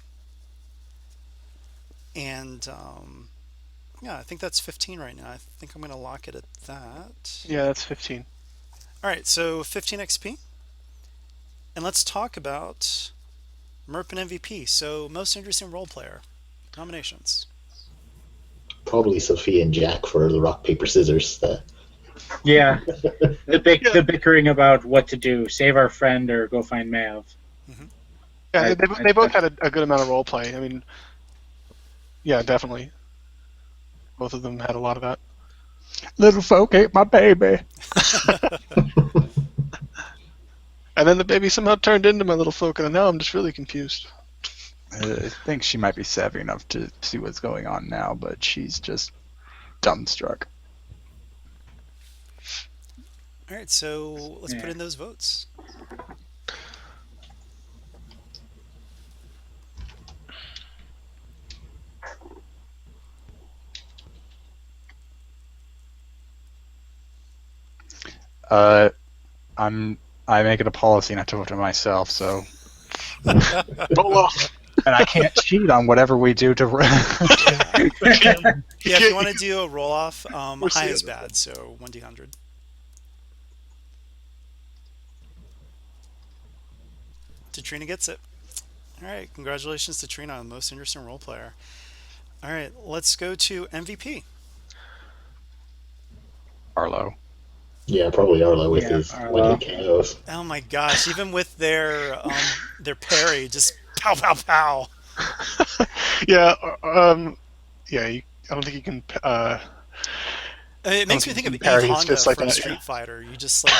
S1: And yeah, I think that's 15 right now. I think I'm going to lock it at that.
S2: Yeah, that's 15.
S1: All right, so 15 XP. And let's talk about Merp and MVP. So most interesting role player nominations.
S5: Probably Sophia and Jack for the rock, paper, scissors.
S4: Yeah. The bickering about what to do. Save our friend or go find Mav.
S2: Yeah, they both had a good amount of role play. I mean, yeah, definitely. Both of them had a lot of that.
S3: Little folk ate my baby.
S2: And then the baby somehow turned into my little folk, and now I'm just really confused.
S3: I think she might be savvy enough to see what's going on now, but she's just dumbstruck.
S1: All right, so let's put in those votes.
S3: I make it a policy not to vote to myself, so
S2: Roll off.
S3: and I can't cheat on whatever we do to.
S1: Yeah, if you want to do a roll off, high is bad, so 1d100. Trina gets it. All right, congratulations to Trina on the most interesting role player. All right, let's go to MVP.
S3: Arlo.
S5: Yeah, probably Arlo with his
S4: Arlo.
S5: 1 KOs.
S1: Oh my gosh, even with their parry, just pow pow pow.
S2: Yeah, yeah. I don't think you can.
S1: It makes me think of Eve
S2: parry his
S1: Honda
S2: fists like
S1: from
S2: that,
S1: Street
S2: yeah.
S1: Fighter. You just like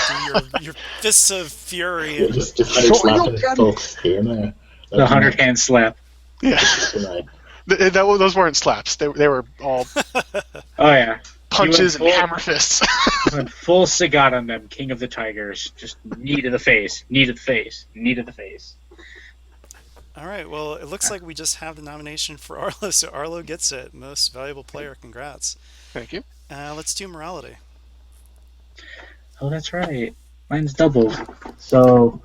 S1: do your fists of fury.
S5: Yeah,
S1: And,
S5: just 100 slapping folks here and there.
S4: The 100-hand slap.
S2: Yeah,
S5: Tonight.
S2: those weren't slaps. They were all
S4: Oh, yeah.
S2: punches and
S4: You went
S2: hammer fists.
S4: Went full Sagat on them, King of the Tigers. Just knee to the face, knee to the face, knee to the face.
S1: All right. Well, it looks like we just have the nomination for Arlo, so Arlo gets it. Most valuable player. Congrats.
S2: Thank you.
S1: Let's do morality.
S4: Oh, that's right. Mine's doubled. So,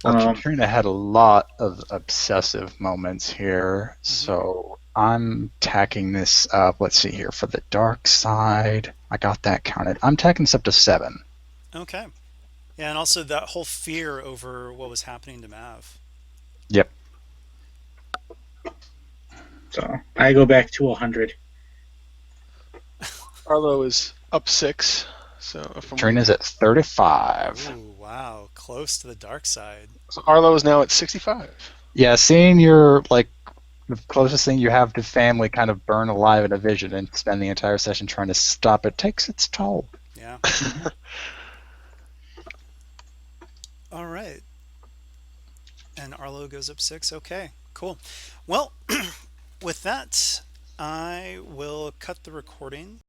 S3: Well,
S4: um,
S3: Katrina had a lot of obsessive moments here, so I'm tacking this up. Let's see here. For the dark side, I got that counted. I'm tacking this up to 7.
S1: Okay. Yeah, and also that whole fear over what was happening to Mav.
S3: Yep.
S4: so I go back to 100.
S2: Arlo is up 6. So
S3: Katrina's at 35.
S1: Ooh, wow. Close to the dark side.
S2: So Arlo is now at 65.
S3: Yeah, seeing your, like, the closest thing you have to family kind of burn alive in a vision and spend the entire session trying to stop it takes its toll.
S1: Yeah. All right. And Arlo goes up 6. Okay, cool. Well, with that, I will cut the recording.